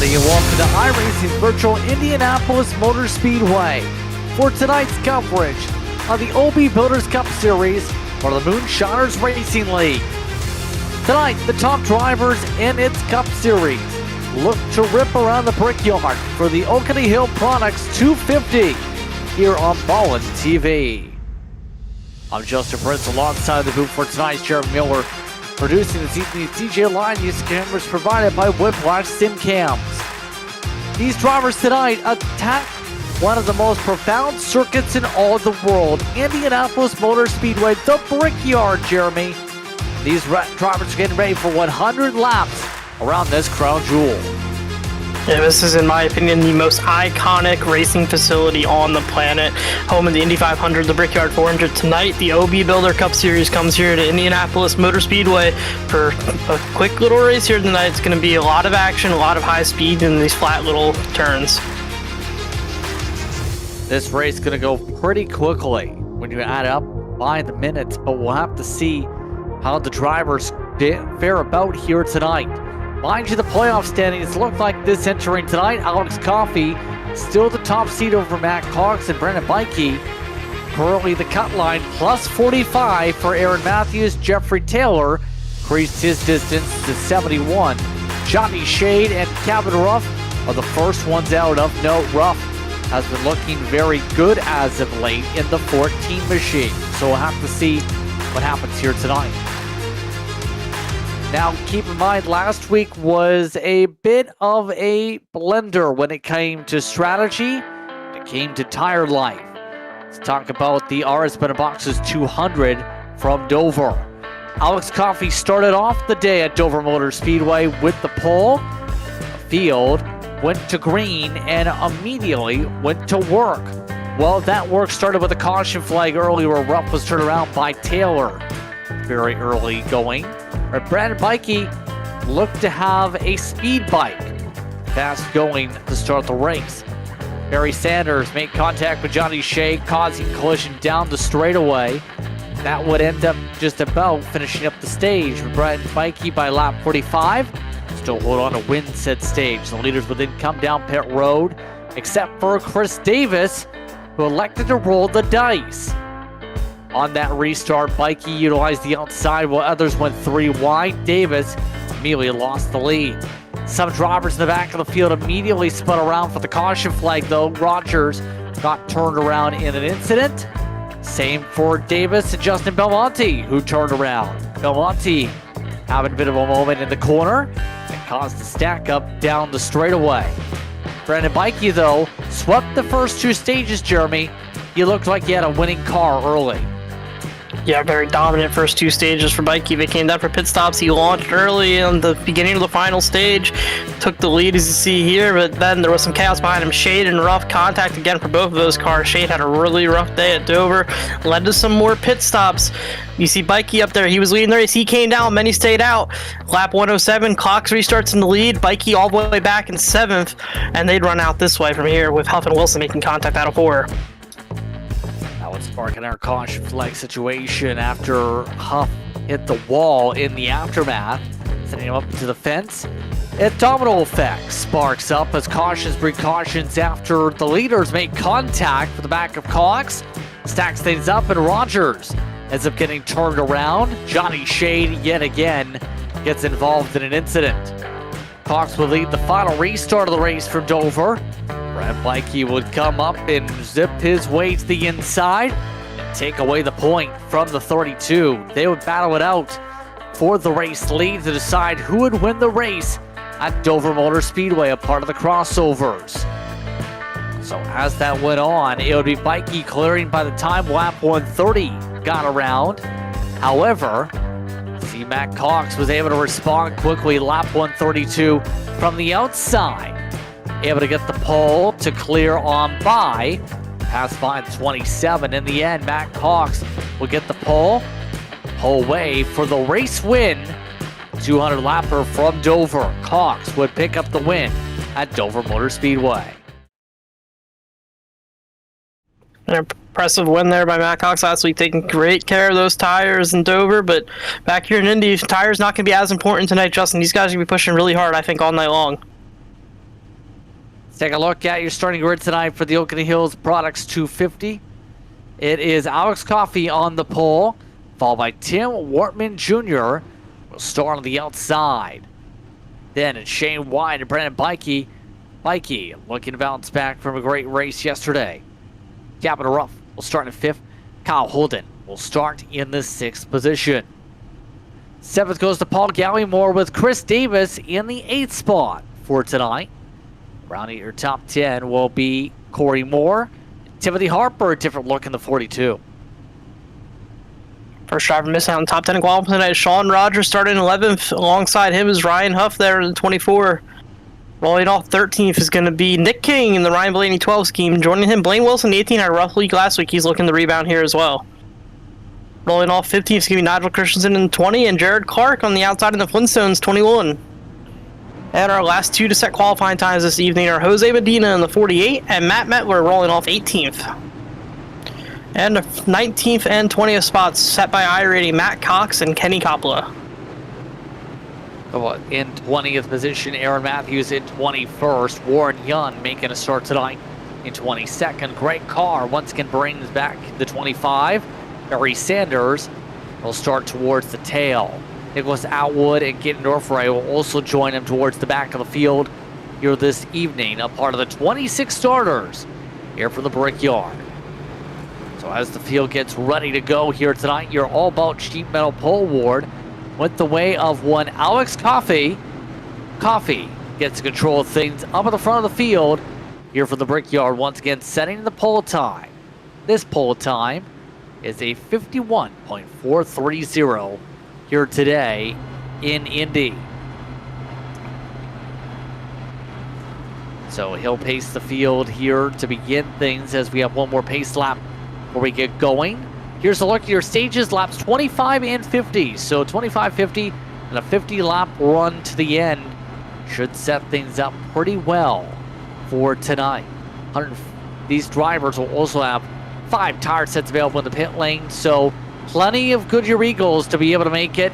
everybody, and welcome to iRacing's virtual Indianapolis Motor Speedway for tonight's coverage of the OB Builders Cup Series for the Moonshiners Racing League. Tonight, the top drivers in its Cup Series look to rip around the brickyard for the OCONEE Hill Products 250 here on Ballin TV. I'm Justin Prince alongside the booth for tonight's Jeremy Miller. Producing this evening's DJ Line use cameras provided by Whiplash Sim Cams. These drivers tonight attack one of the most profound circuits in all of the world, Indianapolis Motor Speedway, the Brickyard, Jeremy. These drivers are getting ready for 100 laps around this crown jewel. Yeah, this is, in my opinion, the most iconic racing facility on the planet. Home of the Indy 500, the Brickyard 400. Tonight, the OB Builder Cup Series comes here to Indianapolis Motor Speedway for a quick little race here tonight. It's going to be a lot of action, a lot of high speed in these flat little turns. This race is going to go pretty quickly when you add up by the minutes, but we'll have to see how the drivers fare about here tonight. Mind you, the playoff standings look like this entering tonight. Alex Coffey still the top seed over Matt Cox and Brandon Bikey. Currently the cut line plus 45 for Aaron Matthews. Jeffrey Taylor increased his distance to 71. Johnny Shade and Kevin Ruff are the first ones out of note. Ruff has been looking very good as of late in the 14 machine. So we'll have to see what happens here tonight. Now, keep in mind, last week was a bit of a blender when it came to strategy, when it came to tire life. Let's talk about the RS Better Boxes 200 from Dover. Alex Coffey started off the day at Dover Motor Speedway with the pole. The field went to green and immediately went to work. Well, that work started with a caution flag early where Ruff was turned around by Taylor. Very early going. Brandon Bikey looked to have a speed bike fast going to start the race. Barry Sanders made contact with Johnny Shea, causing collision down the straightaway. That would end up just about finishing up the stage with Brandon Bikey by lap 45. Still hold on to win said stage. The leaders would then come down pit road, except for Chris Davis, who elected to roll the dice. On that restart, Bikey utilized the outside while others went 3 wide. Davis immediately lost the lead. Some drivers in the back of the field immediately spun around for the caution flag, though. Rogers got turned around in an incident. Same for Davis and Justin Belmonte, who turned around. Belmonte having a bit of a moment in the corner and caused the stack up down the straightaway. Brandon Bikey, though, swept the first 2 stages, Jeremy. He looked like he had a winning car early. Yeah, very dominant first 2 stages for Bikey. They came down for pit stops. He launched early on the beginning of the final stage, took the lead as you see here, but then there was some chaos behind him. Shade and Ruff contact again for both of those cars. Shade had a really rough day at Dover, led to some more pit stops. You see Bikey up there. He was leading the race. He came down. Many stayed out. Lap 107, Cox restarts in the lead. Bikey all the way back in 7th, and they'd run out this way from here with Huff and Wilson making contact out of 4. Sparking our caution flag situation after Huff hit the wall in the aftermath, sending him up into the fence. A domino effect sparks up as cautions breed cautions after the leaders make contact with the back of Cox. Stacks things up, and Rogers ends up getting turned around. Johnny Shade yet again gets involved in an incident. Cox will lead the final restart of the race from Dover. Brad Bikey would come up and zip his way to the inside and take away the point from the 32. They would battle it out for the race lead to decide who would win the race at Dover Motor Speedway, a part of the crossovers. So as that went on, it would be Bikey clearing by the time lap 130 got around. However, Matt Cox was able to respond quickly lap 132 from the outside. Able to get the pole to clear on by. Pass by 27. In the end, Matt Cox will get the pole away for the race win. 200 lapper from Dover. Cox would pick up the win at Dover Motor Speedway. An impressive win there by Matt Cox last week, taking great care of those tires in Dover, but back here in Indy, tires not going to be as important tonight, Justin. These guys are going to be pushing really hard, I think, all night long. Take a look at your starting grid tonight for the OCONEE Hills Products 250. It is Alex Coffey on the pole, followed by Tim Wortman Jr. will start on the outside. Then it's Shane White and Brandon Bikey. Bikey looking to bounce back from a great race yesterday. Captain Ruff will start in 5th. Kyle Holden will start in the 6th position. 7th goes to Paul Gallimore with Chris Davis in the 8th spot for tonight. Rounding your top 10 will be Corey Moore. Timothy Harper, a different look in the 42. First driver missing out in top 10 in qualifying tonight. Sean Rogers started in 11th. Alongside him is Ryan Huff there in 24. Rolling off 13th is going to be Nick King in the Ryan Blaney 12 scheme. Joining him, Blaine Wilson, 18, had a rough week last week. He's looking to rebound here as well. Rolling off 15th is going to be Nigel Christensen in 20, and Jared Clark on the outside in the Flintstones, 21. And our last 2 to set qualifying times this evening are Jose Medina in the 48 and Matt Metler rolling off 18th. And the 19th and 20th spots set by iRating Matt Cox and Kenny Coppola. In 20th position, Aaron Matthews in 21st. Warren Young making a start tonight in 22nd. Greg Carr once again brings back the 25. Barry Sanders will start towards the tail. Nicholas Atwood and Gideon Norfray will also join him towards the back of the field here this evening, a part of the 26 starters here for the Brickyard. So as the field gets ready to go here tonight, your All About Sheet Metal Pole Award went the way of one Alex Coffey. Coffey gets control of things up at the front of the field here for the Brickyard, once again setting the pole time. This pole time is a 51.430 here today in Indy. So he'll pace the field here to begin things as we have one more pace lap before we get going. Here's a look at your stages, laps 25 and 50. So 25, 50, and a 50 lap run to the end should set things up pretty well for tonight. These drivers will also have 5 tire sets available in the pit lane, so plenty of Goodyear Eagles to be able to make it.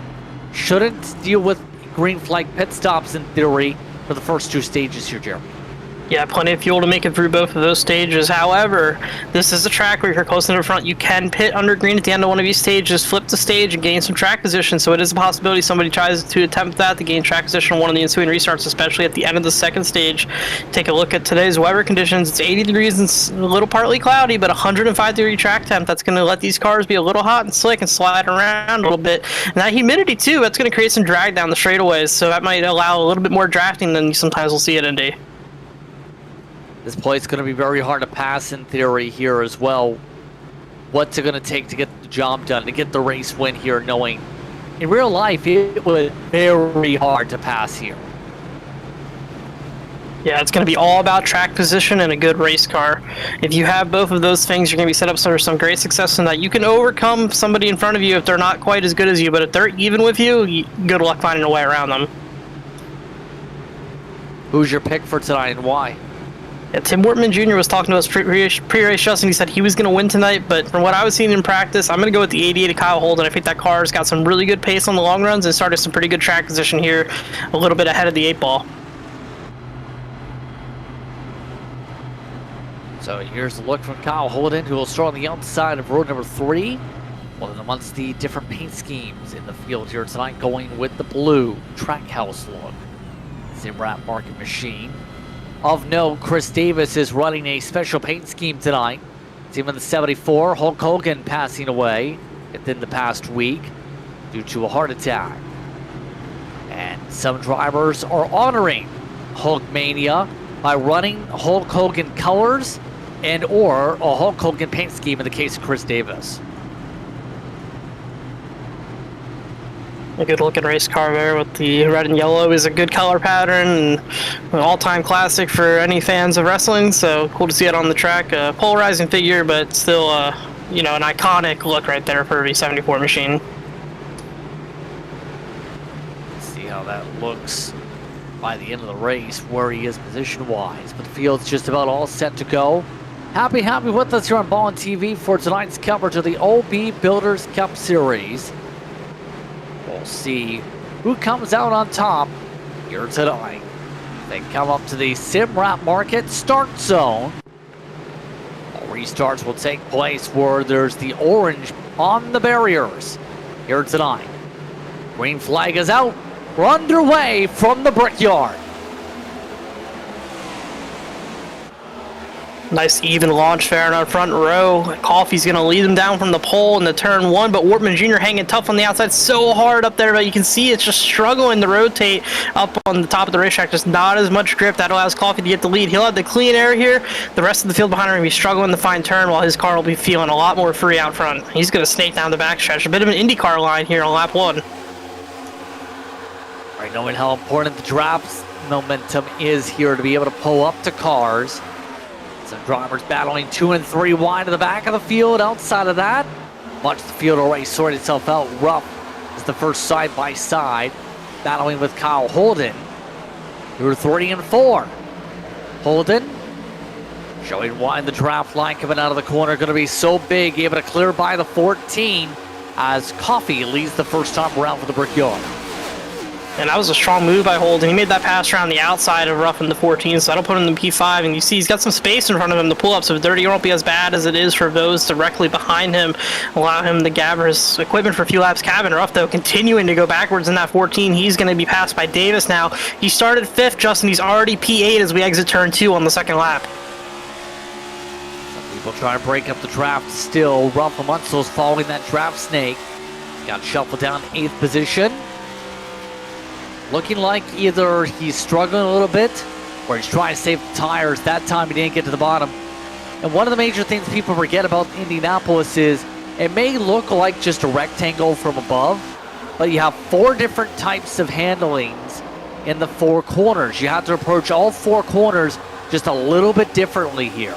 Shouldn't deal with green flag pit stops in theory for the first 2 stages here, Jeremy. Yeah, plenty of fuel to make it through both of those stages. However, this is a track where if you're close to the front, you can pit under green at the end of one of these stages, flip the stage, and gain some track position. So it is a possibility somebody tries to attempt that to gain track position on one of the ensuing restarts, especially at the end of the 2nd stage. Take a look at today's weather conditions. It's 80 degrees and a little partly cloudy, but 105-degree track temp. That's going to let these cars be a little hot and slick and slide around a little bit. And that humidity, too, that's going to create some drag down the straightaways. So that might allow a little bit more drafting than you sometimes will see at Indy. This place is going to be very hard to pass in theory here as well. What's it going to take to get the job done, to get the race win here, knowing in real life it was very hard to pass here. Yeah, it's going to be all about track position and a good race car. If you have both of those things, you're going to be set up for some great success in that. You can overcome somebody in front of you if they're not quite as good as you, but if they're even with you, good luck finding a way around them. Who's your pick for tonight and why? Yeah, Tim Wortman Jr. was talking to us pre-race just, and he said he was going to win tonight, but from what I was seeing in practice, I'm going to go with the 88 of Kyle Holden. I think that car's got some really good pace on the long runs and started some pretty good track position here, a little bit ahead of the 8 ball. So here's a look from Kyle Holden, who will start on the outside of road number 3. Well, then amongst the different paint schemes in the field here tonight, going with the blue Trackhouse look. Zimrat Market Machine. Of note, Chris Davis is running a special paint scheme tonight. Team in the 74, Hulk Hogan passing away within the past week due to a heart attack. And some drivers are honoring Hulkmania by running Hulk Hogan colors and or a Hulk Hogan paint scheme in the case of Chris Davis. A good looking race car there with the red and yellow is a good color pattern and an all-time classic for any fans of wrestling, so cool to see it on the track. A polarizing figure, but still an iconic look right there for a V74 machine. Let's see how that looks by the end of the race, where he is position-wise. But the field's just about all set to go. Happy with us here on Ballin' TV for tonight's coverage of the OB Builders Cup Series. We'll see who comes out on top here tonight They come up to the Simrap Market start zone. All restarts will take place where there's the orange on the barriers here tonight. Green flag is out. We're underway from the Brickyard. Nice even launch fair in our front row. Coffey's going to lead him down from the pole in the turn one, but Wortman Jr. hanging tough on the outside so hard up there, but you can see it's just struggling to rotate up on the top of the racetrack. Just not as much grip. That allows Coffey to get the lead. He'll have the clean air here. The rest of the field behind him will be struggling to find turn, while his car will be feeling a lot more free out front. He's going to snake down the backstretch. A bit of an IndyCar line here on lap one. Right, knowing how important the draft's momentum is here to be able to pull up to cars. Some drivers battling 2 and 3 wide to the back of the field. Outside of that, much of the field already sorted itself out. Ruff is the first side-by-side, battling with Kyle Holden. Through 3 and 4. Holden showing why the draft line coming out of the corner going to be so big, able to clear by the 14 as Coffey leads the first time around for the Brickyard. And that was a strong move by Holden. He made that pass around the outside of Ruff in the 14, so that'll put him in the P5. And you see he's got some space in front of him to pull up, so Dirty won't be as bad as it is for those directly behind him. Allow him to gather his equipment for a few laps. Cabin Ruff, though, continuing to go backwards in that 14. He's going to be passed by Davis now. He started 5th, Justin. He's already P8 as we exit turn 2 on the second lap. Some people try to break up the draft still. Ruff Amunzel's following that draft snake. Got shuffled down 8th position. Looking like either he's struggling a little bit or he's trying to save the tires. That time he didn't get to the bottom. And one of the major things people forget about Indianapolis is it may look like just a rectangle from above, but you have 4 different types of handlings in the 4 corners. You have to approach all 4 corners just a little bit differently here.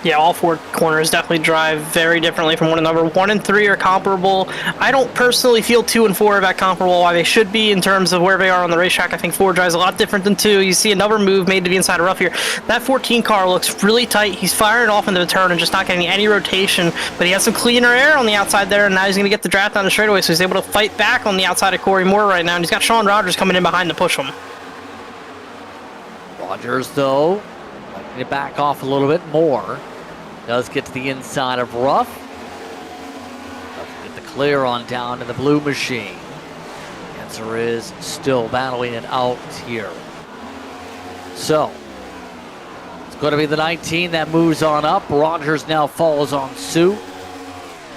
Yeah, all 4 corners definitely drive very differently from one another. 1 and 3 are comparable. I don't personally feel 2 and 4 are that comparable, why they should be in terms of where they are on the racetrack. I think 4 drives a lot different than 2. You see another move made to the inside of Ruff here. That 14 car looks really tight. He's firing off into the turn and just not getting any rotation, but he has some cleaner air on the outside there, and now he's going to get the draft down the straightaway, so he's able to fight back on the outside of Corey Moore right now, and he's got Sean Rogers coming in behind to push him. Rogers, though, letting it back off a little bit more. Does get to the inside of Ruff. Doesn't get the clear on down to the blue machine. Answer is still battling it out here. So, it's going to be the 19 that moves on up. Rogers now follows on suit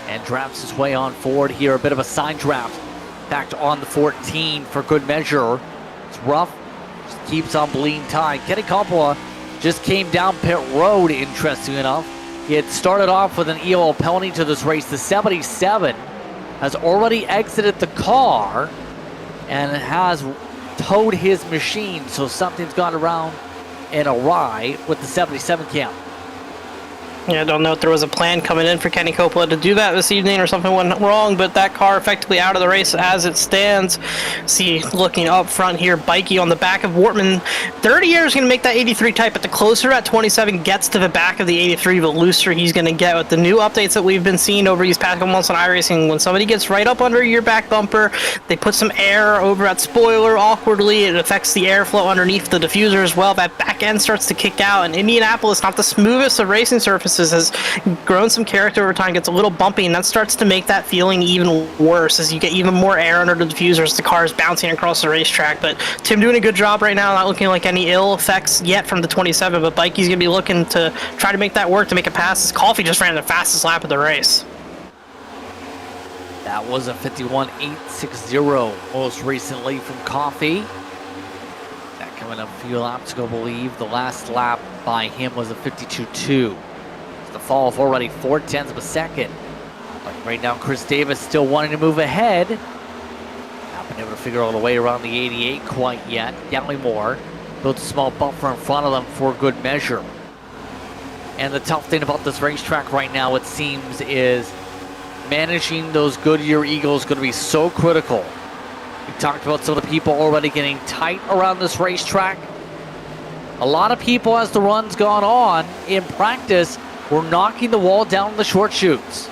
and drafts his way on forward here. A bit of a side draft back on the 14 for good measure. It's Ruff. Just keeps on bleeding time. Kenny Coppola just came down pit road, interesting enough. He had started off with an EOL penalty to this race. The 77 has already exited the car and has towed his machine, so something's gone around in awry with the 77 cam. Yeah, I don't know if there was a plan coming in for Kenny Coppola to do that this evening or something went wrong, but that car effectively out of the race as it stands. See, looking up front here, Bikey on the back of Wortman. 30 years is going to make that 83 tight, but the closer that 27 gets to the back of the 83, the looser he's going to get with the new updates that we've been seeing over these past couple months on iRacing. When somebody gets right up under your back bumper, they put some air over that spoiler awkwardly. It affects the airflow underneath the diffuser as well. That back end starts to kick out, and Indianapolis, not the smoothest of racing surfaces, has grown some character over time, gets a little bumpy, and that starts to make that feeling even worse as you get even more air under the diffuser as the car is bouncing across the racetrack. But Tim doing a good job right now, not looking like any ill effects yet from the 27, but Bikey's going to be looking to try to make that work, to make it pass. Coffey just ran the fastest lap of the race. That was a 51.860 most recently from Coffey. That coming up a few laps ago, I believe. The last lap by him was a 52.2. The fall of already 0.4 of a second. But right now, Chris Davis still wanting to move ahead. Not been able to figure out a way around the 88 quite yet. Galley Moore built a small buffer in front of them for good measure. And the tough thing about this racetrack right now, it seems, is managing those Goodyear Eagles is going to be so critical. We talked about some of the people already getting tight around this racetrack. A lot of people, as the run's gone on, in practice, we're knocking the wall down in the short chutes.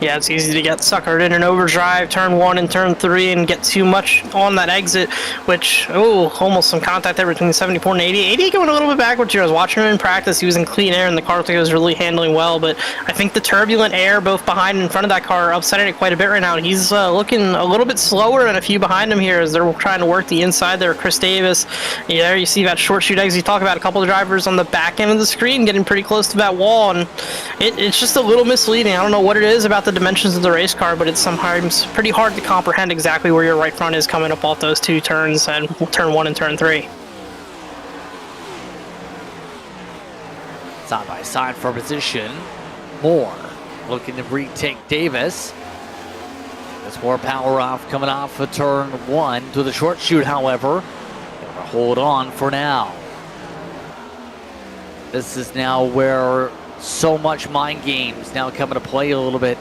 Yeah, it's easy to get suckered in an overdrive, turn 1 and turn 3, and get too much on that exit, which, oh, almost some contact there between 74 and 80. 80 going a little bit backwards here. I was watching him in practice. He was in clean air, and the car was really handling well, but I think the turbulent air, both behind and in front of that car, are upsetting it quite a bit right now. He's looking a little bit slower, and a few behind him here as they're trying to work the inside there. Chris Davis, yeah, you see that short shoot exit. You talk about a couple of drivers on the back end of the screen getting pretty close to that wall, and it's just a little misleading. I don't know what it is about the dimensions of the race car, but it's sometimes pretty hard to comprehend exactly where your right front is coming up off those two turns, and turn 1 and turn 3. Side by side for position. Moore looking to retake Davis. There's more power off coming off of turn 1 to the short shoot, however. Gonna hold on for now. This is now where so much mind games now come into play a little bit,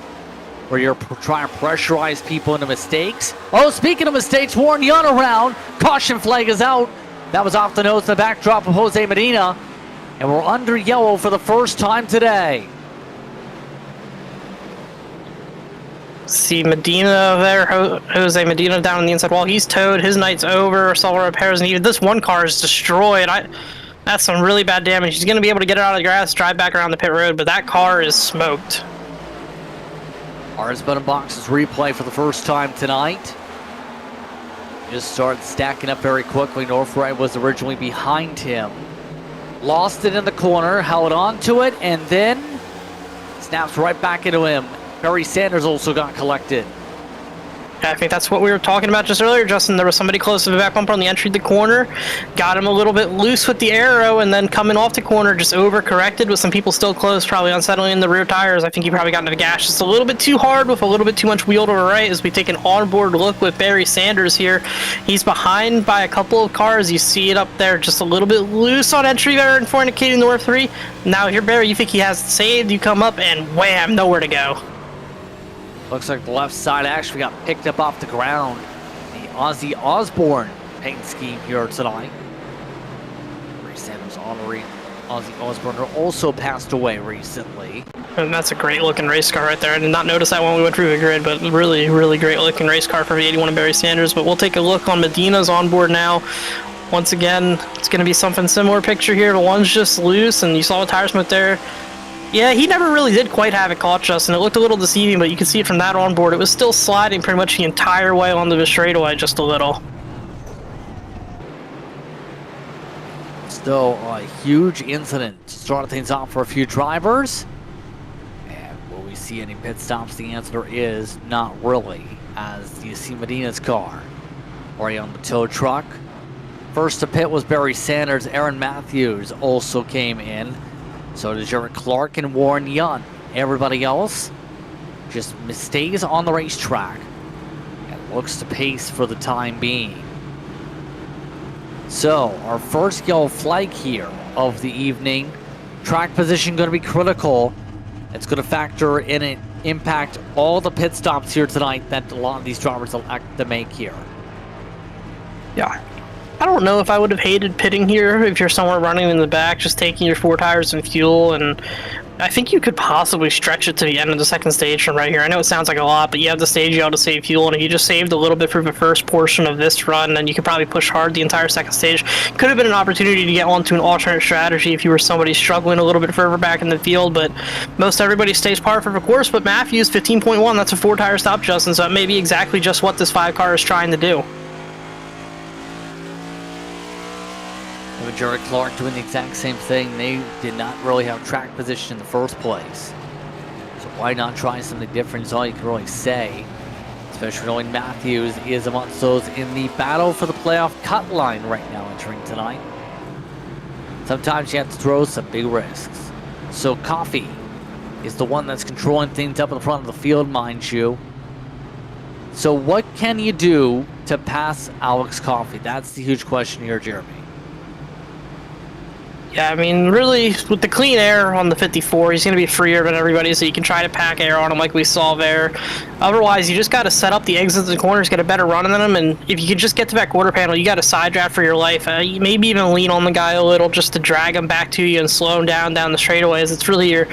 where you're trying to pressurize people into mistakes. Oh, speaking of mistakes, Warren Young around. Caution flag is out. That was off the nose in the backdrop of Jose Medina. And we're under yellow for the first time today. See Medina there, Jose Medina down on the inside wall. He's towed. His night's over. Several repairs needed. This one car is destroyed. That's some really bad damage. He's going to be able to get it out of the grass, drive back around the pit road, but that car is smoked. Ours button boxes replay for the first time tonight. Just started stacking up very quickly. Northright was originally behind him. Lost it in the corner, held on to it, and then snaps right back into him. Barry Sanders also got collected. I think that's what we were talking about just earlier, Justin. There was somebody close to the back bumper on the entry to the corner. Got him a little bit loose with the arrow, and then coming off the corner, just overcorrected with some people still close, probably unsettling in the rear tires. I think he probably got into the gas just a little bit too hard with a little bit too much wheel to the right as we take an onboard look with Barry Sanders here. He's behind by a couple of cars. You see it up there, just a little bit loose on entry there and fornicating North 3. Now here, Barry, you think he has it saved. You come up and wham, nowhere to go. Looks like the left side actually got picked up off the ground. The Ozzy Osbourne paint scheme here tonight. Barry Sanders honoring Ozzy Osbourne, who also passed away recently. And that's a great looking race car right there. I did not notice that when we went through the grid, but really, really great looking race car for the 81 of Barry Sanders. But we'll take a look on Medina's onboard now. Once again, it's going to be something similar picture here. The one's just loose, and you saw the tire smoke there. Yeah, he never really did quite have it caught, Justin. It looked a little deceiving, but you can see it from that onboard. It was still sliding pretty much the entire way onto the straightaway, just a little. Still a huge incident to start things off for a few drivers. And will we see any pit stops? The answer is not really, as you see Medina's car already on the tow truck. First to pit was Barry Sanders. Aaron Matthews also came in. So does Jared Clark and Warren Young. Everybody else just stays on the racetrack and looks to pace for the time being. So our first yellow flag here of the evening. Track position going to be critical. It's going to factor in and impact all the pit stops here tonight that a lot of these drivers elect to make here. Yeah. I don't know if I would have hated pitting here if you're somewhere running in the back, just taking your 4 tires and fuel, and I think you could possibly stretch it to the end of the second stage from right here. I know it sounds like a lot, but you have the stage you ought to save fuel, and if you just saved a little bit for the first portion of this run, then you could probably push hard the entire second stage. Could have been an opportunity to get onto an alternate strategy if you were somebody struggling a little bit further back in the field, but most everybody stays par for the course. But Matthews, 15.1, that's a 4-tire stop, Justin, so that may be exactly just what this 5 car is trying to do. Jared Clark doing the exact same thing. They did not really have track position in the first place. So why not try something different is all you can really say. Especially knowing Matthews is amongst those in the battle for the playoff cut line right now entering tonight. Sometimes you have to throw some big risks. So Coffee is the one that's controlling things up in the front of the field, mind you. So what can you do to pass Alex Coffee? That's the huge question here, Jeremy. Yeah, I mean, really, with the clean air on the 54, he's going to be freer than everybody, so you can try to pack air on him like we saw there. Otherwise, you just got to set up the exits and corners, get a better run on him, and if you can just get to that quarter panel, you got a side draft for your life. Maybe even lean on the guy a little just to drag him back to you and slow him down the straightaways. It's really your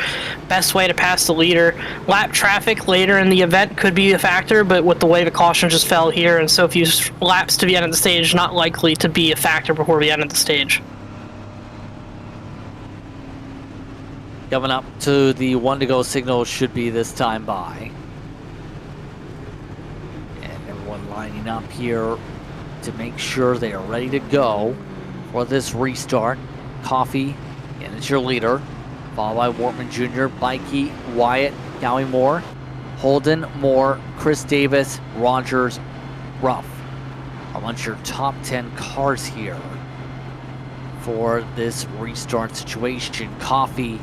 best way to pass the leader. Lap traffic later in the event could be a factor, but with the way the caution just fell here, and so if you laps to the end of the stage, not likely to be a factor before the end of the stage. Coming up to the 1 to go signal should be this time by. And everyone lining up here to make sure they are ready to go for this restart. Coffee, and it's your leader, followed by Wortman Jr., Bikey, Wyatt, Gowie Moore, Holden, Moore, Chris Davis, Rogers, Ruff. I want your top 10 cars here for this restart situation. Coffee,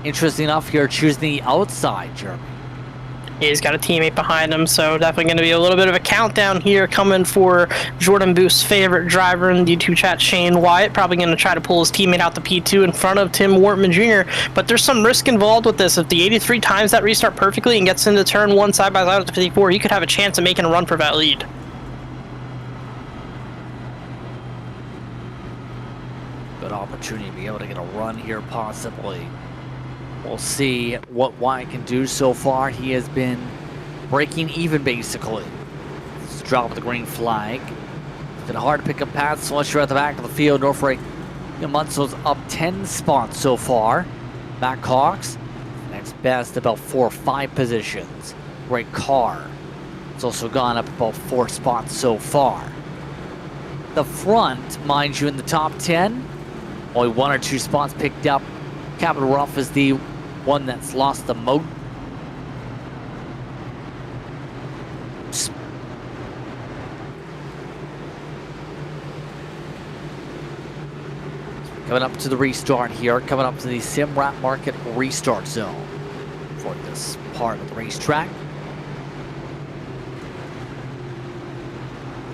interesting enough here, choosing the outside, Jeremy. He's got a teammate behind him, so definitely going to be a little bit of a countdown here coming for Jordan Booth's favorite driver in the YouTube chat, Shane Wyatt. Probably going to try to pull his teammate out the P2 in front of Tim Wortman Jr., but there's some risk involved with this. If the 83 times that restart perfectly and gets into turn 1 side by side with the 54, he could have a chance of making a run for that lead. Good opportunity to be able to get a run here, possibly. We'll see what Wyatt can do so far. He has been breaking even, basically. It's a drop of the green flag. It's been hard to pick up paths unless you're at the back of the field. Norfolk Munso's up 10 spots so far. Matt Cox, next best, about 4 or 5 positions. Great car. It's also gone up about 4 spots so far. The front, mind you, in the top 10, only 1 or 2 spots picked up. Capital Ruff is the one that's lost the most. Coming up to the restart here, coming up to the Simrat Market restart zone for this part of the racetrack.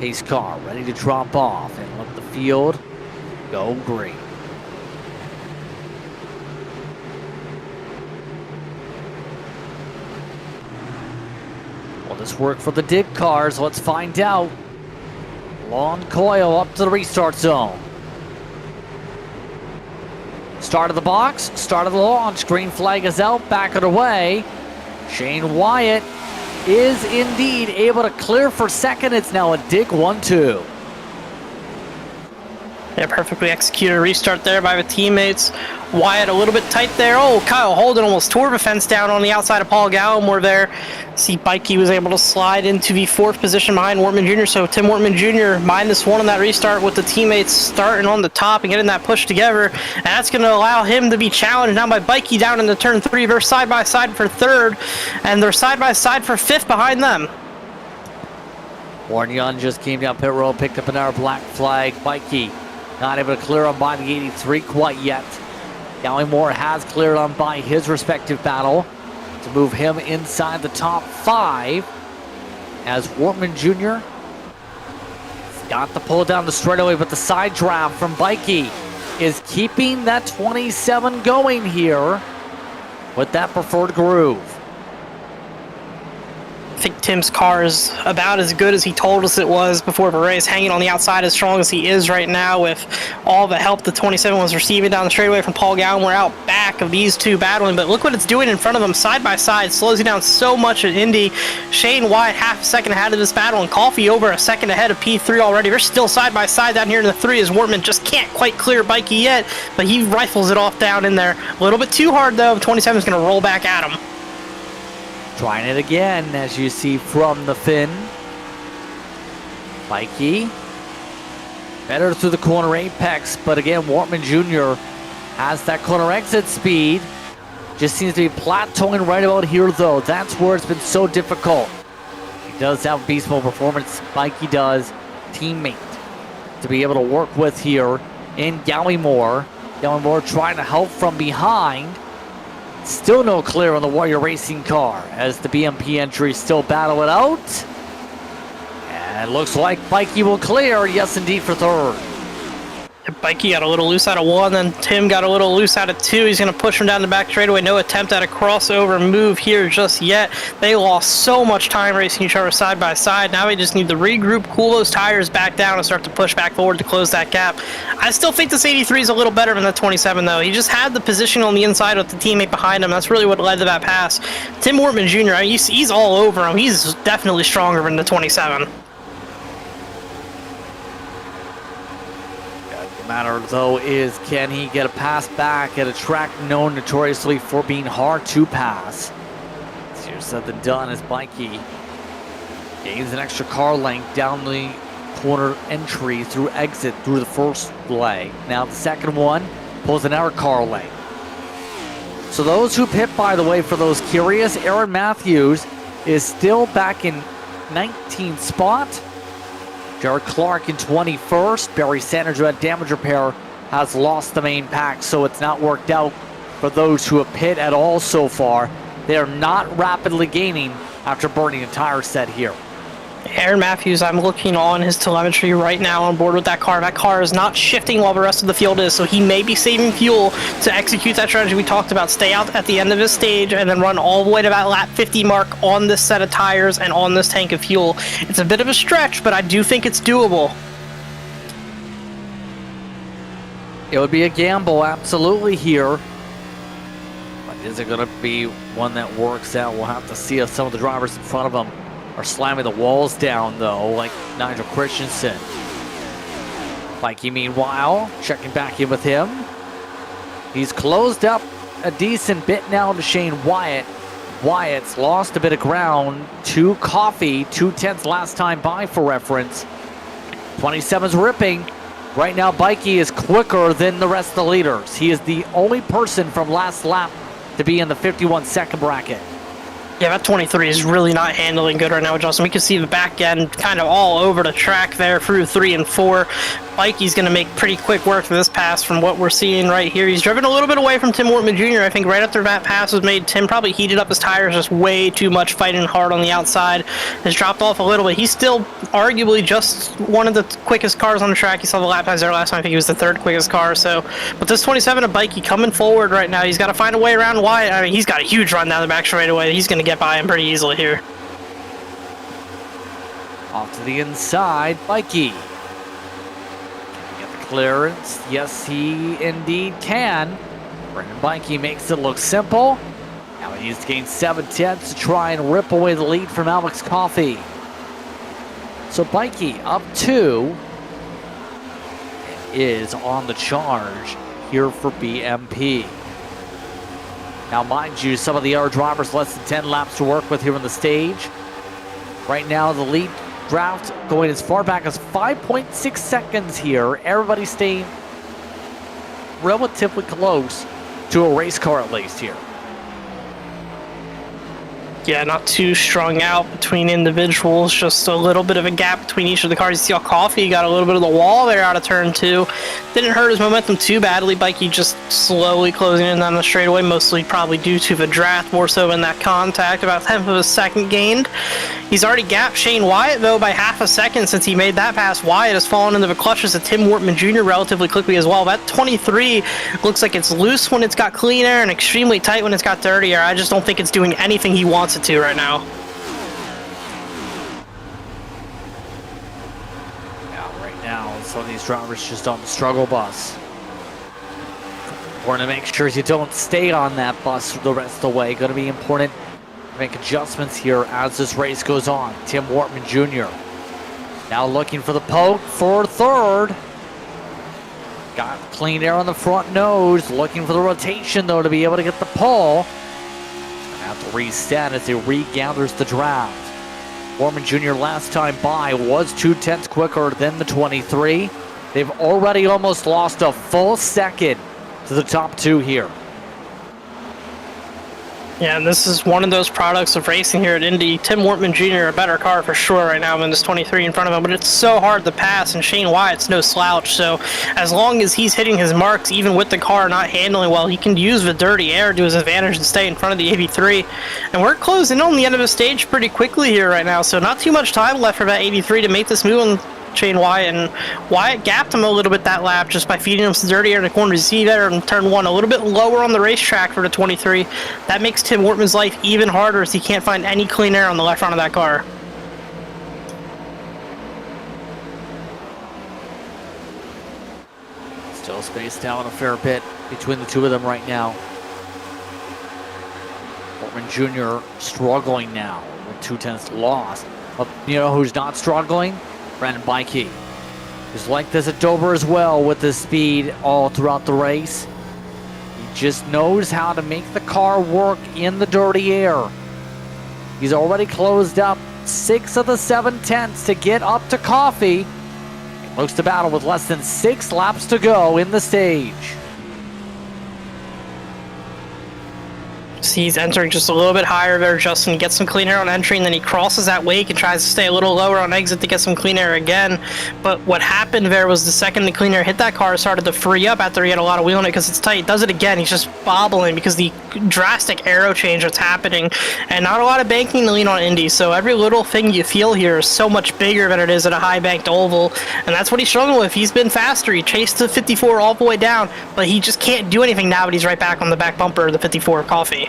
Pace car ready to drop off and let the field go green. Will this work for the dig cars? Let's find out. Long coil up to the restart zone. Start of the box, start of the launch. Green flag is out, back of the way. Shane Wyatt is indeed able to clear for second. It's now a dig 1-2. Yeah, perfectly executed restart there by the teammates. Wyatt a little bit tight there. Oh, Kyle Holden almost tore the fence down on the outside of Paul Gallimore there. See, Bikey was able to slide into the 4th position behind Wortman Jr. So Tim Wortman Jr. -1 on that restart with the teammates starting on the top and getting that push together. And that's going to allow him to be challenged now by Bikey down into turn 3. They're side by side for 3rd, and they're side by side for 5th behind them. Warren Young just came down pit road, picked up another black flag. Bikey not able to clear on by the 83 quite yet. Gallimore has cleared on by his respective battle to move him inside the top 5 as Wortman Jr. got the pull down the straightaway, but the side draft from Bikey is keeping that 27 going here with that preferred groove. I think Tim's car is about as good as he told us it was before the race, hanging on the outside as strong as he is right now with all the help the 27 was receiving down the straightaway from Paul Gallimore out back of these two battling. But look what it's doing in front of him side by side, slows you down so much at Indy. Shane Wyatt half a second ahead of this battle, and Coffee over a second ahead of P3 already. They're still side by side down here in the 3 as Wortman just can't quite clear Bikey yet, but he rifles it off down in there. A little bit too hard though. The 27 is going to roll back at him. Trying it again, as you see from the fin. Bikey better through the corner apex, but again, Wortman Jr. has that corner exit speed. Just seems to be plateauing right about here, though. That's where it's been so difficult. He does have beast mode performance. Bikey does. Teammate to be able to work with here in Gallimore. Gallimore trying to help from behind. Still no clear on the Warrior Racing car as the BMP entry still battle it out. And it looks like Bikey will clear. Yes, indeed, for 3rd. Mikey got a little loose out of 1, then Tim got a little loose out of 2. He's going to push him down the back straightaway. No attempt at a crossover move here just yet. They lost so much time racing each other side by side. Now we just need to regroup, cool those tires back down, and start to push back forward to close that gap. I still think this 83 is a little better than the 27, though. He just had the position on the inside with the teammate behind him. That's really what led to that pass. Tim Wortman Jr., he's all over him. He's definitely stronger than the 27. Matter though is, can he get a pass back at a track known notoriously for being hard to pass? Easier said than done as Mikey gains an extra car length down the corner entry through exit through the first leg. Now the second one pulls another car length. So those who pit, by the way, for those curious, Aaron Matthews is still back in 19th spot. Jared Clark in 21st. Barry Sanders, who had damage repair, has lost the main pack, so it's not worked out for those who have pit at all so far. They are not rapidly gaining after burning a tire set here. Aaron Matthews, I'm looking on his telemetry right now on board with that car. That car is not shifting while the rest of the field is, so he may be saving fuel to execute that strategy we talked about. Stay out at the end of his stage and then run all the way to that lap 50 mark on this set of tires and on this tank of fuel. It's a bit of a stretch, but I do think it's doable. It would be a gamble, absolutely, here. But is it going to be one that works out? We'll have to see if some of the drivers in front of him are slamming the walls down, though, like Nigel Christensen. Mikey, meanwhile, checking back in with him. He's closed up a decent bit now to Shane Wyatt. Wyatt's lost a bit of ground to Coffee, 2/10 last time by for reference. 27's ripping. Right now, Mikey is quicker than the rest of the leaders. He is the only person from last lap to be in the 51-second bracket. Yeah, that 23 is really not handling good right now, Justin. We can see the back end kind of all over the track there through 3 and 4. Mikey's going to make pretty quick work of this pass from what we're seeing right here. He's driven a little bit away from Tim Wortman Jr. I think right after that pass was made, Tim probably heated up his tires just way too much, fighting hard on the outside. Has dropped off a little bit. He's still arguably just one of the quickest cars on the track. You saw the lap times there last time. I think he was the 3rd quickest car. So, but this 27 of Mikey coming forward right now. He's got to find a way around Wyatt. I mean, he's got a huge run down the back straight away. He's going to get by him pretty easily here. Off to the inside, Mikey. Clearance. Yes, he indeed can. Brendan Mikey makes it look simple. Now he needs to gain 7/10 to try and rip away the lead from Alex Coffey. So Mikey up 2 is on the charge here for BMP. Now, mind you, some of the other drivers less than 10 laps to work with here on the stage. Right now, the lead draft going as far back as 5.6 seconds here. Everybody staying relatively close to a race car at least here. Yeah, not too strung out between individuals, just a little bit of a gap between each of the cars. You see how Coffee got a little bit of the wall there out of turn 2. Didn't hurt his momentum too badly. Mikey just slowly closing in on the straightaway, mostly probably due to the draft, more so in that contact. About 1/10 of a second gained. He's already gapped Shane Wyatt, though, by half a second since he made that pass. Wyatt has fallen into the clutches of Tim Wortman Jr. relatively quickly as well. That 23 looks like it's loose when it's got clean air and extremely tight when it's got dirty air. I just don't think it's doing anything he wants it to right now. Yeah, right now, some of these drivers just on the struggle bus. Important to make sure you don't stay on that bus the rest of the way. Going to be important to make adjustments here as this race goes on. Tim Wortman Jr. now looking for the poke for 3rd. Got clean air on the front nose. Looking for the rotation, though, to be able to get the pole. Have to reset as he regathers the draft. Wortman Jr. last time by was 2/10 quicker than the 23. They've already almost lost a full second to the top 2 here. Yeah, and this is one of those products of racing here at Indy. Tim Wortman Jr. a better car for sure right now than this 23 in front of him, but it's so hard to pass, and Shane Wyatt's no slouch, so as long as he's hitting his marks, even with the car not handling well, he can use the dirty air to his advantage and stay in front of the 83. And we're closing on the end of the stage pretty quickly here right now, so not too much time left for that 83 to make this move Shane Wyatt, and Wyatt gapped him a little bit that lap just by feeding him some dirty air in the corner. You see there in turn 1, a little bit lower on the racetrack for the 23. That makes Tim Wortman's life even harder as he can't find any clean air on the left front of that car. Still spaced out a fair bit between the two of them right now. Wortman Jr. struggling now with 2/10 lost. But you know who's not struggling? Brandon Bikey. He's like this at Dover as well with the speed all throughout the race. He just knows how to make the car work in the dirty air. He's already closed up 6 of the 7 tenths to get up to Coffey. He looks to battle with less than 6 laps to go in the stage. He's entering just a little bit higher there, Justin, gets some clean air on entry, and then he crosses that wake and tries to stay a little lower on exit to get some clean air again. But what happened there was the second the clean air hit that car, it started to free up after he had a lot of wheel in it because it's tight. Does it again, he's just bobbling because the drastic aero change that's happening, and not a lot of banking to lean on Indy, so every little thing you feel here is so much bigger than it is at a high banked oval, and that's what he's struggling with. He's been faster, he chased the 54 all the way down, but he just can't do anything now that he's right back on the back bumper of the 54 Coffey.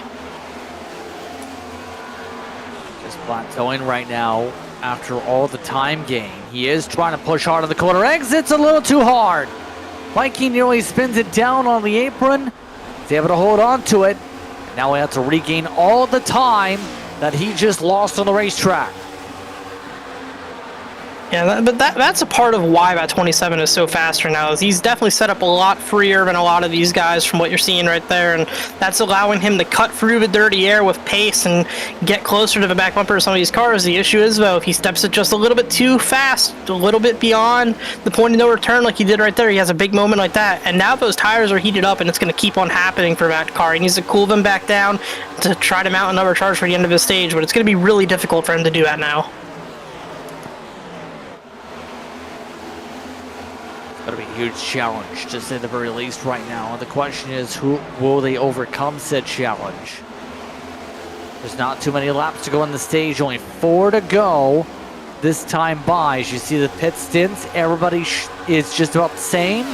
Plateauing right now after all the time gain. He is trying to push hard on the corner. Exits a little too hard. Mikey nearly spins it down on the apron. He's able to hold on to it. Now we have to regain all the time that he just lost on the racetrack. Yeah, but that's a part of why that 27 is so faster now. Is he's definitely set up a lot freer than a lot of these guys from what you're seeing right there, and that's allowing him to cut through the dirty air with pace and get closer to the back bumper of some of these cars. The issue is, though, if he steps it just a little bit too fast, a little bit beyond the point of no return like he did right there, he has a big moment like that, and now those tires are heated up, and it's going to keep on happening for that car. He needs to cool them back down to try to mount another charge for the end of his stage, but it's going to be really difficult for him to do that now. Going to be a huge challenge, to say the very least right now. And the question is, who will they overcome said challenge? There's not too many laps to go on the stage, only 4 to go this time by. As you see the pit stints, everybody is just about the same.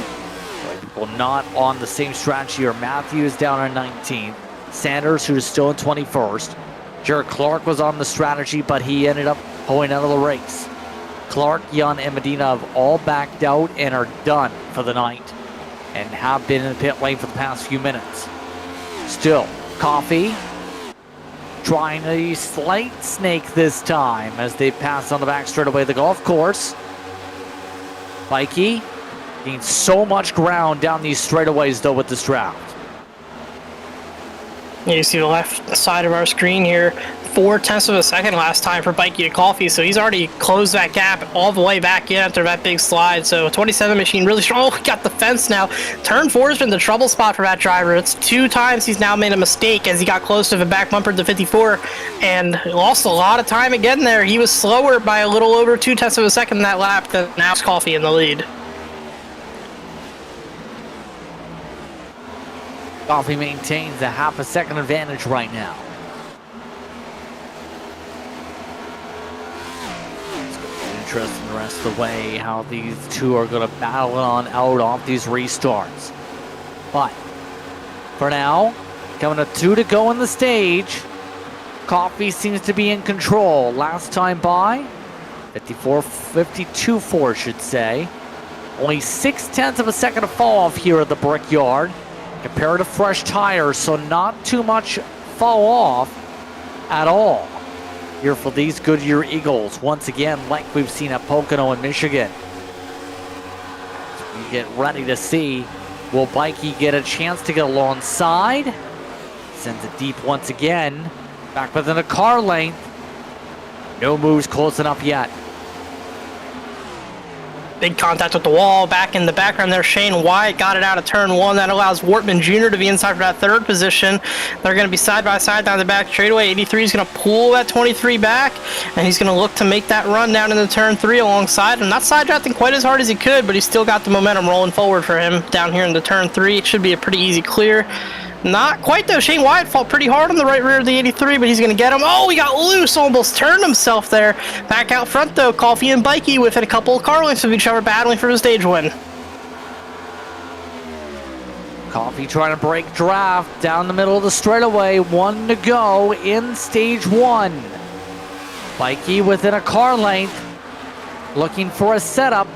People not on the same strategy are Matthews down on 19th. Sanders, who's still in 21st. Jared Clark was on the strategy, but he ended up pulling out of the race. Clark, Young, and Medina have all backed out and are done for the night and have been in the pit lane for the past few minutes. Still, Coffey trying a slight snake this time as they pass on the back straightaway of the golf course. Bikey gains so much ground down these straightaways though with this draft. Yeah, you see the left side of our screen here, 0.4 of a second last time for Bikey to Coffey, so he's already closed that gap all the way back in after that big slide. So 27 machine really strong. Oh, he got the fence now. Turn 4 has been the trouble spot for that driver. It's 2 times he's now made a mistake as he got close to the back bumper to 54 and lost a lot of time again there. He was slower by a little over 0.2 of a second in that lap than now Coffey in the lead. Coffey maintains a half a second advantage right now. It's going to be interesting the rest of the way how these two are going to battle on out off these restarts. But for now, coming to 2 to go in the stage, Coffey seems to be in control. Last time by, 52.4 should say. Only 0.6 of a second of fall off here at the Brickyard. Compared to fresh tires, so not too much fall off at all here for these Goodyear Eagles. Once again, like we've seen at Pocono in Michigan. So we get ready to see, will Bikey get a chance to get alongside? Sends it deep once again, back within a car length. No moves close enough yet. Big contact with the wall. Back in the background there, Shane Wyatt got it out of turn 1. That allows Wortman Jr. to be inside for that 3rd position. They're going to be side by side down the back straightaway. 83 is going to pull that 23 back, and he's going to look to make that run down into turn 3 alongside him. Not side drafting quite as hard as he could, but he's still got the momentum rolling forward for him down here into turn 3. It should be a pretty easy clear. Not quite though. Shane Wyatt fought pretty hard on the right rear of the 83, but he's going to get him. Oh, he got loose, almost turned himself there. Back out front though, Coffee and Bikey within a couple of car lengths of each other, battling for the stage win. Coffee trying to break draft down the middle of the straightaway. 1 to go in stage 1. Bikey within a car length, looking for a setup.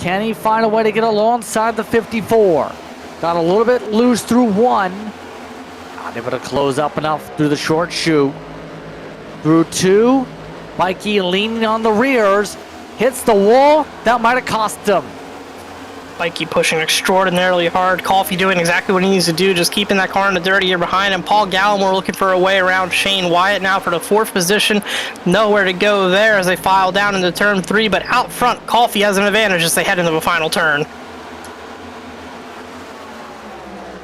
Can he find a way to get alongside the 54? Got a little bit loose through 1. Not able to close up enough through the short chute. Through 2. Bikey leaning on the rears. Hits the wall. That might have cost him. Bikey pushing extraordinarily hard. Coffee doing exactly what he needs to do, just keeping that car in the dirty here behind him. Paul Gallimore looking for a way around Shane Wyatt now for the 4th position. Nowhere to go there as they file down into turn 3, but out front, Coffee has an advantage as they head into the final turn.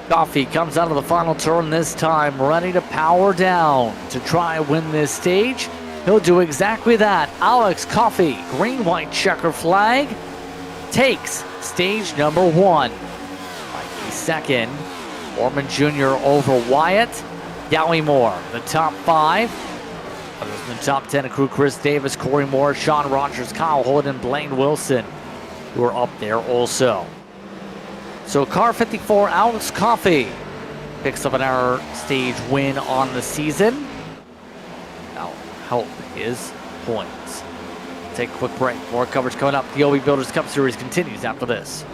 Coffee comes out of the final turn this time, ready to power down to try and win this stage. He'll do exactly that. Alex Coffee, green-white checker flag, takes stage number 1. Mikey second. Orman Jr. over Wyatt. Gallimore, the top 5. Others in the top 10, crew Chris Davis, Corey Moore, Sean Rogers, Kyle Holden, Blaine Wilson, who are up there also. So car 54, Alex Coffee picks up another stage win on the season. That'll help his points. Take a quick break. More coverage coming up. The OB Builders Cup Series continues after this.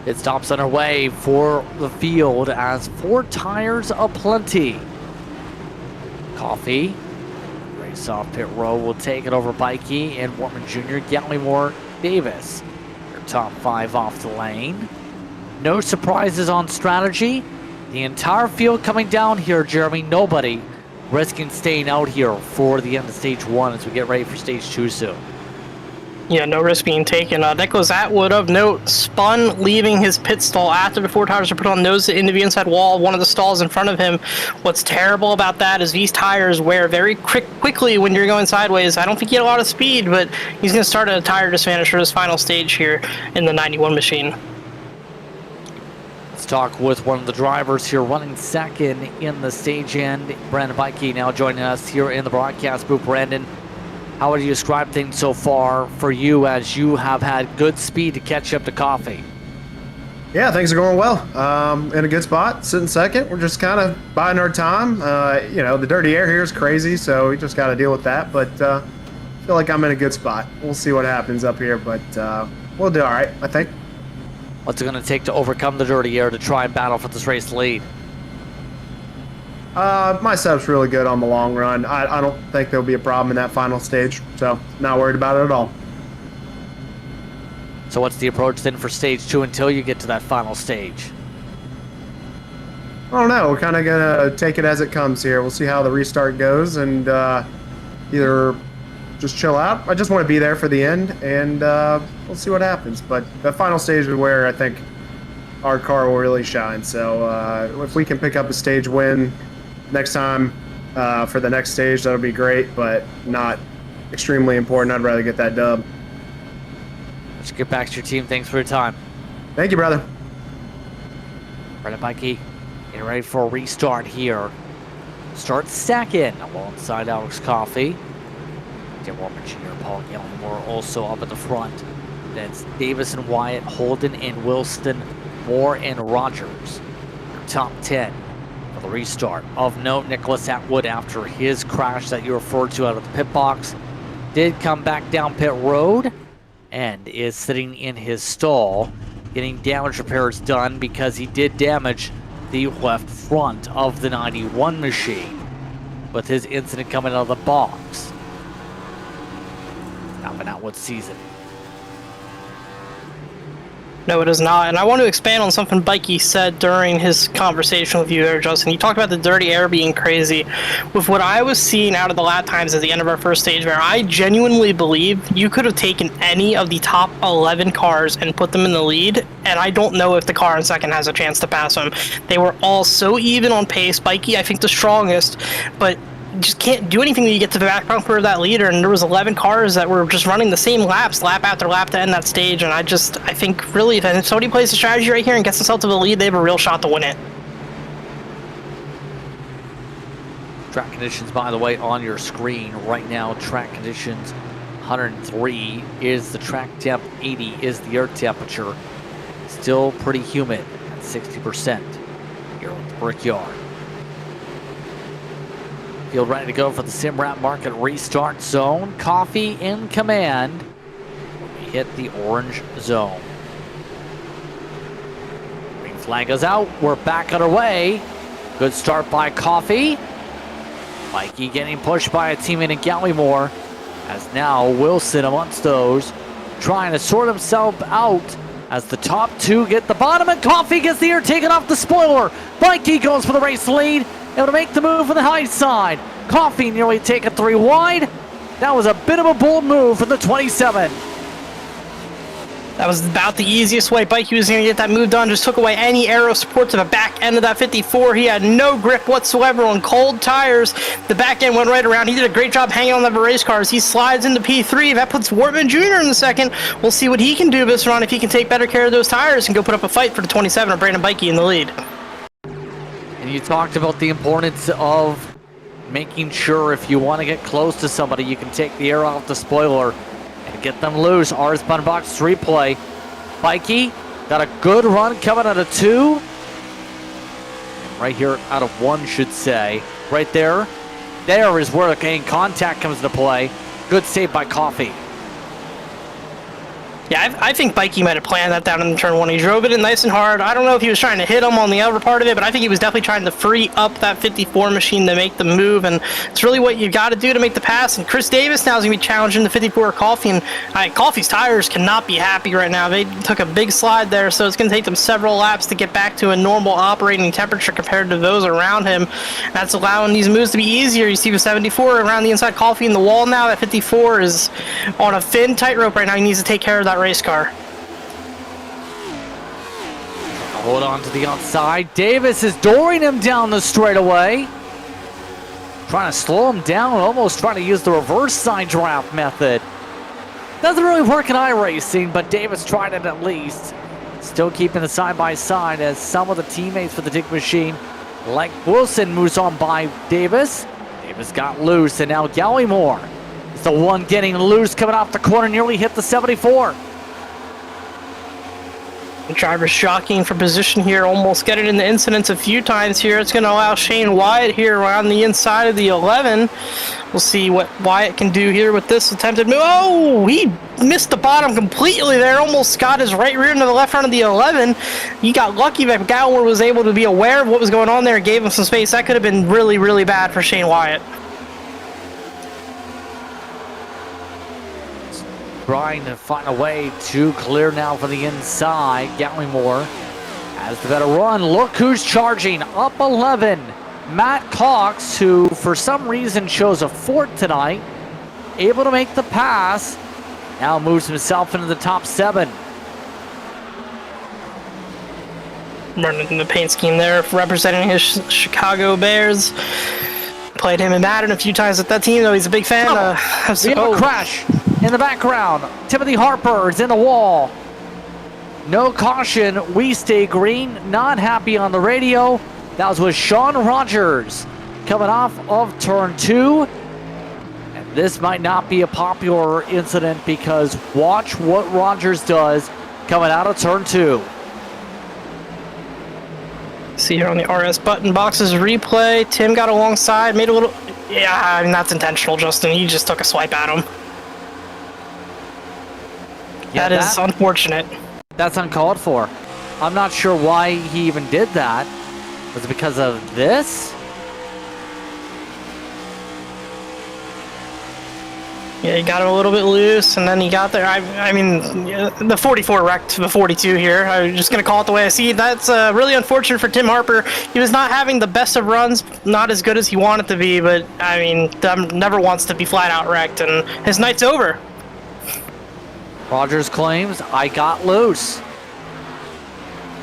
Pit stops underway for the field as 4 tires aplenty. Coffee, race off pit row, will take it over Bikey and Wortman Jr. Gallimore Davis. Their top 5 off the lane. No surprises on strategy. The entire field coming down here, Jeremy. Nobody risking staying out here for the end of stage 1 as we get ready for stage 2 soon. Yeah, no risk being taken. Nicholas Atwood, of note, spun leaving his pit stall after the 4 tires were put on, nose into the inside wall of one of the stalls in front of him. What's terrible about that is these tires wear very quickly when you're going sideways. I don't think he had a lot of speed, but he's going to start at a tire disadvantage for this final stage here in the 91 machine. talk with one of the drivers here running second in the stage end. Brandon Bikey now joining us here in the broadcast booth. Brandon, how would you describe things so far for you as you have had good speed to catch up to Coffee? Yeah, things are going well. In a good spot, sitting second. We're just kind of biding our time. You know, the dirty air here is crazy, so we just got to deal with that. But I feel like I'm in a good spot. We'll see what happens up here, but we'll do all right, I think. What's it going to take to overcome the dirty air to try and battle for this race lead? My setup's really good on the long run. I don't think there'll be a problem in that final stage, so not worried about it at all. So what's the approach then for stage 2 until you get to that final stage? I don't know. We're kind of going to take it as it comes here. We'll see how the restart goes and either just chill out. I just want to be there for the end, and we'll see what happens. But the final stage is where I think our car will really shine. So if we can pick up a stage win next time for the next stage, that'll be great, but not extremely important. I'd rather get that dub. Let's get back to your team. Thanks for your time. Thank you, brother. Brandon Bikey getting ready for a restart here. Start second alongside Alex Coffey. Tim Warman Jr., Paul Gilmore also up at the front. That's Davis and Wyatt, Holden and Wilson, Moore and Rogers. Your top 10 for the restart. Of note, Nicholas Atwood, after his crash that you referred to out of the pit box, did come back down pit road and is sitting in his stall getting damage repairs done because he did damage the left front of the 91 machine with his incident coming out of the box. Not been Atwood's season. No, it is not. And I want to expand on something Bikey said during his conversation with you there, Justin. He talked about the dirty air being crazy. With what I was seeing out of the lap times at the end of our first stage, where I genuinely believe you could have taken any of the top 11 cars and put them in the lead, and I don't know if the car in second has a chance to pass them. They were all so even on pace. Bikey, I think, the strongest, but just can't do anything when you get to the back bumper of that leader, and there was 11 cars that were just running the same laps, lap after lap, to end that stage. And I think really, if somebody plays the strategy right here and gets themselves to the lead, they have a real shot to win it. Track conditions, by the way, on your screen right now. Track conditions, 103 is the track temp, 80 is the air temperature. Still pretty humid at 60% here at the Brickyard. Field ready to go for the Simrat Market restart zone. Coffee in command when we hit the orange zone. Green flag is out. We're back on our way. Good start by Coffee. Mikey getting pushed by a teammate in Gallimore, as now Wilson amongst those trying to sort himself out as the top two get the bottom, and Coffee gets the air taken off the spoiler. Mikey goes for the race lead, able to make the move for the high side. Coffee nearly taken 3 wide. That was a bit of a bold move for the 27. That was about the easiest way Bikey was going to get that move done. Just took away any aero support to the back end of that 54. He had no grip whatsoever on cold tires. The back end went right around. He did a great job hanging on the race cars. He slides into P3. That puts Wortman Jr. in the second. We'll see what he can do this run if he can take better care of those tires and go put up a fight for the 27 of Brandon Bikey in the lead. And you talked about the importance of making sure if you want to get close to somebody, you can take the air off the spoiler and get them loose. Ours Bun Box replay. Bikey got a good run coming out of 2. Right here out of 1, should say. Right there. There is where the contact comes into play. Good save by Coffee. Yeah, I think Bikey might have planned that down in turn 1. He drove it in nice and hard. I don't know if he was trying to hit him on the other part of it, but I think he was definitely trying to free up that 54 machine to make the move, and it's really what you got to do to make the pass. And Chris Davis now is going to be challenging the 54 Coffee, and Coffee's tires cannot be happy right now. They took a big slide there, so it's going to take them several laps to get back to a normal operating temperature compared to those around him. That's allowing these moves to be easier. You see the 74 around the inside Coffee in the wall now. That 54 is on a thin tightrope right now. He needs to take care of that race car. Hold on to the outside. Davis is dooring him down the straightaway. Trying to slow him down, almost trying to use the reverse side draft method. Doesn't really work in iRacing, but Davis tried it at least. still keeping the side-by-side as some of the teammates for the Dig Machine, like Wilson, moves on by Davis. Davis got loose, and now Gallimore is the one getting loose, coming off the corner, nearly hit the 74. The driver's jockeying for position here, almost getting in the incidents a few times here. It's going to allow Shane Wyatt here around the inside of the 11. We'll see what Wyatt can do here with this attempted move. Oh, he missed the bottom completely there. Almost got his right rear into the left front of the 11. He got lucky that Gallimore was able to be aware of what was going on there and gave him some space. That could have been really, really bad for Shane Wyatt. Trying to find a way to clear now for the inside. Gallimore has the better run. Look who's charging. Up 11. Matt Cox, who for some reason chose a Ford tonight, able to make the pass. Now moves himself into the top 7. Running in the paint scheme there, representing his Chicago Bears. Played him in Madden a few times with that team, though he's a big fan. We have a crash in the background. Timothy Harper is in the wall. No caution. We stay green. Not happy on the radio. That was with Sean Rogers coming off of turn 2. And this might not be a popular incident because watch what Rogers does coming out of turn 2. See here on the RS button boxes replay. Tim got alongside, made a little. Yeah, I mean, that's intentional, Justin. He just took a swipe at him. Yeah, that is unfortunate. That's uncalled for. I'm not sure why he even did that. Was it because of this? Yeah, he got him a little bit loose, and then he got there. I mean, the 44 wrecked the 42 here. I'm just going to call it the way I see it. That's really unfortunate for Tim Harper. He was not having the best of runs, not as good as he wanted to be, but, I mean, never wants to be flat out wrecked, and his night's over. Rogers claims, I got loose.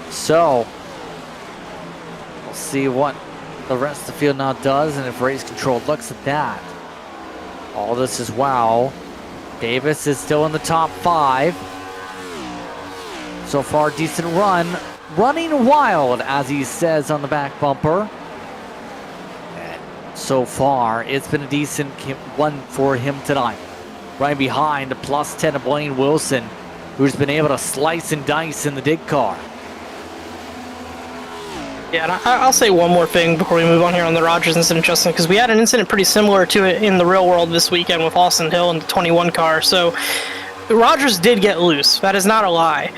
So, we'll see what the rest of the field now does, and if race control looks at that. All this is wow. Davis is still in the top 5. So far, decent run. Running wild, as he says on the back bumper. And so far, it's been a decent one for him tonight. Right behind the plus 10 of Blaine Wilson, who's been able to slice and dice in the dig car. Yeah, and I'll say one more thing before we move on here on the Rogers incident, Justin, because we had an incident pretty similar to it in the real world this weekend with Austin Hill and the 21 car. So Rogers did get loose. That is not a lie.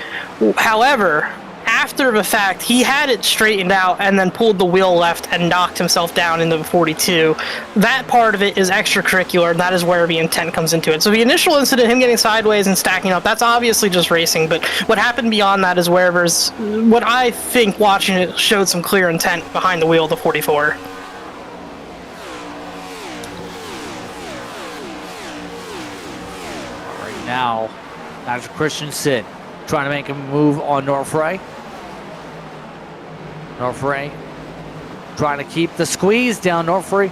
However, after the fact, he had it straightened out and then pulled the wheel left and knocked himself down into the 42. That part of it is extracurricular, and that is where the intent comes into it. So the initial incident, him getting sideways and stacking up, that's obviously just racing, but what happened beyond that is where there's, what I think watching it showed some clear intent behind the wheel of the 44. Right now, Patrick Christensen trying to make a move on Norfray. Norfray trying to keep the squeeze down. Norfray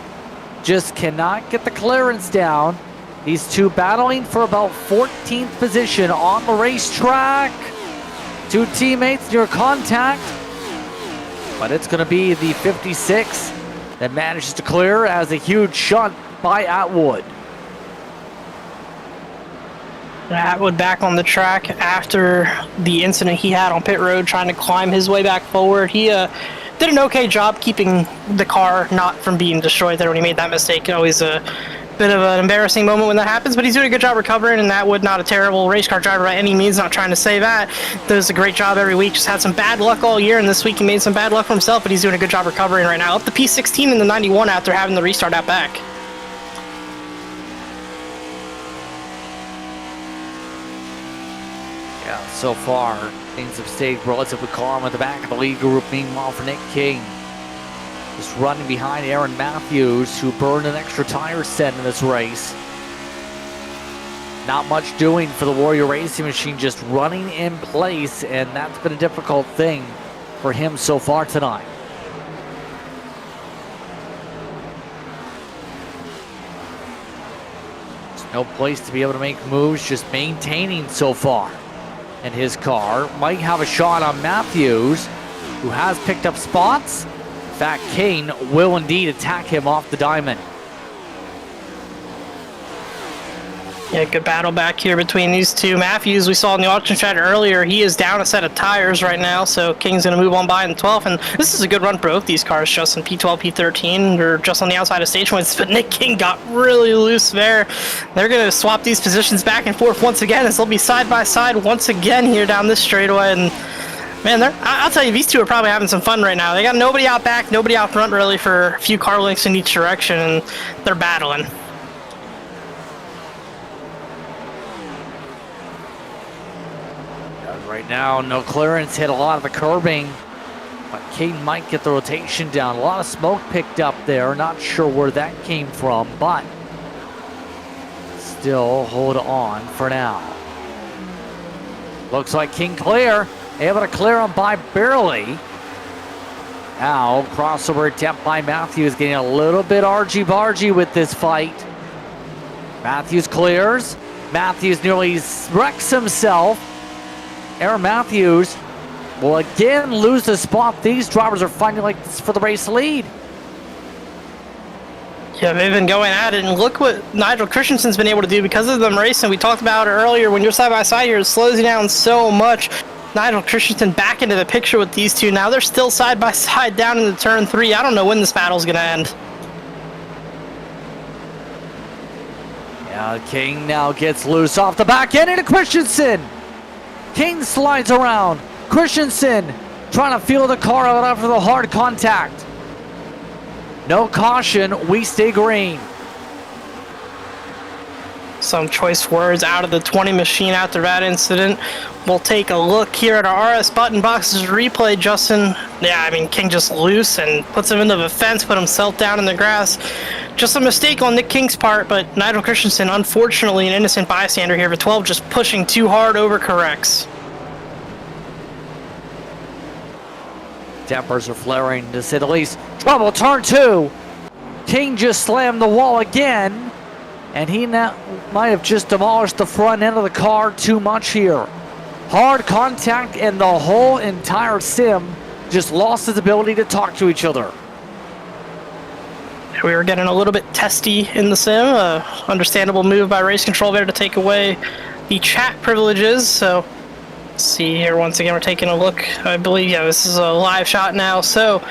just cannot get the clearance down. These two battling for about 14th position on the racetrack. Two teammates near contact. But it's going to be the 56 that manages to clear as a huge shunt by Atwood. Atwood back on the track after the incident he had on pit road, trying to climb his way back forward. He did an okay job keeping the car not from being destroyed there when he made that mistake. Always a bit of an embarrassing moment when that happens, but he's doing a good job recovering, and Atwood, not a terrible race car driver by any means, not trying to say that. Does a great job every week, just had some bad luck all year, and this week he made some bad luck for himself, but he's doing a good job recovering right now. Up to P16 in the 91 after having the restart out back. Yeah, so far, things have stayed relatively calm at the back of the lead group. Meanwhile, for Nick King, just running behind Aaron Matthews, who burned an extra tire set in this race. Not much doing for the Warrior Racing Machine, just running in place, and that's been a difficult thing for him so far tonight. There's no place to be able to make moves, just maintaining so far. and his car might have a shot on Matthews, who has picked up spots. In fact, Kane will indeed attack him off the diamond. Yeah, good battle back here between these two. Matthews, we saw in the auction chat earlier, he is down a set of tires right now, so King's going to move on by in the 12th, and this is a good run for both these cars, Justin. P12, P13, they're just on the outside of stage points, but Nick King got really loose there. They're going to swap these positions back and forth once again, as they'll be side by side once again here down this straightaway, and man, I'll tell you, these two are probably having some fun right now. They got nobody out back, nobody out front really for a few car lengths in each direction, and they're battling. Right now, no clearance, hit a lot of the curbing, but Kane might get the rotation down. A lot of smoke picked up there. Not sure where that came from, but still hold on for now. Looks like King clear, able to clear him by barely. Now, crossover attempt by Matthews, getting a little bit argy-bargy with this fight. Matthews clears. Matthews nearly wrecks himself. Aaron Matthews will again lose the spot. These drivers are fighting like this for the race lead. Yeah, they've been going at it, and look what Nigel Christensen's been able to do because of them racing. We talked about it earlier. When you're side by side here, it slows you down so much. Nigel Christensen back into the picture with these two. Now they're still side by side down in the turn 3. I don't know when this battle's going to end. Yeah, King now gets loose off the back end into Christensen. King slides around. Christensen trying to feel the car out after the hard contact. No caution. We stay green. Some choice words out of the 20 machine after that incident. We'll take a look here at our RS button boxes replay, Justin. Yeah, I mean, King just loose and puts him into the fence, put himself down in the grass. Just a mistake on Nick King's part, but Nigel Christensen, unfortunately, an innocent bystander here for 12, just pushing too hard, overcorrects. Tempers are flaring, to say the least. Trouble, turn 2. King just slammed the wall again, and he now might have just demolished the front end of the car too much here. Hard contact, and the whole entire sim just lost its ability to talk to each other. We were getting a little bit testy in the sim. Understandable move by race control there to take away the chat privileges. So, let's see here. Once again, we're taking a look. I believe, yeah, this is a live shot now. So,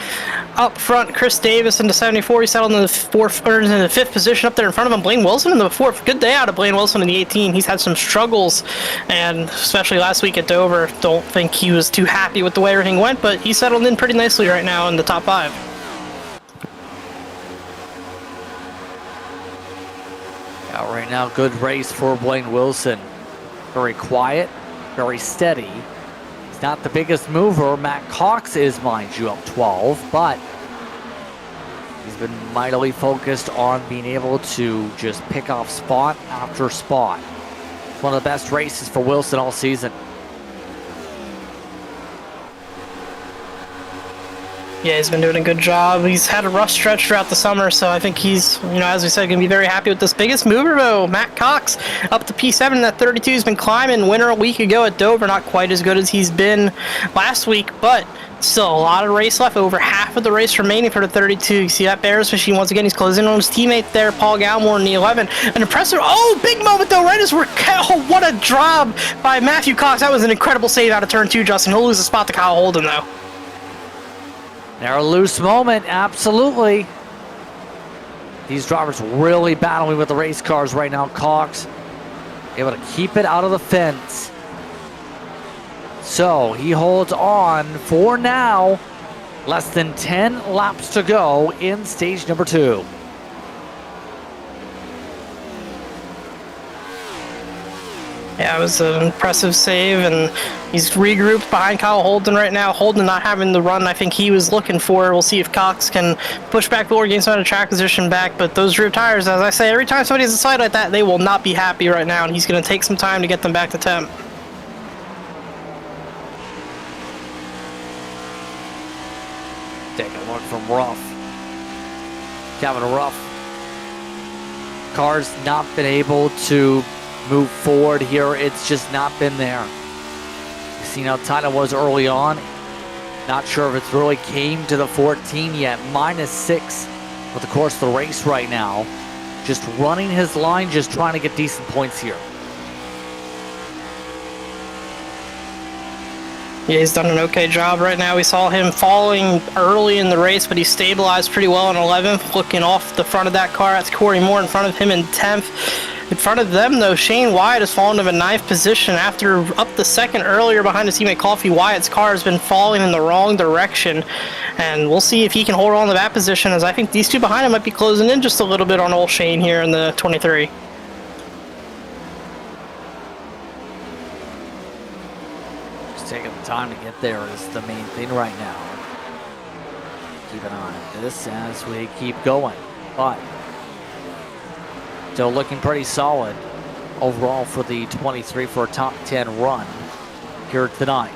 up front, Chris Davis into 74. He settled in the 5th position up there in front of him. Blaine Wilson in the 4th. Good day out of Blaine Wilson in the 18. He's had some struggles, and especially last week at Dover. Don't think he was too happy with the way everything went, but he settled in pretty nicely right now in the top 5. Right now, good race for Blaine Wilson. Very quiet, very steady. He's not the biggest mover. Matt Cox is, mind you, up 12, but he's been mightily focused on being able to just pick off spot after spot. It's one of the best races for Wilson all season. Yeah, he's been doing a good job. He's had a rough stretch throughout the summer, so I think he's, as we said, going to be very happy with this. Biggest mover, though, Matt Cox, up to P7 in that 32. He's been climbing. Winner a week ago at Dover, not quite as good as he's been last week, but still a lot of race left. Over half of the race remaining for the 32. You see that Bears machine once again. He's closing on his teammate there, Paul Galmore in the 11. An impressive, big moment though, right as we're, what a job by Matthew Cox. That was an incredible save out of turn 2, Justin. He'll lose the spot to Kyle Holden though. They're a loose moment, absolutely. These drivers really battling with the race cars right now. Cox able to keep it out of the fence. So he holds on for now. Less than 10 laps to go in stage number 2. Yeah, it was an impressive save, and he's regrouped behind Kyle Holden right now. Holden not having the run I think he was looking for. We'll see if Cox can push back forward, gain some of the track position back. But those rear tires, as I say, every time somebody's inside like that, they will not be happy right now, and he's going to take some time to get them back to temp. Take a look from Ruff. Kevin Ruff. Car's not been able to move forward here. It's just not been there. Seen how tight it was early on. Not sure if it's really came to the 14 yet. -6 with the course of the race right now. Just running his line, just trying to get decent points here. Yeah, he's done an okay job right now. We saw him falling early in the race, but he stabilized pretty well in 11th, looking off the front of that car. That's Corey Moore in front of him in 10th. In front of them, though, Shane Wyatt has fallen to a 9th position after up the second earlier behind his teammate Coffee. Wyatt's car has been falling in the wrong direction, and we'll see if he can hold on to that position, as I think these two behind him might be closing in just a little bit on old Shane here in the 23. Taking the time to get there is the main thing right now. Keep an eye on this as we keep going, but still looking pretty solid overall for the 23 for a top 10 run here tonight.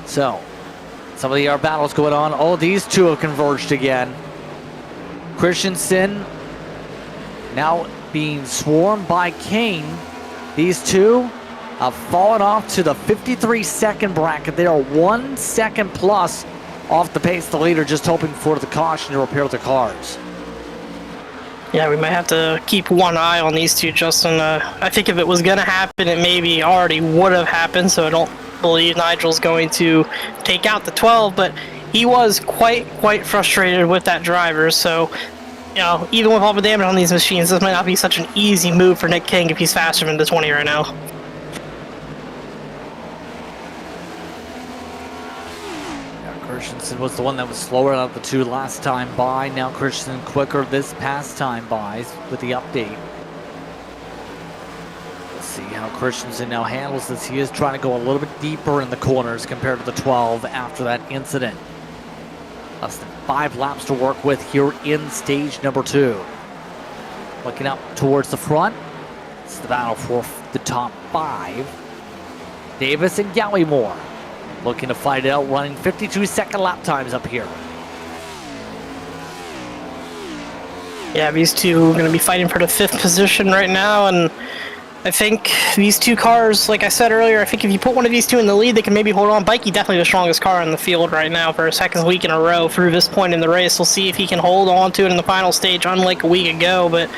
So some of the air battles going on. Oh, these two have converged again. Christensen now being swarmed by Kane. These two have fallen off to the 53-second bracket. They are 1 second plus off the pace of the leader, just hoping for the caution to repair the cars. Yeah, we might have to keep one eye on these two, Justin. I think if it was going to happen, it maybe already would have happened, so I don't believe Nigel's going to take out the 12, but he was quite frustrated with that driver, so you know, even with all the damage on these machines, this might not be such an easy move for Nick King if he's faster than the 20 right now. Christensen was the one that was slower out of the two last time by. Now Christensen quicker this past time by with the update. Let's see how Christensen now handles this. He is trying to go a little bit deeper in the corners compared to the 12 after that incident. Less than 5 laps to work with here in stage number 2. Looking up towards the front. It's the battle for the top 5. Davis and Gallimore looking to fight it out, running 52-second lap times up here. Yeah, these two are going to be fighting for the 5th position right now, and I think these two cars, like I said earlier, I think if you put one of these two in the lead, they can maybe hold on. Bikey definitely the strongest car in the field right now for a second week in a row through this point in the race. We'll see if he can hold on to it in the final stage, unlike a week ago. But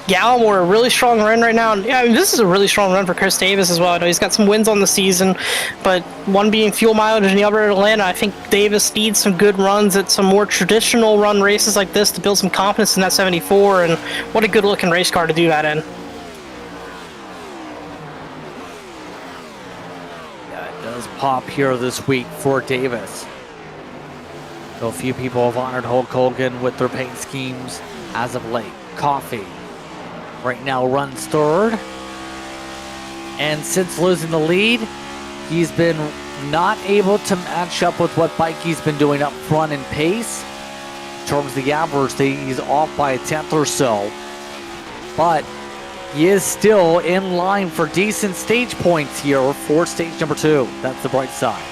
Gallimore, a really strong run right now. And yeah, I mean, this is a really strong run for Chris Davis as well. I know he's got some wins on the season, but one being fuel mileage and the other at Atlanta. I think Davis needs some good runs at some more traditional run races like this to build some confidence in that 74, and what a good looking race car to do that in. Pop here this week for Davis. So a few people have honored Hulk Hogan with their paint schemes as of late. Coffee right now runs 3rd, and since losing the lead, he's been not able to match up with what Bikey's been doing up front in pace. In terms of the average, he's off by a 10th or so, but he is still in line for decent stage points here for stage number 2. That's the bright side.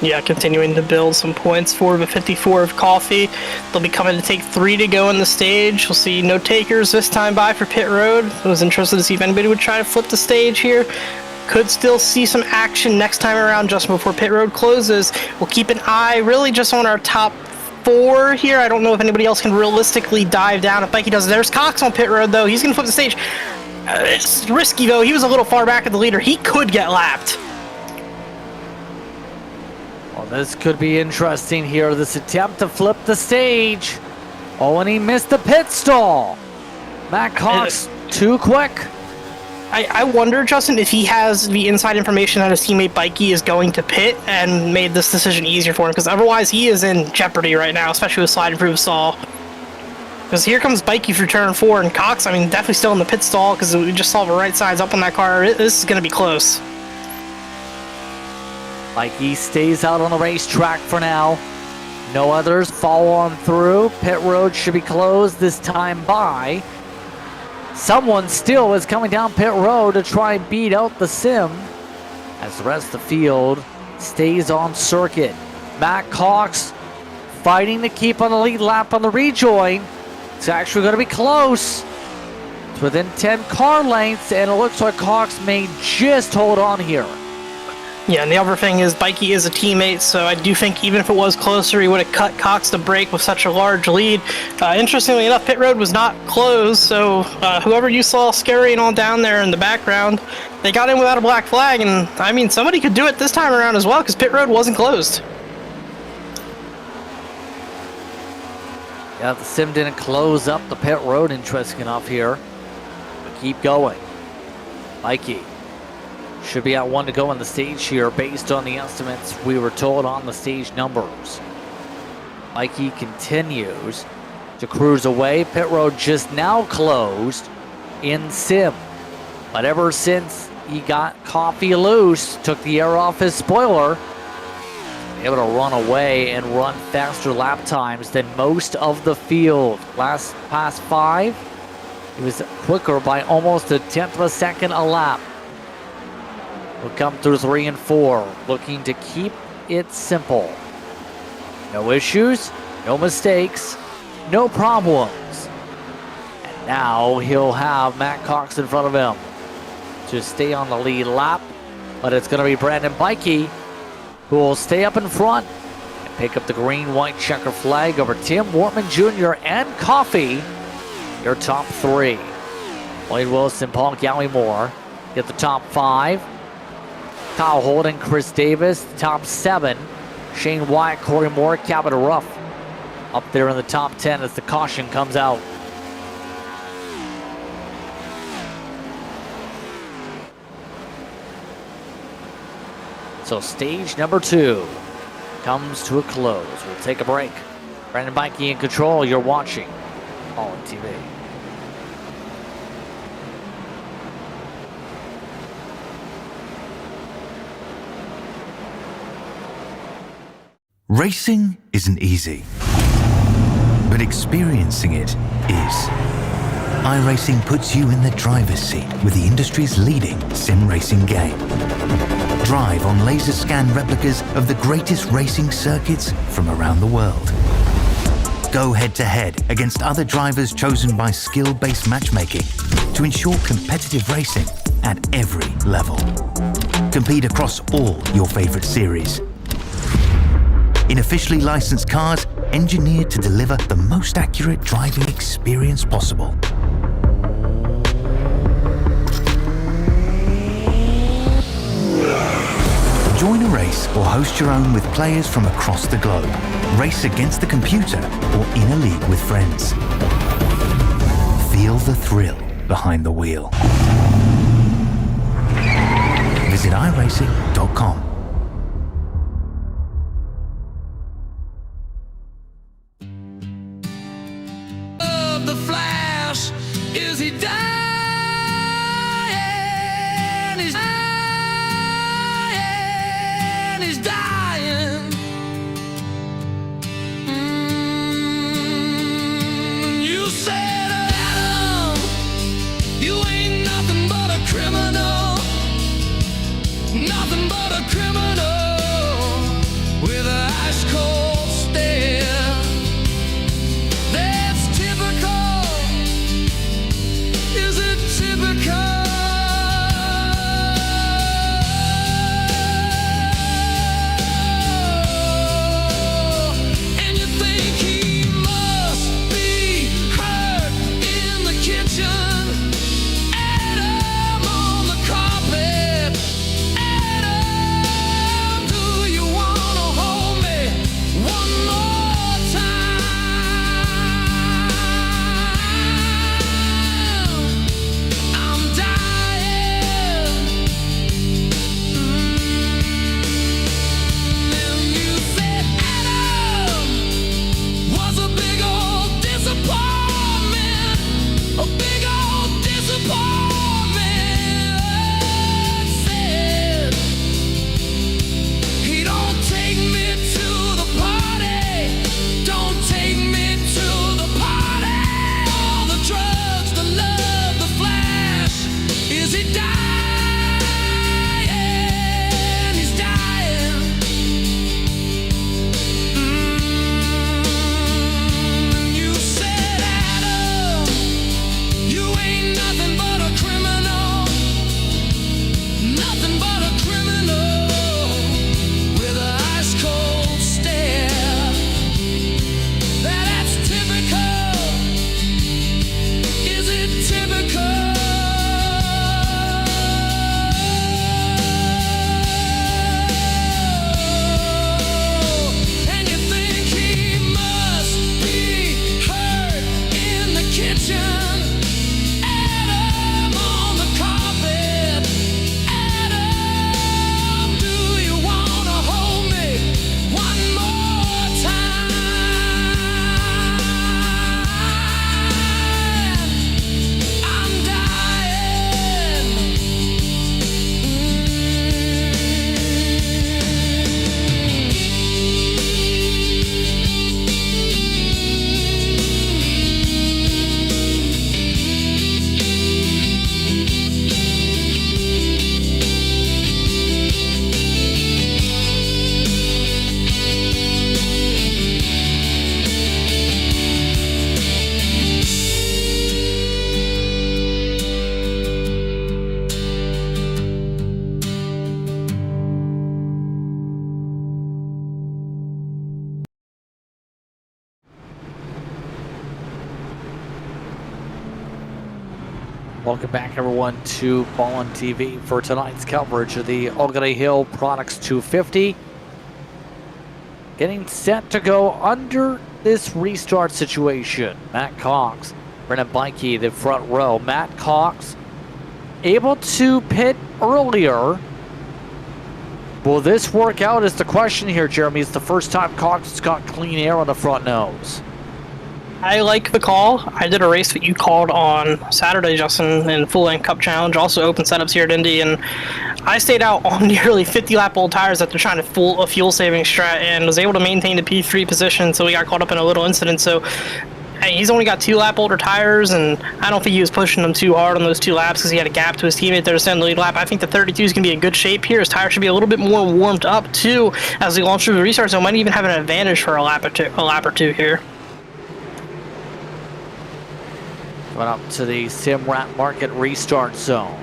Yeah, continuing to build some points for the 54 of Coffee. They'll be coming to take 3 to go in the stage. We'll see no takers this time by for pit road. I was interested to see if anybody would try to flip the stage here. Could still see some action next time around just before pit road closes. We'll keep an eye really just on our top 4 here. I don't know if anybody else can realistically dive down. If Bikey does, there's Cox on pit road though. He's gonna flip the stage. It's risky though. He was a little far back at the leader. He could get lapped. Well, this could be interesting here. This attempt to flip the stage. Oh, and he missed the pit stall. Matt Cox too quick. I wonder, Justin, if he has the inside information that his teammate Bikey is going to pit and made this decision easier for him, because otherwise he is in jeopardy right now, especially with slide improve stall. Because here comes Bikey for turn 4, and Cox, I mean, definitely still in the pit stall because we just saw the right sides up on that car. This is going to be close. Bikey stays out on the racetrack for now. No others follow on through. Pit road should be closed this time by. Someone still is coming down pit road to try and beat out the sim as the rest of the field stays on circuit. Matt Cox fighting to keep on the lead lap on the rejoin. It's actually going to be close. within 10 car lengths, and it looks like Cox may just hold on here. Yeah, and the other thing is Bikey is a teammate, so I do think even if it was closer, he would have cut Cox the break with such a large lead. Interestingly enough, pit road was not closed, so whoever you saw scurrying on down there in the background, they got in without a black flag, and I mean, somebody could do it this time around as well, because pit road wasn't closed. Yeah, the sim didn't close up the pit road, interesting enough here. But keep going. Mikey should be at 1 to go on the stage here based on the estimates we were told on the stage numbers. Mikey continues to cruise away. Pit road just now closed in sim. But ever since he got Coffee loose, took the air off his spoiler, able to run away and run faster lap times than most of the field. Past 5, he was quicker by almost 1/10 of a second a lap. We'll come through 3 and 4, looking to keep it simple. No issues, no mistakes, no problems. And now he'll have Matt Cox in front of him to stay on the lead lap, but it's going to be Brandon Bikey who will stay up in front and pick up the green-white checker flag over Tim Wortman Jr. and Coffee, your top 3. Wade Wilson, Paul Gallimore get the top 5. Kyle Holden, Chris Davis, top 7. Shane Wyatt, Corey Moore, Cabot Ruff up there in the top 10 as the caution comes out. So stage number 2 comes to a close. We'll take a break. Brandon Bikey in control. You're watching All on TV. Racing isn't easy, but experiencing it is. iRacing puts you in the driver's seat with the industry's leading sim racing game. Drive on laser scan replicas of the greatest racing circuits from around the world. Go head to head against other drivers chosen by skill-based matchmaking to ensure competitive racing at every level. Compete across all your favorite series. In officially licensed cars, engineered to deliver the most accurate driving experience possible. Join a race or host your own with players from across the globe. Race against the computer or in a league with friends. Feel the thrill behind the wheel. Visit iRacing.com. The Flash, is he dying? He's dying. He's dying. You said, Adam, you ain't nothing but a criminal. Nothing but a criminal with an ice cold stare. That's typical Welcome back, everyone, to Ballin TV for tonight's coverage of the OCONEE Hill Products 250. Getting set to go under this restart situation. Matt Cox, Brennan Bikey, the front row. Matt Cox able to pit earlier. Will this work out is the question here, Jeremy. It's the first time Cox has got clean air on the front nose. I like the call. I did a race that you called on Saturday, Justin, in Full Length Cup Challenge, also open setups here at Indy, and I stayed out on nearly 50 lap old tires after trying to a fuel saving strat and was able to maintain the P3 position, so we got caught up in a little incident. So hey, he's only got 2 lap older tires, and I don't think he was pushing them too hard on those 2 laps because he had a gap to his teammate there to send the lead lap. I think the 32 is going to be in good shape here. His tire should be a little bit more warmed up too as he launches through the restart, so might even have an advantage for a lap or two here. Going up to the Simrat Market restart zone.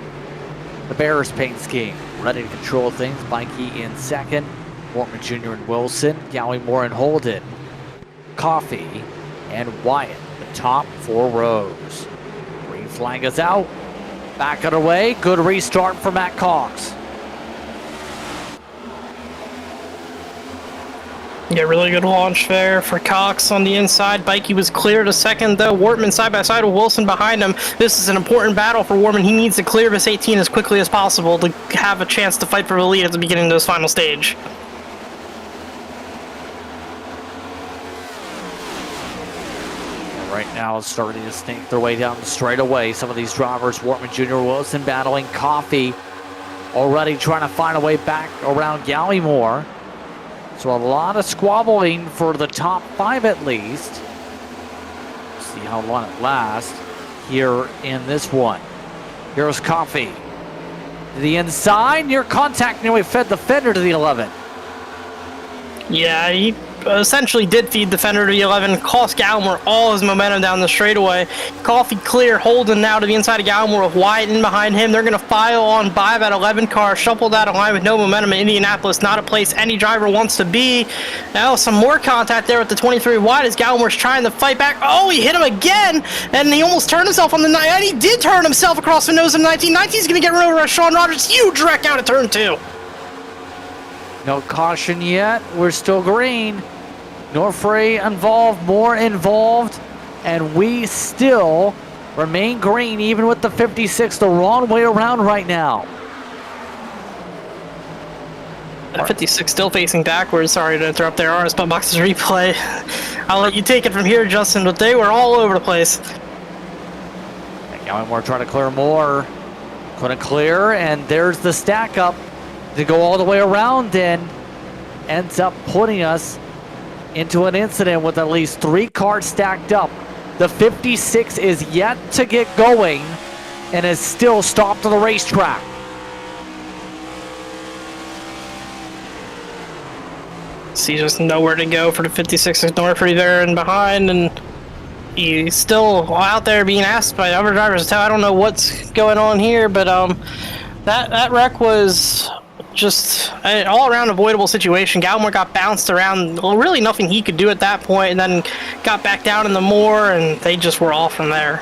The Bears paint scheme ready to control things. Mikey in second. Wortman Jr. and Wilson. Gowie, Moore, and Holden. Coffee and Wyatt. The top 4 rows. Green flag is out. Back it away. Good restart for Matt Cox. Yeah, really good launch there for Cox on the inside. Bikey was clear to second, though. Wortman side by side with Wilson behind him. This is an important battle for Wortman. He needs to clear this 18 as quickly as possible to have a chance to fight for the lead at the beginning of this final stage. Right now it's starting to snake their way down the straightaway. Some of these drivers, Wortman Jr., Wilson battling Coffee, already trying to find a way back around Gowie Moore. So a lot of squabbling for the top 5 at least. See how long it lasts here in this one. Here's Coffee. To the inside, near contact, nearly fed the fender to the 11. Yeah, he essentially did feed the fender to the 11, cost Gallimore all his momentum down the straightaway. Coffee clear, Holden now to the inside of Gallimore with Wyatt in behind him. They're going to file on by that 11 car, shuffle that line with no momentum in Indianapolis, not a place any driver wants to be. Now some more contact there with the 23 Wyatt as Gallimore's trying to fight back. Oh, he hit him again, and he almost turned himself on the 9, and he did turn himself across the nose of the 19. 19's going to get run over by Sean Rogers. Huge wreck out of turn 2. No caution yet. We're still green. Norfrey involved, Moore involved, and we still remain green even with the 56 the wrong way around right now. 56 still facing backwards. Sorry to interrupt there, RS Butt Box's replay. I'll let you take it from here, Justin, but they were all over the place. Moore trying to clear more. Couldn't clear, and there's the stack up to go all the way around and ends up putting us into an incident with at least 3 cars stacked up. The 56 is yet to get going and is still stopped on the racetrack. See, just nowhere to go for the 56 of Norfrey there and behind, and he's still out there being asked by other drivers to tell. I don't know what's going on here, but that wreck was just an all-around avoidable situation. Gallimore got bounced around. Well, really nothing he could do at that point, and then got back down in the Moore, and they just were off from there.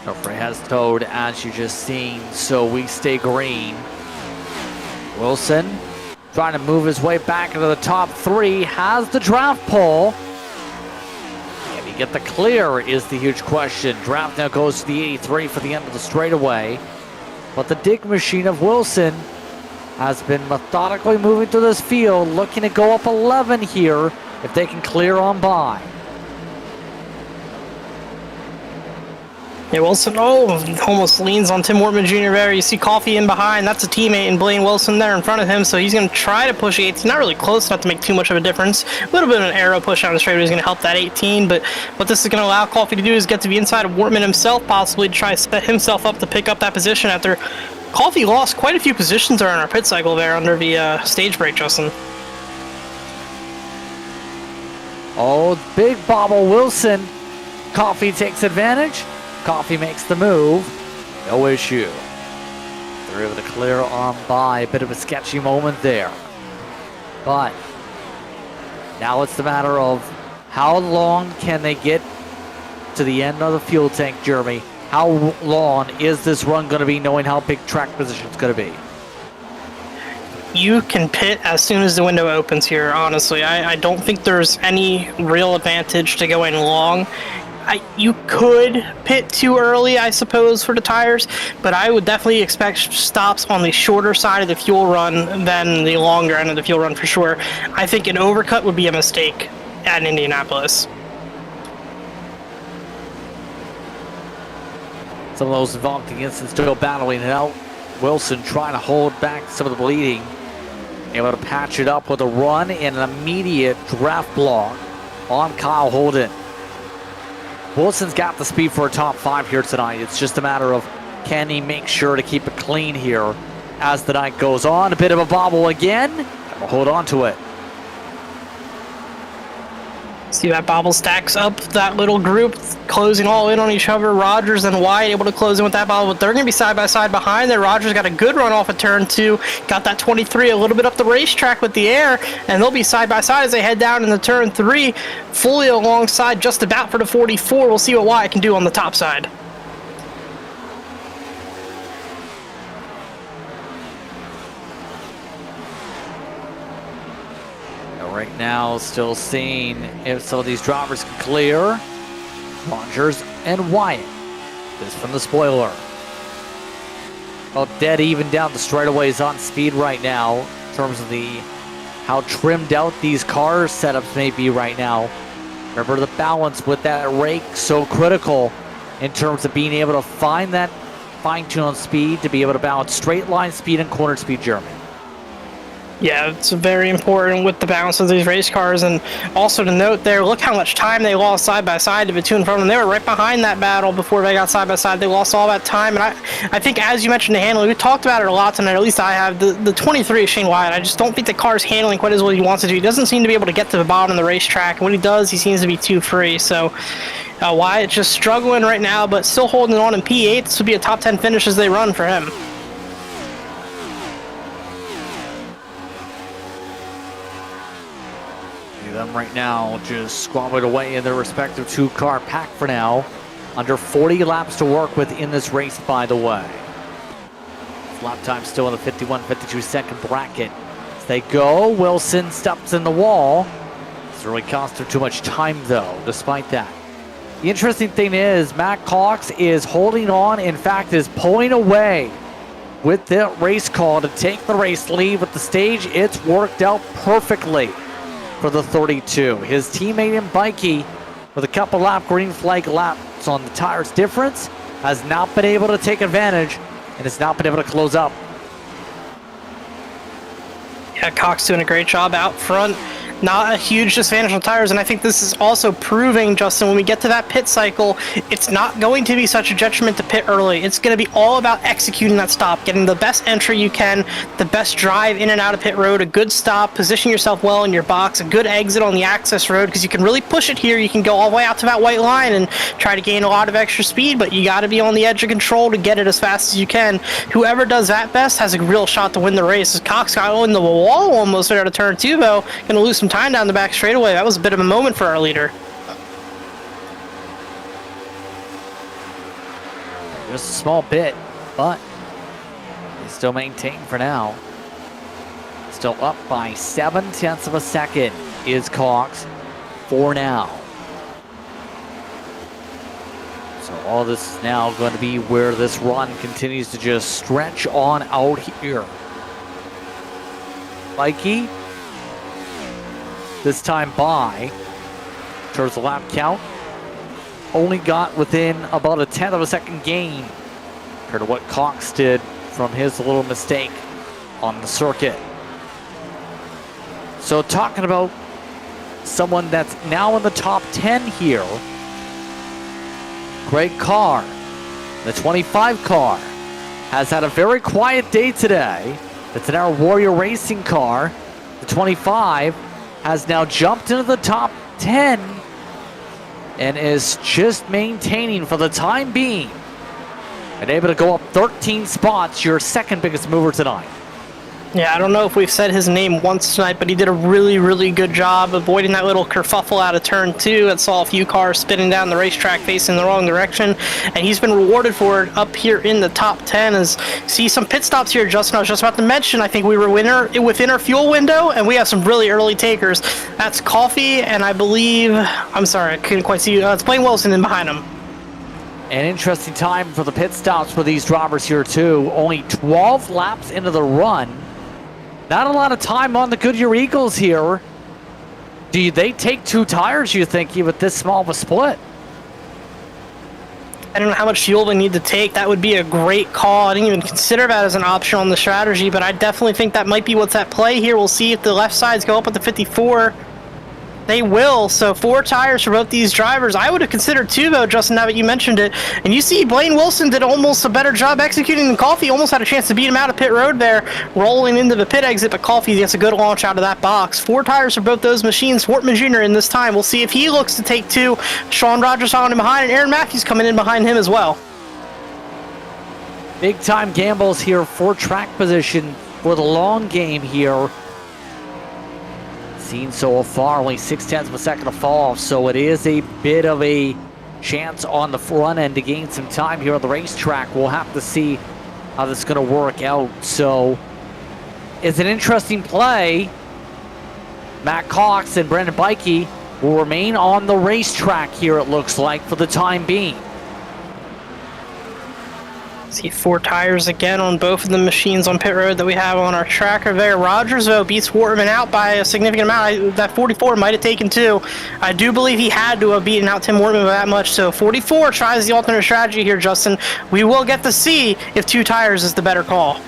Norfrey has towed, as you just seen, so we stay green. Wilson trying to move his way back into the top 3, has the draft pole. Can he get the clear is the huge question. Draft now goes to the 83 for the end of the straightaway. But the dig machine of Wilson has been methodically moving through this field, looking to go up 11 here if they can clear on by. Yeah, Wilson, almost leans on Tim Wortman Jr. there. You see Coffee in behind. That's a teammate in Blaine Wilson there in front of him, so he's going to try to push 18. Not really close enough to make too much of a difference. A little bit of an arrow push down the straightaway is going to help that 18, but what this is going to allow Coffee to do is get to the inside of Wortman himself, possibly to try to set himself up to pick up that position after Coffee lost quite a few positions during our pit cycle there under the stage break, Justin. Oh, big bobble Wilson. Coffee takes advantage. Coffee makes the move. No issue. They're able to clear on by. A bit of a sketchy moment there. But now it's the matter of how long can they get to the end of the fuel tank, Jeremy. how long is this run going to be, knowing how big track position it's going to be? You can pit as soon as the window opens here, honestly. I don't think there's any real advantage to going long. You could pit too early, I suppose, for the tires, but I would definitely expect stops on the shorter side of the fuel run than the longer end of the fuel run for sure. I think an overcut would be a mistake at Indianapolis. Some of those involved against it still battling it out. Wilson trying to hold back some of the bleeding. Able to patch it up with a run and an immediate draft block on Kyle Holden. Wilson's got the speed for a top 5 here tonight. It's just a matter of, can he make sure to keep it clean here as the night goes on. A bit of a bobble again. We'll hold on to it. See that bobble stacks up that little group, closing all in on each other. Rogers and White able to close in with that bobble, but they're going to be side by side behind there. Rogers got a good run off of turn 2, got that 23 a little bit up the racetrack with the air, and they'll be side by side as they head down into turn 3, fully alongside just about for the 44. We'll see what White can do on the top side. Right now, still seeing if some of these drivers can clear. Rogers and Wyatt. This from the spoiler. Well, dead even down the straightaways on speed right now in terms of how trimmed out these car setups may be right now. Remember, the balance with that rake so critical in terms of being able to find that fine-tuned speed to be able to balance straight line speed and corner speed, Jeremy. Yeah, it's very important with the balance of these race cars. And also to note there, look how much time they lost side by side to the two in front of them. They were right behind that battle before they got side by side. They lost all that time. And I think, as you mentioned, the handling, we talked about it a lot tonight, at least I have. The 23 is Shane Wyatt. I just don't think the car's handling quite as well as he wants to do. He doesn't seem to be able to get to the bottom of the racetrack. And when he does, he seems to be too free. So Wyatt just struggling right now, but still holding on in P8. This would be a top 10 finish as they run for him. Them right now just squabbled away in their respective 2-car pack for now. Under 40 laps to work with in this race, by the way. Lap time still in the 51-52 second bracket. As they go, Wilson steps in the wall. It's really cost him too much time though, despite that. The interesting thing is, Matt Cox is holding on, in fact is pulling away with the race call to take the race lead with the stage. It's worked out perfectly for the 32. His teammate in Bikey, with a couple lap green flag laps on the tires difference, has not been able to take advantage and has not been able to close up. Yeah, Cox doing a great job out front. Not a huge disadvantage on tires, and I think this is also proving, Justin, when we get to that pit cycle, it's not going to be such a detriment to pit early. It's going to be all about executing that stop, getting the best entry you can, the best drive in and out of pit road, a good stop, position yourself well in your box, a good exit on the access road, because you can really push it here. You can go all the way out to that white line and try to gain a lot of extra speed, but you got to be on the edge of control to get it as fast as you can. Whoever does that best has a real shot to win the race. As Cox got on the wall almost out of turn 2, though, going to lose some time down the back straightaway. That was a bit of a moment for our leader. Just a small bit, but they still maintain for now. Still up by 0.7 of a second is Cox for now. So all this is now going to be where this run continues to just stretch on out here. Mikey, this time by, towards the lap count, only got within about 1/10 of a second gain compared to what Cox did from his little mistake on the circuit. So talking about someone that's now in the top 10 here, Greg Carr, the 25 car, has had a very quiet day today. It's in our Warrior Racing car. The 25 has now jumped into the top 10 and is just maintaining for the time being and able to go up 13 spots, your second biggest mover tonight. Yeah, I don't know if we've said his name once tonight, but he did a really, really good job avoiding that little kerfuffle out of turn 2 and saw a few cars spinning down the racetrack facing the wrong direction, and he's been rewarded for it up here in the top 10. As see some pit stops here, Justin. I was just about to mention, I think we were within our fuel window, and we have some really early takers. That's Coffee, and I believe, I'm sorry, I couldn't quite see, it's Blaine Wilson in behind him. An interesting time for the pit stops for these drivers here too. Only 12 laps into the run. Not a lot of time on the Goodyear Eagles here. Do they take 2 tires, you think, with this small of a split? I don't know how much fuel they need to take. That would be a great call. I didn't even consider that as an option on the strategy, but I definitely think that might be what's at play here. We'll see if the left sides go up with the 54. They will, so 4 tires for both these drivers. I would have considered 2, though, Justin, now that you mentioned it. And you see Blaine Wilson did almost a better job executing than Coffee. Almost had a chance to beat him out of pit road there, rolling into the pit exit, but Coffee gets a good launch out of that box. 4 tires for both those machines. Wortman Jr. in this time. We'll see if he looks to take 2. Sean Rogers on him behind, and Aaron Matthews coming in behind him as well. Big time gambles here for track position for the long game here. Seen so far, only 0.6 of a second to fall off, so it is a bit of a chance on the front end to gain some time here on the racetrack. We'll have to see how this is going to work out. So it's an interesting play. Matt Cox and Brendan Bikey will remain on the racetrack here, it looks like, for the time being. See 4 tires again on both of the machines on pit road that we have on our tracker there. Rogers, though, beats Wortman out by a significant amount. That 44 might have taken 2. I do believe he had to have beaten out Tim Wortman by that much. So 44 tries the alternate strategy here, Justin. We will get to see if 2 tires is the better call.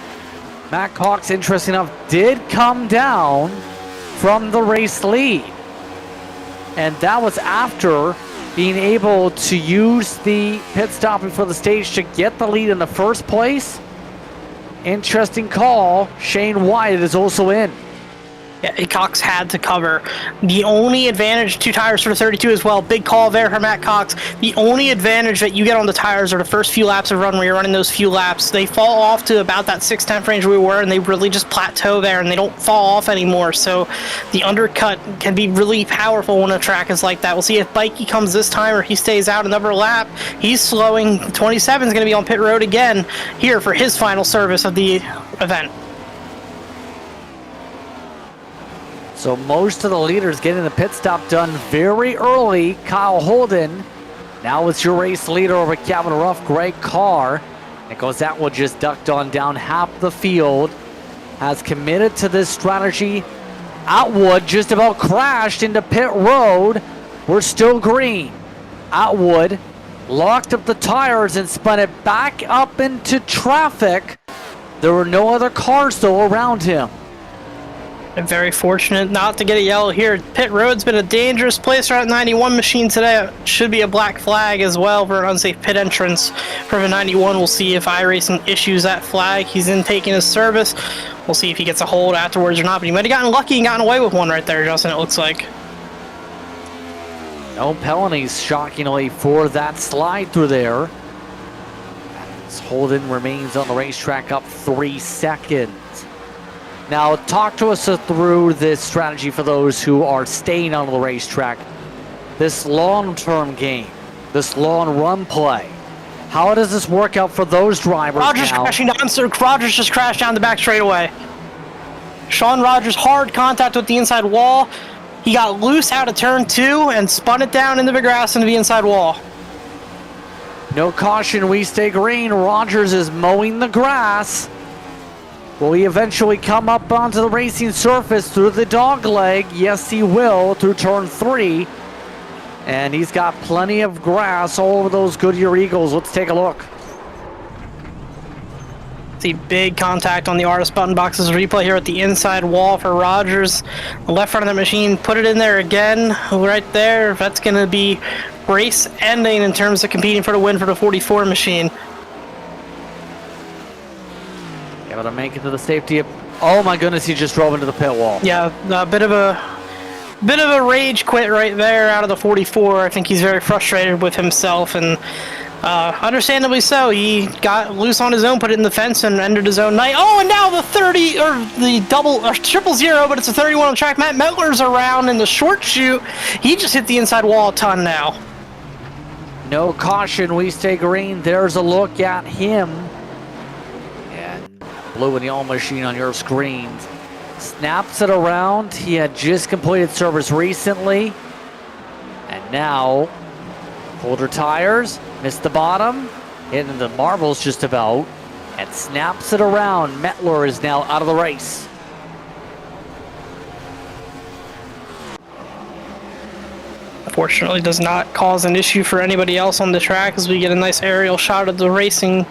Matt Cox, interesting enough, did come down from the race lead. And that was after being able to use the pit stop before the stage to get the lead in the first place. Interesting call. Shane Wyatt is also in. Yeah, Cox had to cover. The only advantage, 2 tires for the 32 as well. Big call there for Matt Cox. The only advantage that you get on the tires are the first few laps of run where you're running those few laps. They fall off to about that 6/10 range we were, and they really just plateau there, and they don't fall off anymore. So the undercut can be really powerful when a track is like that. We'll see if Bikey comes this time or he stays out another lap. He's slowing. 27 is going to be on pit road again here for his final service of the event. So most of the leaders getting the pit stop done very early. Kyle Holden, now it's your race leader over Kevin Ruff. Greg Carr, Nicholas Atwood just ducked on down half the field, has committed to this strategy. Atwood just about crashed into pit road. We're still green. Atwood locked up the tires and spun it back up into traffic. There were no other cars though around him. And very fortunate not to get a yellow here. Pit road's been a dangerous place for that 91 machine today. It should be a black flag as well for an unsafe pit entrance from a 91. We'll see if iRacing issues that flag. He's in taking his service. We'll see if he gets a hold afterwards or not, but he might have gotten lucky and gotten away with one right there, Justin, it looks like. No penalties, shockingly, for that slide through there. As Holden remains on the racetrack up 3 seconds. Now, talk to us through this strategy for those who are staying on the racetrack. This long-term game, this long run play. How does this work out for those drivers Rogers now? crashing down, so Rogers just crashed down the back straightaway. Sean Rogers, hard contact with the inside wall. He got loose out of turn 2 and spun it down into the grass into the inside wall. No caution, we stay green. Rogers is mowing the grass. Will he eventually come up onto the racing surface through the dog leg? Yes, he will, through turn 3. And he's got plenty of grass all over those Goodyear Eagles. Let's take a look. See big contact on the RS button boxes replay here at the inside wall for Rogers. The left front of the machine, put it in there again, right there. That's going to be race ending in terms of competing for the win for the 44 machine. Able to make it to the safety. Oh my goodness, he just drove into the pit wall. Yeah, a bit of a rage quit right there out of the 44. I think he's very frustrated with himself, and Understandably so. He got loose on his own, put it in the fence, and ended his own night. Oh, and now the 30, or the double, or 000, but it's a 31 on the track. Matt Mettler's around in the short chute. He just hit the inside wall a ton now. No caution, we stay green. There's a look at him. And blue and yellow machine on your screens. Snaps it around. He had just completed service recently. And now, colder tires. Missed the bottom, hitting the marbles just about, and snaps it around. Mettler is now out of the race. Fortunately, does not cause an issue for anybody else on the track as we get a nice aerial shot of the racing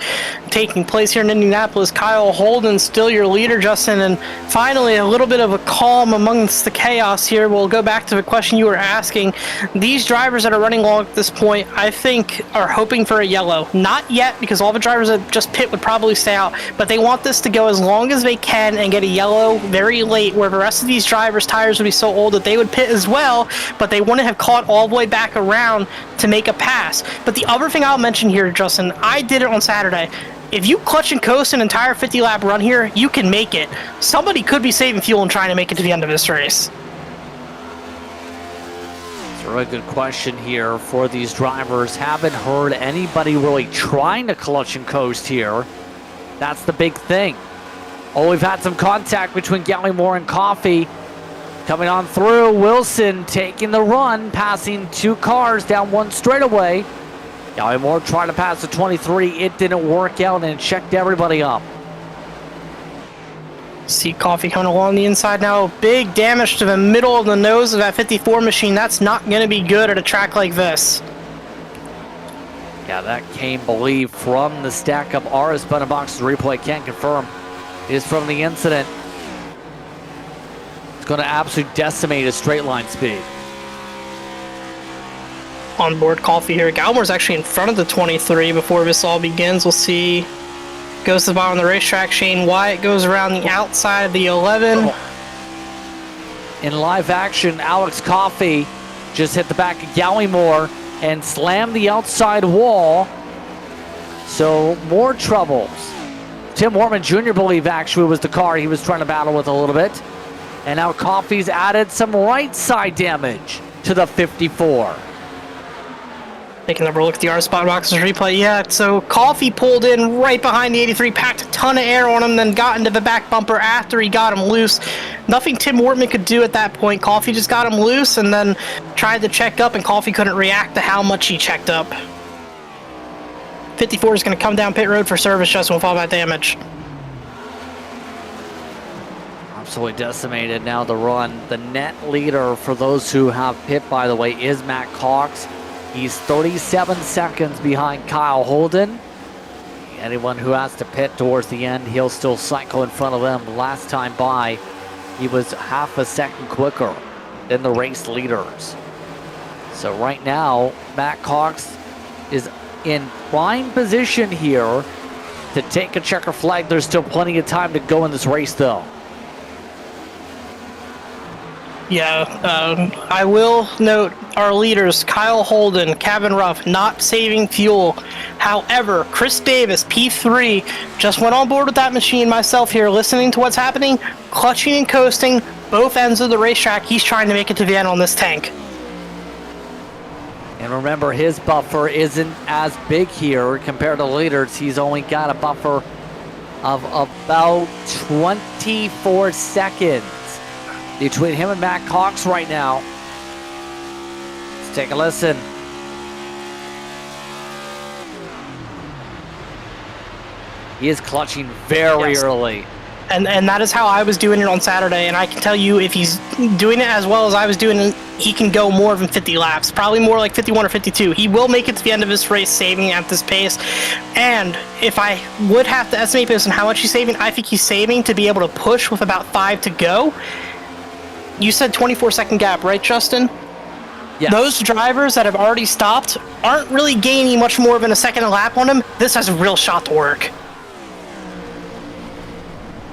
taking place here in Indianapolis. Kyle Holden still your leader, Justin, and finally a little bit of a calm amongst the chaos here. We'll go back to the question you were asking. These drivers that are running long at this point, I think, are hoping for a yellow. Not yet, because all the drivers that just pit would probably stay out, but they want this to go as long as they can and get a yellow very late, where the rest of these drivers' tires would be so old that they would pit as well, but they wouldn't have caught all the way back around to make a pass. But the other thing I'll mention here, Justin, I did it on Saturday. If you clutch and coast an entire 50-lap run here, you can make it. Somebody could be saving fuel and trying to make it to the end of this race. It's a really good question here for these drivers. Haven't heard anybody really trying to clutch and coast here. That's the big thing. Oh, we've had some contact between Gallimore and Coffey. Coming on through, Wilson taking the run, passing two cars down one straightaway. Gallimore trying to pass the 23. It didn't work out and checked everybody up. See Coffey coming along the inside now. Big damage to the middle of the nose of that 54 machine. That's not going to be good at a track like this. Yeah, that came, believe, from the stack up. RS Button Box's replay can't confirm. It is from the incident. It's going to absolutely decimate his straight line speed. On board Coffey here. Galmore's actually in front of the 23 before this all begins. We'll see. Goes to the bottom of the racetrack. Shane Wyatt goes around the outside of the 11. In live action, Alex Coffey just hit the back of Gallimore and slammed the outside wall. So more troubles. Tim Wortman Jr., believe, actually was the car he was trying to battle with a little bit. And now Coffey's added some right side damage to the 54. Taking a look at the R spot boxes replay. Yeah, so Coffey pulled in right behind the 83, packed a ton of air on him, then got into the back bumper after he got him loose. Nothing Tim Wortman could do at that point. Coffey just got him loose and then tried to check up, and Coffey couldn't react to how much he checked up. 54 is going to come down pit road for service just with all that damage. Absolutely decimated now the run. The net leader for those who have pit, by the way, is Matt Cox. He's 37 seconds behind Kyle Holden. Anyone who has to pit towards the end, he'll still cycle in front of them. Last time by, he was half a second quicker than the race leaders. So right now, Matt Cox is in prime position here to take a checker flag. There's still plenty of time to go in this race, though. Yeah, I will note our leaders, Kyle Holden, Cabin Ruff, not saving fuel. However, Chris Davis, P3, just went on board with that machine myself here, listening to what's happening, clutching and coasting, both ends of the racetrack. He's trying to make it to the end on this tank. And remember, his buffer isn't as big here compared to leaders. He's only got a buffer of about 24 seconds. Between him and Matt Cox right now. Let's take a listen. He is clutching very early. And that is how I was doing it on Saturday, and I can tell you if he's doing it as well as I was doing it, he can go more than 50 laps, probably more like 51 or 52. He will make it to the end of this race saving at this pace, and if I would have to estimate based on how much he's saving, I think he's saving to be able to push with about 5 to go. You said 24-second gap, right, Justin? Yes. Those drivers that have already stopped aren't really gaining much more than a second a lap on him. This has a real shot to work.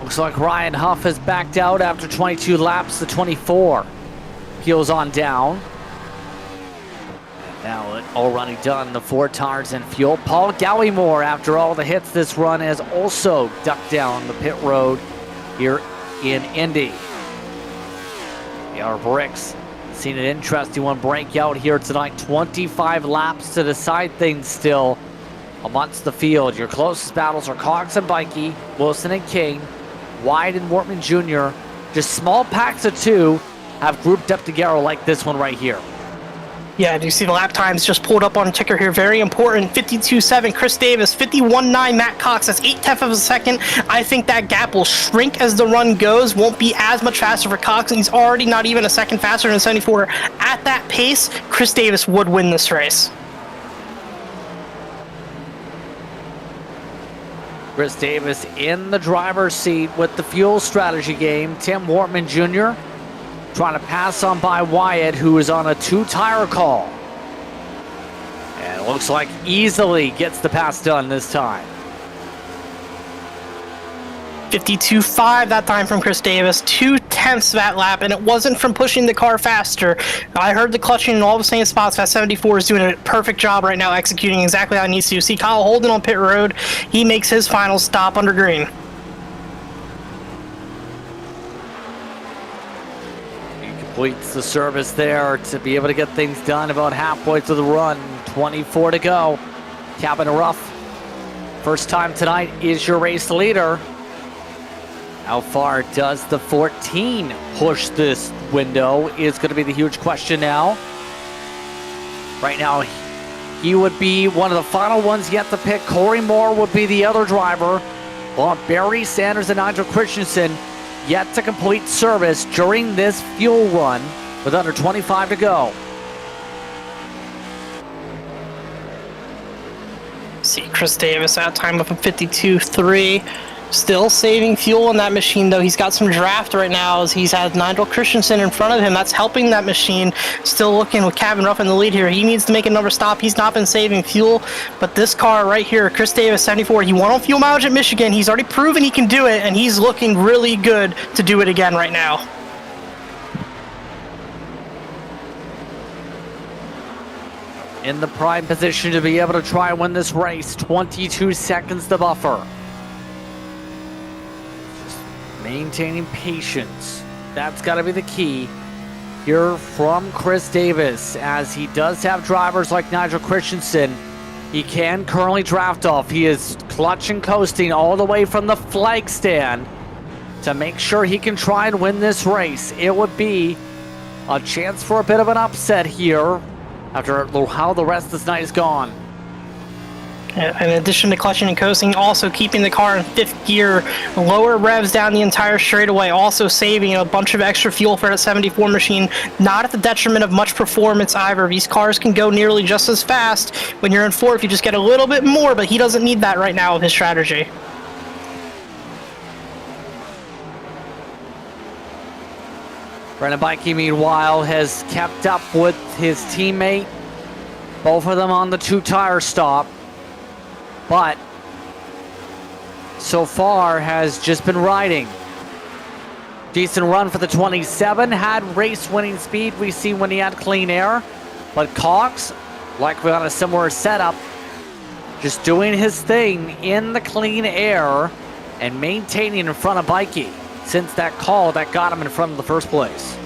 Looks like Ryan Huff has backed out after 22 laps. The 24 peels on down. Now it already done, the 4 tires and fuel. Paul Gallimore, after all the hits this run, has also ducked down the pit road here in Indy. Our Bricks seen an interesting one break out here tonight. 25 laps to decide things still amongst the field. Your closest battles are Cox and Bikey, Wilson and King, Wyatt and Wortman Jr. Just small packs of 2 have grouped up together like this one right here. Yeah, do you see the lap times just pulled up on a ticker here? Very important. 52.7 Chris Davis, 51.9 Matt Cox. That's 0.8 of a second. I think that gap will shrink as the run goes. Won't be as much faster for Cox, and he's already not even a second faster than 74. At that pace, Chris Davis would win this race. Chris Davis in the driver's seat with the fuel strategy game. Tim Wortman Jr. trying to pass on by Wyatt, who is on a 2-tire call. And it looks like easily gets the pass done this time. 52.5 that time from Chris Davis, 0.2 that lap, and it wasn't from pushing the car faster. I heard the clutching in all the same spots. That 74 is doing a perfect job right now, executing exactly how it needs to. You see Kyle Holden on pit road. He makes his final stop under green. Completes the service there to be able to get things done about halfway through the run. 24 to go. Cabin Rough, first time tonight, is your race leader. How far does the 14 push this window is going to be the huge question now. Right now, he would be one of the final ones yet to pick. Corey Moore would be the other driver, while Barry Sanders and Nigel Christensen yet to complete service during this fuel run with under 25 to go. See Chris Davis that time with a 52.3. Still saving fuel in that machine, though. He's got some draft right now as he's had Nigel Christensen in front of him. That's helping that machine. Still looking with Cabin Ruff in the lead here. He needs to make another stop. He's not been saving fuel, but this car right here, Chris Davis, 74, he won on fuel mileage at Michigan. He's already proven he can do it, and he's looking really good to do it again right now. In the prime position to be able to try and win this race. 22 seconds the buffer. Maintaining patience. That's got to be the key here from Chris Davis, as he does have drivers like Nigel Christensen. He can currently draft off. He is clutch and coasting all the way from the flag stand to make sure he can try and win this race. It would be a chance for a bit of an upset here after how the rest of this night is gone. In addition to clutching and coasting, also keeping the car in 5th gear, lower revs down the entire straightaway, also saving a bunch of extra fuel for that 74 machine, not at the detriment of much performance either. These cars can go nearly just as fast when you're in 4th. You just get a little bit more, but he doesn't need that right now with his strategy. Brendan Bikey, meanwhile, has kept up with his teammate, both of them on the 2-tire stop, but so far has just been riding. Decent run for the 27, had race-winning speed we see when he had clean air, but Cox, likely on a similar setup, just doing his thing in the clean air and maintaining in front of Bikey since that call that got him in front of the first place.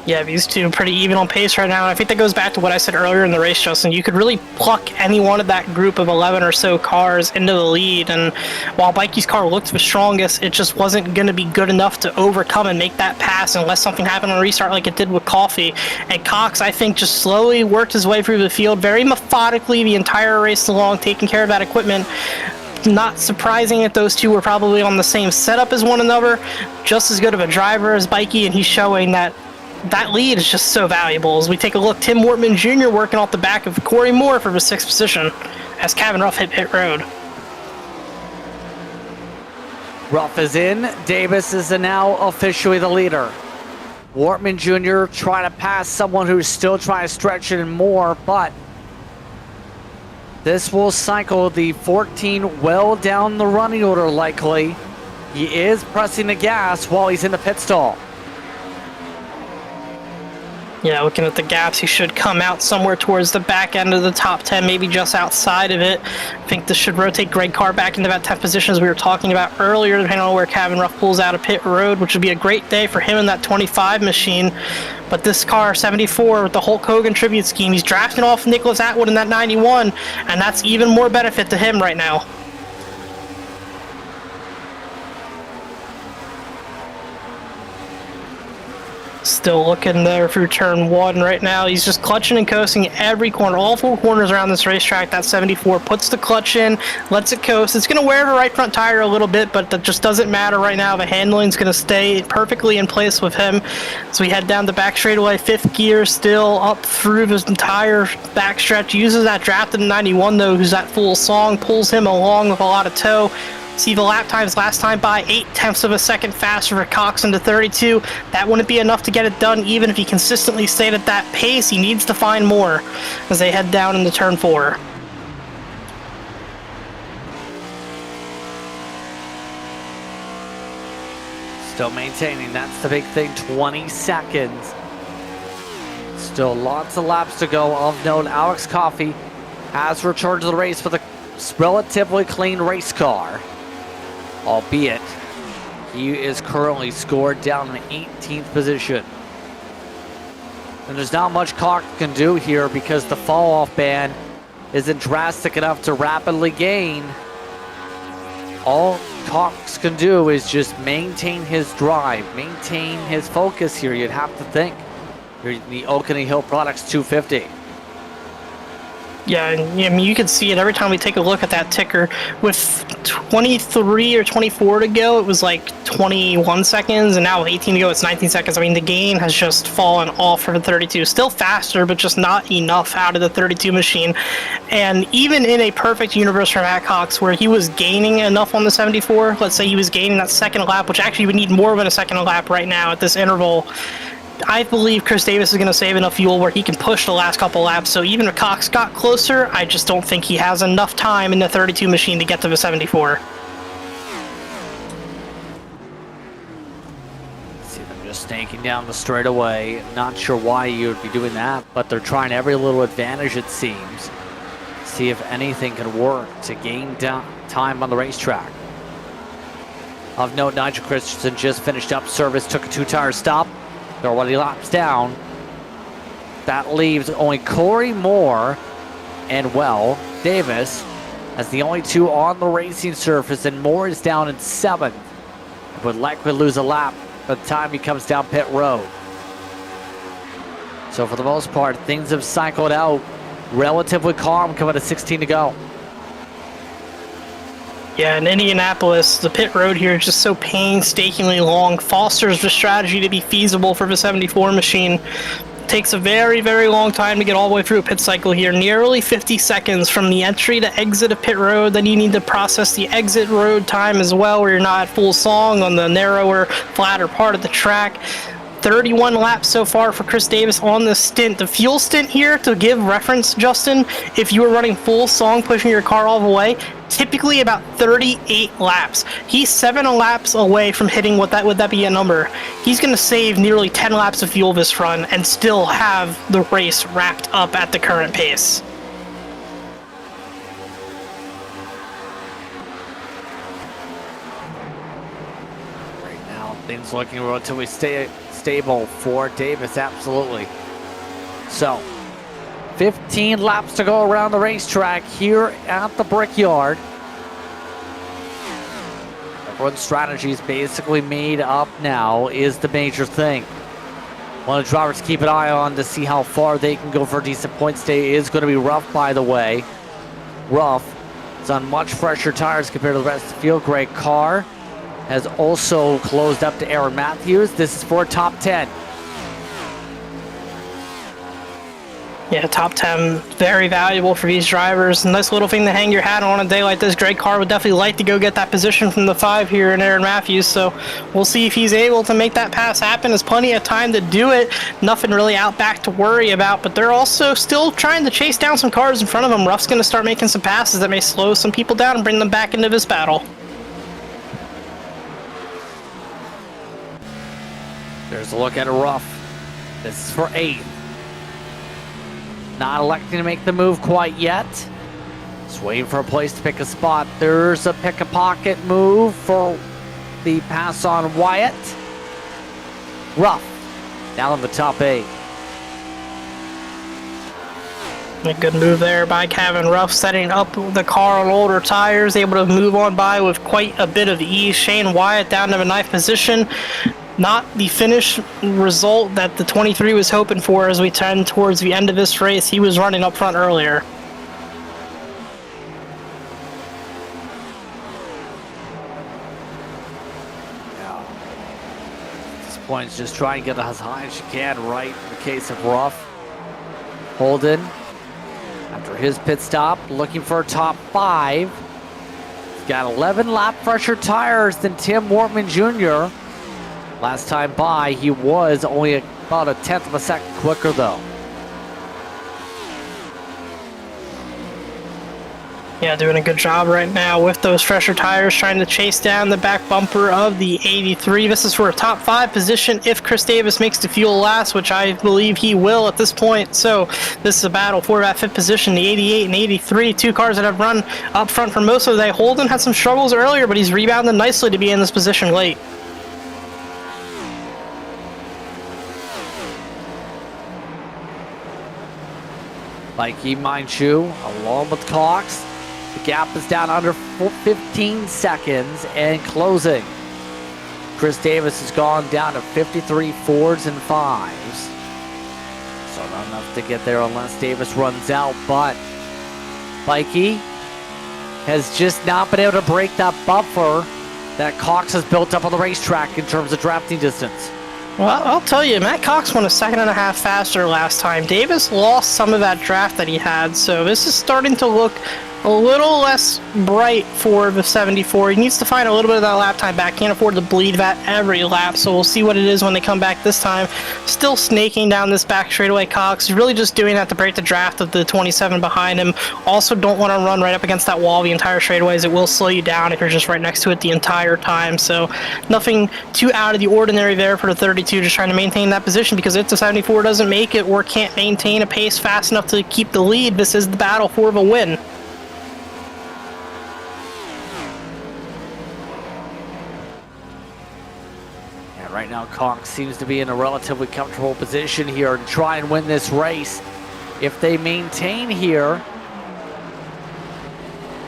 Yeah, these two are pretty even on pace right now. And I think that goes back to what I said earlier in the race, Justin. You could really pluck any one of that group of 11 or so cars into the lead. And while Bikey's car looked the strongest, it just wasn't going to be good enough to overcome and make that pass unless something happened on restart like it did with Coffey. And Cox, I think, just slowly worked his way through the field very methodically the entire race along, taking care of that equipment. Not surprising that those two were probably on the same setup as one another. Just as good of a driver as Bikey, and he's showing that lead is just so valuable. As we take a look, Tim Wortman Jr. working off the back of Corey Moore for the 6th position as Cabin Ruff hit pit road. Ruff is in. Davis is now officially the leader. Wortman Jr. trying to pass someone who's still trying to stretch it and more, but this will cycle the 14 well down the running order likely. He is pressing the gas while he's in the pit stall. Yeah, looking at the gaps, he should come out somewhere towards the back end of the top 10, maybe just outside of it. I think this should rotate Greg Carr back into that 10th position as we were talking about earlier, depending on where Kevin Ruff pulls out of pit road, which would be a great day for him in that 25 machine. But this car, 74, with the Hulk Hogan tribute scheme, he's drafting off Nicholas Atwood in that 91, and that's even more benefit to him right now. Still looking there through turn 1 right now. He's just clutching and coasting every corner, all 4 corners around this racetrack. That 74 puts the clutch in, lets it coast. It's going to wear the right front tire a little bit, but that just doesn't matter right now. The handling's going to stay perfectly in place with him. So we head down the back straightaway, 5th gear still up through this entire backstretch. Uses that drafted 91 though, who's that full song, pulls him along with a lot of tow. See the lap times last time by 0.8 of a second faster for Cox into 32. That wouldn't be enough to get it done even if he consistently stayed at that pace. He needs to find more as they head down into turn 4. Still maintaining, that's the big thing, 20 seconds. Still lots of laps to go. Of note, Alex Coffey has returned to the race with a relatively clean race car. Albeit, he is currently scored down in 18th position. And there's not much Cox can do here because the fall-off band isn't drastic enough to rapidly gain. All Cox can do is just maintain his drive, maintain his focus here, you'd have to think. The OCONEE Hill Products 250. Yeah, and I mean, you can see it every time we take a look at that ticker. With 23 or 24 to go, it was like 21 seconds, and now with 18 to go, it's 19 seconds. I mean, the gain has just fallen off for the 32. Still faster, but just not enough out of the 32 machine. And even in a perfect universe for Matt Cox, where he was gaining enough on the 74, let's say he was gaining that second lap, which actually would need more than a second lap right now at this interval, I believe Chris Davis is going to save enough fuel where he can push the last couple laps. So even if Cox got closer, I just don't think he has enough time in the 32 machine to get to the 74. See them just snaking down the straightaway. Not sure why you would be doing that, but they're trying every little advantage, it seems. See if anything can work to gain time on the racetrack. Of note, Nigel Christensen just finished up service, took a 2-tire stop. They're already laps down. That leaves only Corey Moore and, well, Davis as the only 2 on the racing surface, and Moore is down in 7th. Would likely lose a lap by the time he comes down pit road. So for the most part, things have cycled out relatively calm coming to 16 to go. Yeah, in Indianapolis, the pit road here is just so painstakingly long. Fosters the strategy to be feasible for the 74 machine. It takes a very, very long time to get all the way through a pit cycle here. Nearly 50 seconds from the entry to exit of pit road. Then you need to process the exit road time as well, where you're not at full song on the narrower, flatter part of the track. 31 laps so far for Chris Davis on the stint. The fuel stint here, to give reference, Justin, if you were running full song, pushing your car all the way, typically about 38 laps. He's 7 laps away from hitting would that be a number? He's going to save nearly 10 laps of fuel this run and still have the race wrapped up at the current pace. Right now, things looking relatively stable for Davis, absolutely. So, 15 laps to go around the racetrack here at the Brickyard. Everyone's strategy is basically made up now, is the major thing. One of the drivers to keep an eye on to see how far they can go for a decent point stay is going to be Ruff, by the way. Ruff is on much fresher tires compared to the rest of the field. Greg Carr has also closed up to Aaron Matthews. This is for top 10. Yeah, top 10, very valuable for these drivers. Nice little thing to hang your hat on a day like this. Greg Carr would definitely like to go get that position from the 5 here in Aaron Matthews, so we'll see if he's able to make that pass happen. There's plenty of time to do it. Nothing really out back to worry about, but they're also still trying to chase down some cars in front of them. Ruff's going to start making some passes that may slow some people down and bring them back into this battle. There's a look at Ruff. This is for 8th. not electing to make the move quite yet. Just waiting for a place to pick a spot. There's a pick a pocket move for the pass on Wyatt. Rough down in the top 8. A good move there by Kevin Ruff, setting up the car on older tires, able to move on by with quite a bit of ease. Shane Wyatt down to a 9th position. Not the finish result that the 23 was hoping for as we tend towards the end of this race. He was running up front earlier. At this point, it's just trying to get as high as you can, right? In the case of Ruff. Holden, after his pit stop, looking for a top 5. He's got 11 lap fresher tires than Tim Wortman Jr. Last time by, he was only about a 10th of a second quicker, though. Yeah, doing a good job right now with those fresher tires, trying to chase down the back bumper of the 83. This is for a top 5 position if Chris Davis makes the fuel last, which I believe he will at this point. So this is a battle for that 5th position. The 88 and 83, 2 cars that have run up front for most of the day. Holden had some struggles earlier, but he's rebounded nicely to be in this position late. Mikey, mind you, along with Cox. The gap is down under 15 seconds and closing. Chris Davis has gone down to 53 Fords and 5s. So not enough to get there unless Davis runs out, but Mikey has just not been able to break that buffer that Cox has built up on the racetrack in terms of drafting distance. Well, I'll tell you, Matt Cox went a 1.5 seconds faster last time. Davis lost some of that draft that he had, so this is starting to look a little less bright for the 74. He needs to find a little bit of that lap time back. Can't afford to bleed that every lap, so we'll see what it is when they come back this time. Still snaking down this back straightaway, Cox. He's really just doing that to break the draft of the 27 behind him. Also don't want to run right up against that wall the entire straightaways. It will slow you down if you're just right next to it the entire time, so nothing too out of the ordinary there for the 32, just trying to maintain that position, because if the 74 doesn't make it or can't maintain a pace fast enough to keep the lead, this is the battle for the win. Right now, Cox seems to be in a relatively comfortable position here to try and win this race. If they maintain here,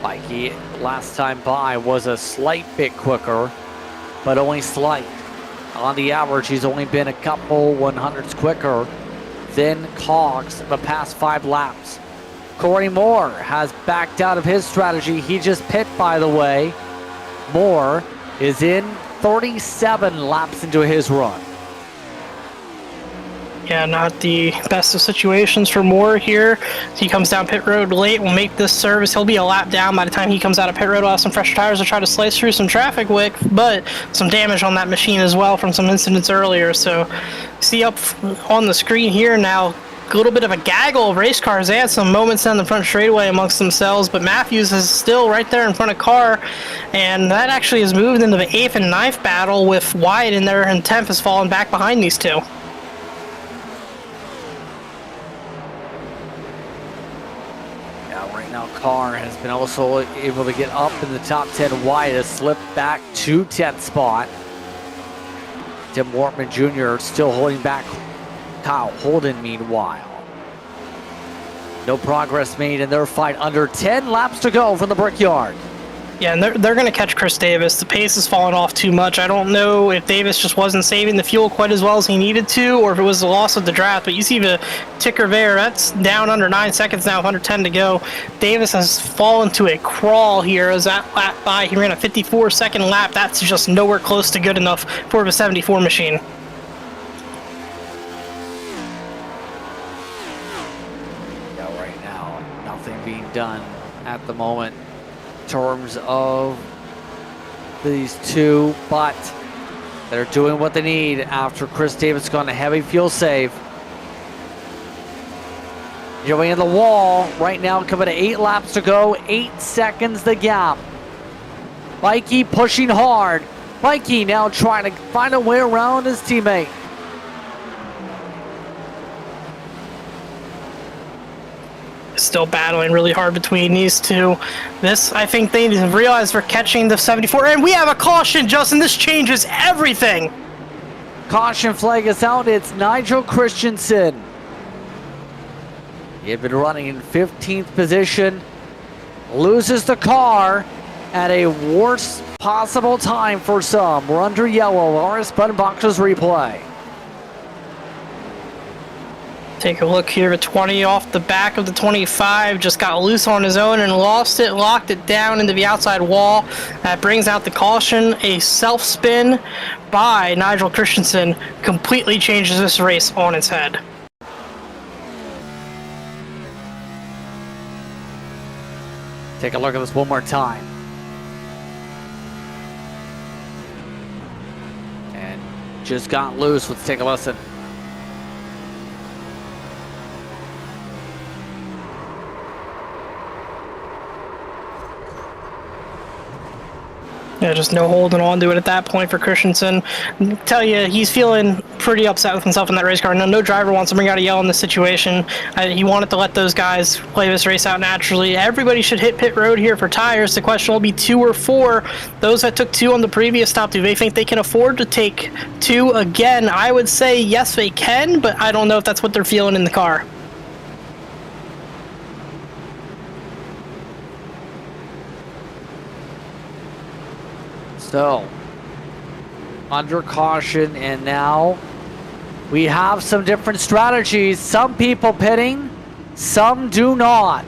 Mikey last time by was a slight bit quicker, but only slight. On the average, he's only been a couple 100ths quicker than Cox the past 5 laps. Corey Moore has backed out of his strategy. He just pit, by the way. Moore is in 37 laps into his run. Yeah, not the best of situations for Moore here. He comes down pit road late, will make this service. He'll be a lap down by the time he comes out of pit road. We'll have some fresh tires to try to slice through some traffic with, but some damage on that machine as well from some incidents earlier. So see up on the screen here now, a little bit of a gaggle of race cars. They had some moments down the front straightaway amongst themselves, but Matthews is still right there in front of Carr, and that actually has moved into the 8th and 9th battle with Wyatt in there, and 10th has fallen back behind these two. Yeah, right now Carr has been also able to get up in the top 10. Wyatt has slipped back to 10th spot. Tim Wortman Jr. still holding back Kyle Holden, meanwhile. No progress made in their fight. Under 10 laps to go from the Brickyard. Yeah, and they're going to catch Chris Davis. The pace has fallen off too much. I don't know if Davis just wasn't saving the fuel quite as well as he needed to, or if it was the loss of the draft. But you see the ticker there. That's down under 9 seconds now, 110 to go. Davis has fallen to a crawl here as that lap by. He ran a 54-second lap. That's just nowhere close to good enough for the 74 machine. Being done at the moment in terms of these two, but they're doing what they need after Chris Davis gone a heavy fuel save. Going in the wall right now, coming to 8 laps to go, 8 seconds the gap. Mikey pushing hard. Mikey now trying to find a way around his teammate. Still battling really hard between these two. This, I think they realize they're catching the 74, and we have a caution, Justin. This changes everything. Caution flag is out. It's Nigel Christensen. He had been running in 15th position. Loses the car at a worst possible time for some. We're under yellow. RS Button Boxes replay. Take a look here at 20 off the back of the 25. Just got loose on his own and lost it. Locked it down into the outside wall. That brings out the caution. A self-spin by Nigel Christensen completely changes this race on its head. Take a look at this one more time. And just got loose. Let's take a listen. Yeah, just no holding on to it at that point for Christensen. Tell you, he's feeling pretty upset with himself in that race car. No driver wants to bring out a yell in this situation. He wanted to let those guys play this race out naturally. Everybody should hit pit road here for tires. The question will be 2 or 4. Those that took 2 on the previous stop, do they think they can afford to take 2 again? I would say yes, they can, but I don't know if that's what they're feeling in the car. So, under caution, and now we have some different strategies. Some people pitting, some do not.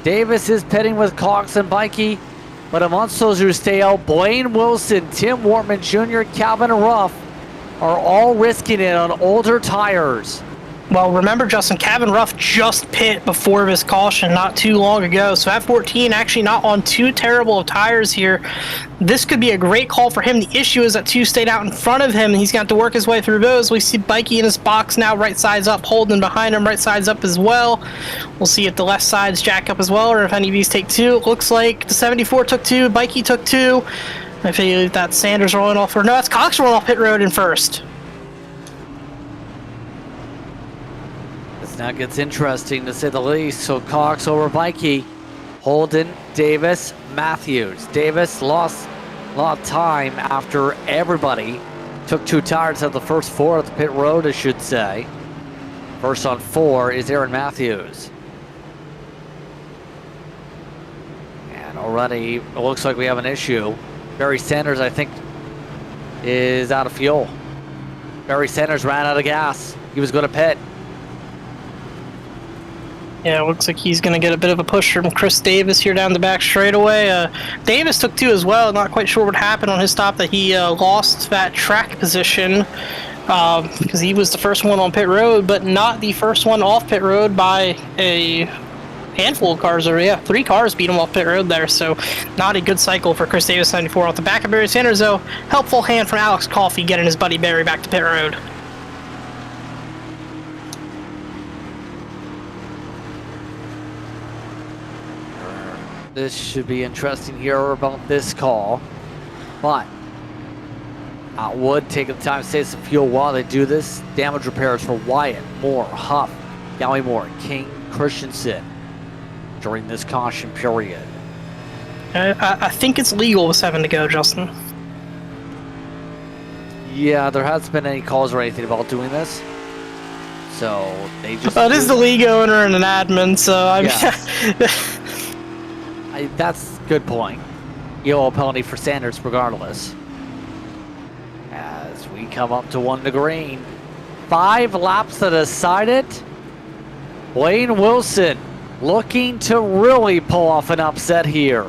Davis is pitting with Cox and Bikey, but amongst those who stay out, Blaine Wilson, Tim Wortman Jr., Calvin Ruff are all risking it on older tires. Well, remember, Justin, Calvin Ruff just pit before his caution not too long ago, so at 14, actually not on too terrible of tires here. This could be a great call for him. The issue is that 2 stayed out in front of him, and he's got to work his way through those. We see Bikey in his box now, right sides up, Holden behind him, right sides up as well. We'll see if the left sides jack up as well, or if any of these take 2. It looks like the 74 took 2, Bikey took 2. I feel that Sanders rolling off, or no, that's Cox rolling off pit road in first. Now it gets interesting to say the least. So Cox over Bikey, Holden, Davis, Matthews. Davis lost a lot of time after everybody took 2 tires out of the first 4 at the pit road, I should say. First on 4 is Aaron Matthews. And already it looks like we have an issue. Barry Sanders, I think, is out of fuel. Barry Sanders ran out of gas. He was going to pit. Yeah, it looks like he's going to get a bit of a push from Chris Davis here down the back straightaway. Davis took 2 as well. Not quite sure what happened on his stop, that he lost that track position because he was the first one on pit road, but not the first one off pit road by a handful of cars. Or yeah, 3 cars beat him off pit road there, so not a good cycle for Chris Davis 94 off the back of Barry Sanders, though. Helpful hand from Alex Coffey getting his buddy Barry back to pit road. This should be interesting here about this call, but I would take the time to save some fuel while they do this. Damage repairs for Wyatt, Moore, Huff, Gallimore, King, Christensen during this caution period. I think it's legal with 7 to go, Justin. Yeah, there hasn't been any calls or anything about doing this. So they just... It is the league owner and an admin, so I'm... Yes. That's a good point. Yellow penalty for Sanders regardless. As we come up to 1 to green. 5 laps to decide it. Blaine Wilson looking to really pull off an upset here.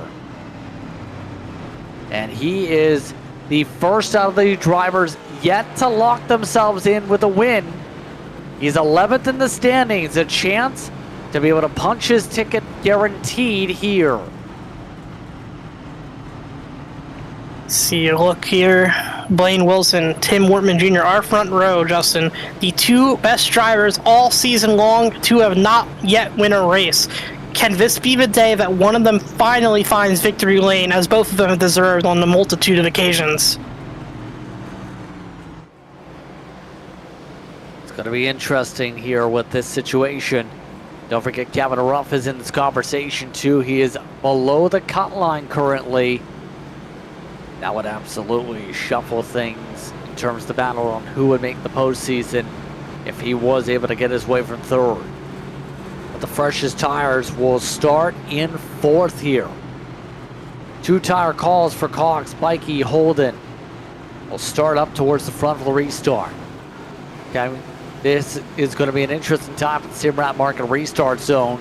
And he is the first out of the drivers yet to lock themselves in with a win. He's 11th in the standings, a chance to be able to punch his ticket guaranteed here. See a look here. Blaine Wilson, Tim Wortman Jr., our front row, Justin. The 2 best drivers all season long to have not yet win a race. Can this be the day that one of them finally finds victory lane, as both of them have deserved on a multitude of occasions? It's going to be interesting here with this situation. Don't forget Kevin Ruff is in this conversation too. He is below the cut line currently. That would absolutely shuffle things in terms of the battle on who would make the postseason if he was able to get his way from third. But the freshest tires will start in fourth here. 2 tire calls for Cox, Bikey, Holden. Will start up towards the front of the restart. Okay, this is going to be an interesting time for the Simrat Market restart zone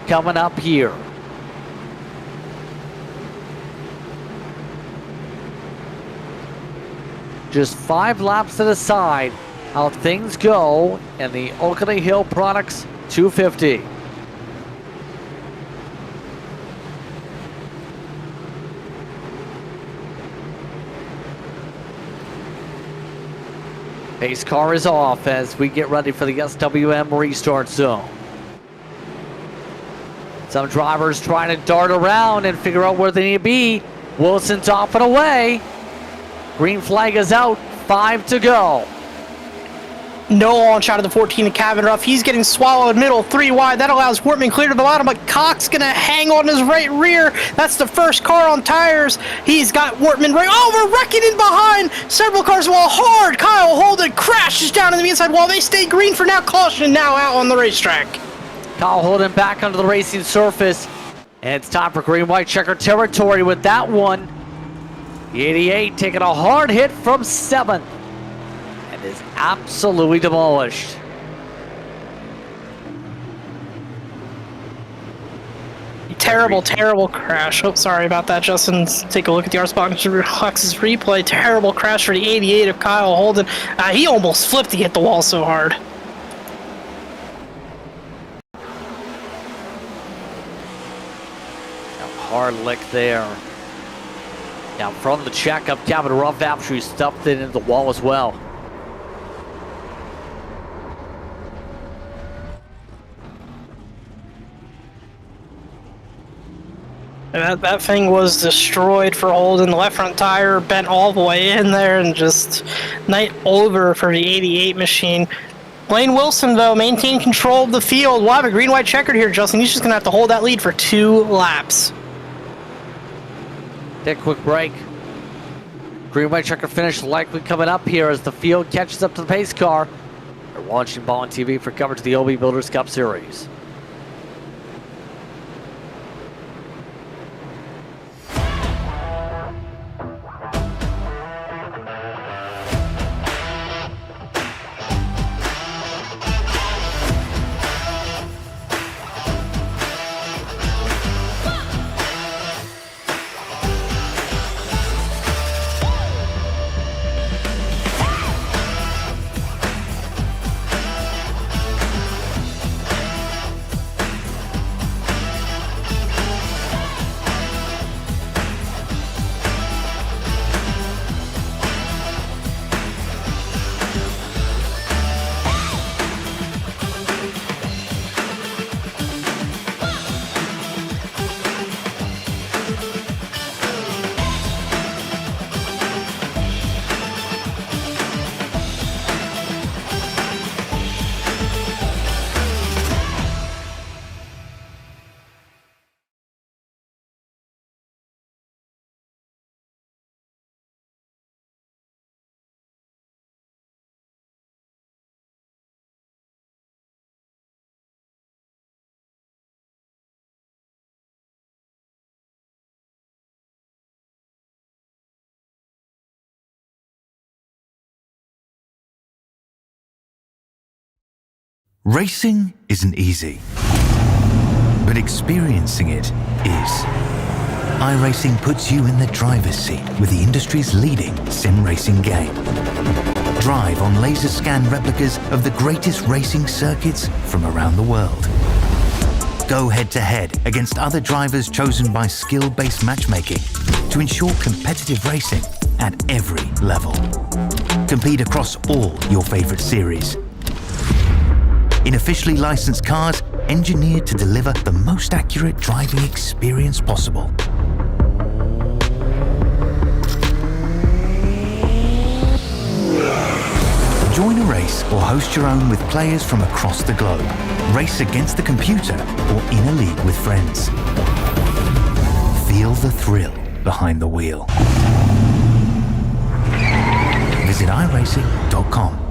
coming up here. Just 5 laps to the side how things go in the OCONEE Hill Products 250. Pace car is off as we get ready for the SWM restart zone. Some drivers trying to dart around and figure out where they need to be. Wilson's off and away. Green flag is out, 5 to go. No launch out of the 14 to Kevin Ruff. He's getting swallowed middle, 3 wide. That allows Wortman clear to the bottom, but Cox gonna hang on his right rear. That's the first car on tires. He's got Wortman right. Oh, we're wrecking in behind. Several cars while hard. Kyle Holden crashes down in the inside wall. They stay green for now. Caution now out on the racetrack. Kyle Holden back onto the racing surface. And it's time for green-white checker territory with that one. The 88 taking a hard hit from 7th. And is absolutely demolished. Terrible, terrible crash. Oh, sorry about that, Justin. Let's take a look at the Xbox's replay. Terrible crash for the 88 of Kyle Holden. He almost flipped to hit the wall so hard. A hard lick there. Now from the checkup, Kevin Ruff actually stuffed it into the wall as well. That thing was destroyed for Holden. The left front tire bent all the way in there, and just night over for the 88 machine. Blaine Wilson, though, maintained control of the field. We'll have a green-white checkered here, Justin. He's just going to have to hold that lead for 2 laps. Take a quick break. Green-white checker finish likely coming up here as the field catches up to the pace car. You're watching Ball on TV for coverage of the OB Builders Cup Series. Racing isn't easy, but experiencing it is. iRacing puts you in the driver's seat with the industry's leading sim racing game. Drive on laser scan replicas of the greatest racing circuits from around the world. Go head-to-head against other drivers chosen by skill-based matchmaking to ensure competitive racing at every level. Compete across all your favorite series. In officially licensed cars, engineered to deliver the most accurate driving experience possible. Join a race race or host your own with players from across the globe. Race against the computer or in a league with friends. Feel the thrill behind the wheel. Visit iRacing.com.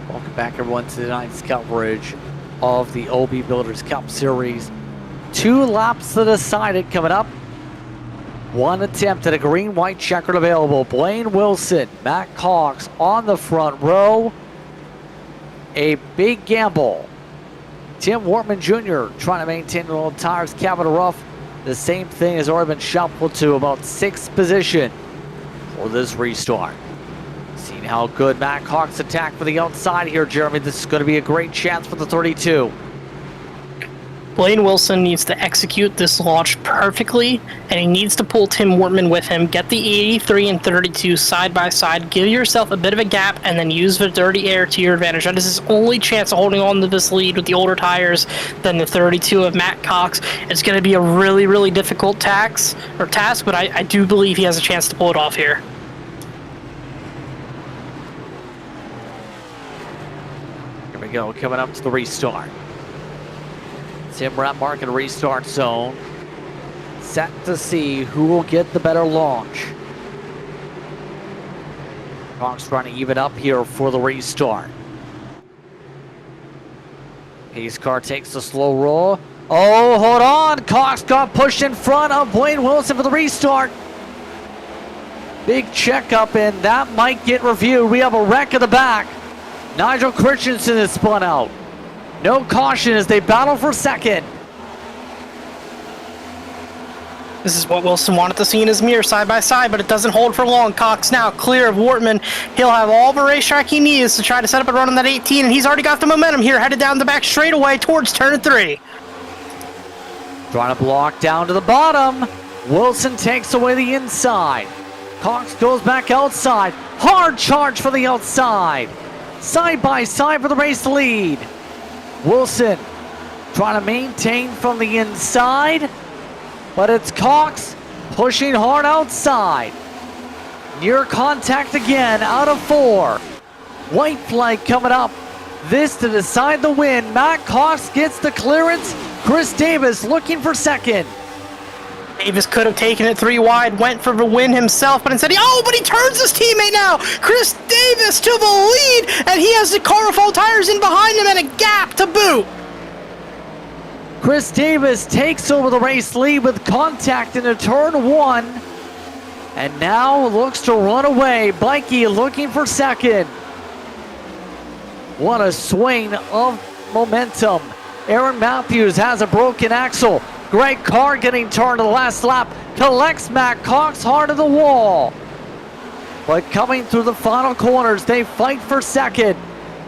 Welcome back, everyone, to tonight's coverage of the OB Builders Cup Series. 2 laps to decide it coming up. 1 attempt at a green-white checkered available. Blaine Wilson, Matt Cox on the front row. A big gamble. Tim Wortman Jr. trying to maintain the little tires, cabin rough. The same thing has already been shuffled to about 6th position for this restart. Seeing how good Matt Cox attacked for the outside here, Jeremy. This is going to be a great chance for the 32. Blaine Wilson needs to execute this launch perfectly, and he needs to pull Tim Wortman with him. Get the 83 and 32 side by side. Give yourself a bit of a gap, and then use the dirty air to your advantage. That is his only chance of holding on to this lead with the older tires than the 32 of Matt Cox. It's going to be a really, really difficult task, but I do believe he has a chance to pull it off here. Here we go, coming up to the restart. Tim Ratmark in restart zone. Set to see who will get the better launch. Cox trying to even up here for the restart. Pace car takes the slow roll. Oh, hold on. Cox got pushed in front of Blaine Wilson for the restart. Big checkup, and that might get reviewed. We have a wreck at the back. Nigel Christensen is spun out. No caution as they battle for second. This is what Wilson wanted to see in his mirror side by side, but it doesn't hold for long. Cox now clear of Wortman. He'll have all the racetrack he needs to try to set up a run on that 18, and he's already got the momentum here, headed down the back straightaway towards turn 3. Trying to block down to the bottom. Wilson takes away the inside. Cox goes back outside. Hard charge for the outside. Side by side for the race lead. Wilson trying to maintain from the inside, but it's Cox pushing hard outside. Near contact again, out of 4. White flag coming up. This to decide the win. Matt Cox gets the clearance. Chris Davis looking for second. Davis could have taken it 3 wide, went for the win himself, but instead but he turns his teammate now! Chris Davis to the lead, and he has the car full tires in behind him and a gap to boot! Chris Davis takes over the race lead with contact into turn 1, and now looks to run away. Bikey looking for second. What a swing of momentum. Aaron Matthews has a broken axle. Greg Carr getting turned to the last lap. Collects Matt Cox hard to the wall. But coming through the final corners, they fight for second.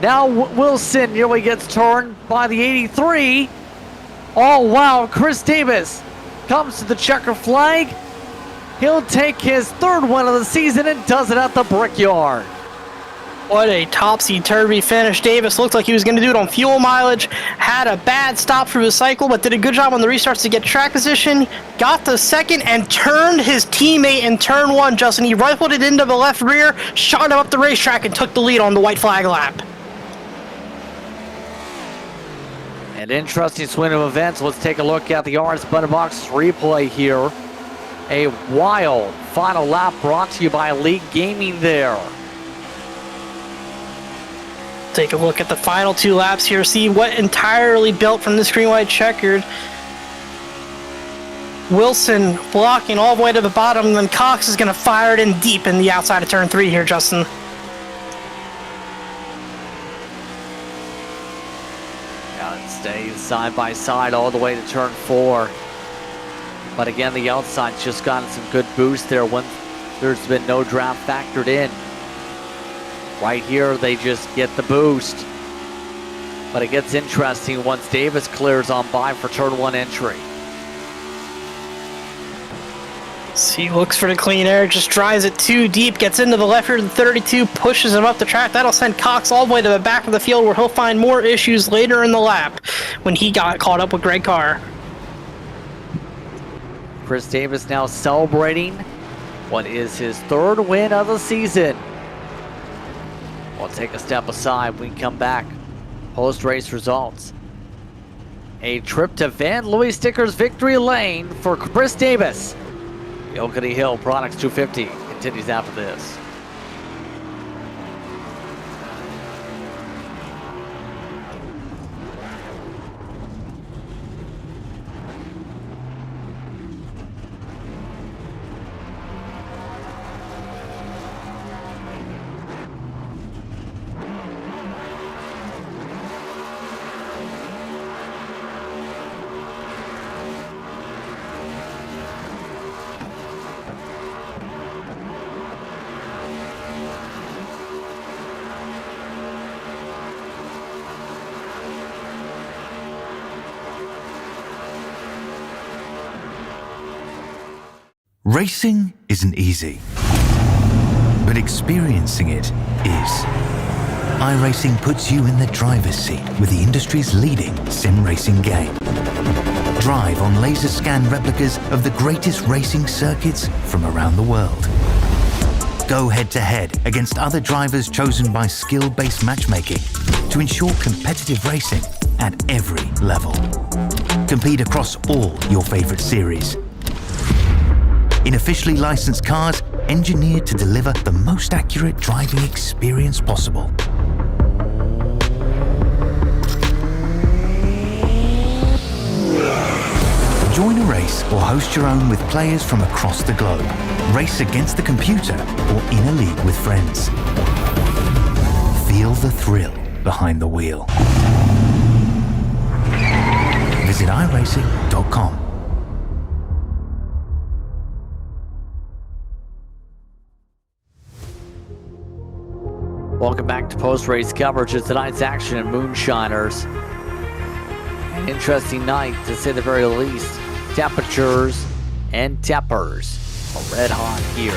Now Wilson nearly gets turned by the 83. Oh wow, Chris Davis comes to the checker flag. He'll take his 3rd win of the season and does it at the Brickyard. What a topsy-turvy finish. Davis looked like he was going to do it on fuel mileage. Had a bad stop through the cycle, but did a good job on the restarts to get track position. Got the second and turned his teammate in turn 1, Justin. He rifled it into the left rear, shot him up the racetrack, and took the lead on the white flag lap. An interesting swing of events. Let's take a look at the RS Button Box replay here. A wild final lap brought to you by Elite Gaming there. Take a look at the final 2 laps here. See what entirely built from this green white checkered. Wilson blocking all the way to the bottom, and then Cox is going to fire it in deep in the outside of turn 3 here, Justin. Yeah, it stays side by side all the way to turn 4. But again, the outside's just gotten some good boost there when there's been no draft factored in. Right here, they just get the boost. But it gets interesting once Davis clears on by for turn 1 entry. See, looks for the clean air, just drives it too deep, gets into the left rear of the 32, pushes him up the track. That'll send Cox all the way to the back of the field, where he'll find more issues later in the lap when he got caught up with Greg Carr. Chris Davis now celebrating what is his 3rd win of the season. We'll take a step aside. We can come back. Post-race results. A trip to Van Louis Sticker's victory lane for Chris Davis. The OCONEE Hill Products 250 continues after this. Racing isn't easy, but experiencing it is. iRacing puts you in the driver's seat with the industry's leading sim racing game. Drive on laser scan replicas of the greatest racing circuits from around the world. Go head to head against other drivers chosen by skill-based matchmaking to ensure competitive racing at every level. Compete across all your favorite series. In officially licensed cars, engineered to deliver the most accurate driving experience possible. Join a race or host your own with players from across the globe. Race against the computer or in a league with friends. Feel the thrill behind the wheel. Visit iRacing.com. Welcome back to post-race coverage of tonight's action at Moonshiners. An interesting night, to say the very least. Temperatures and tempers are red hot here.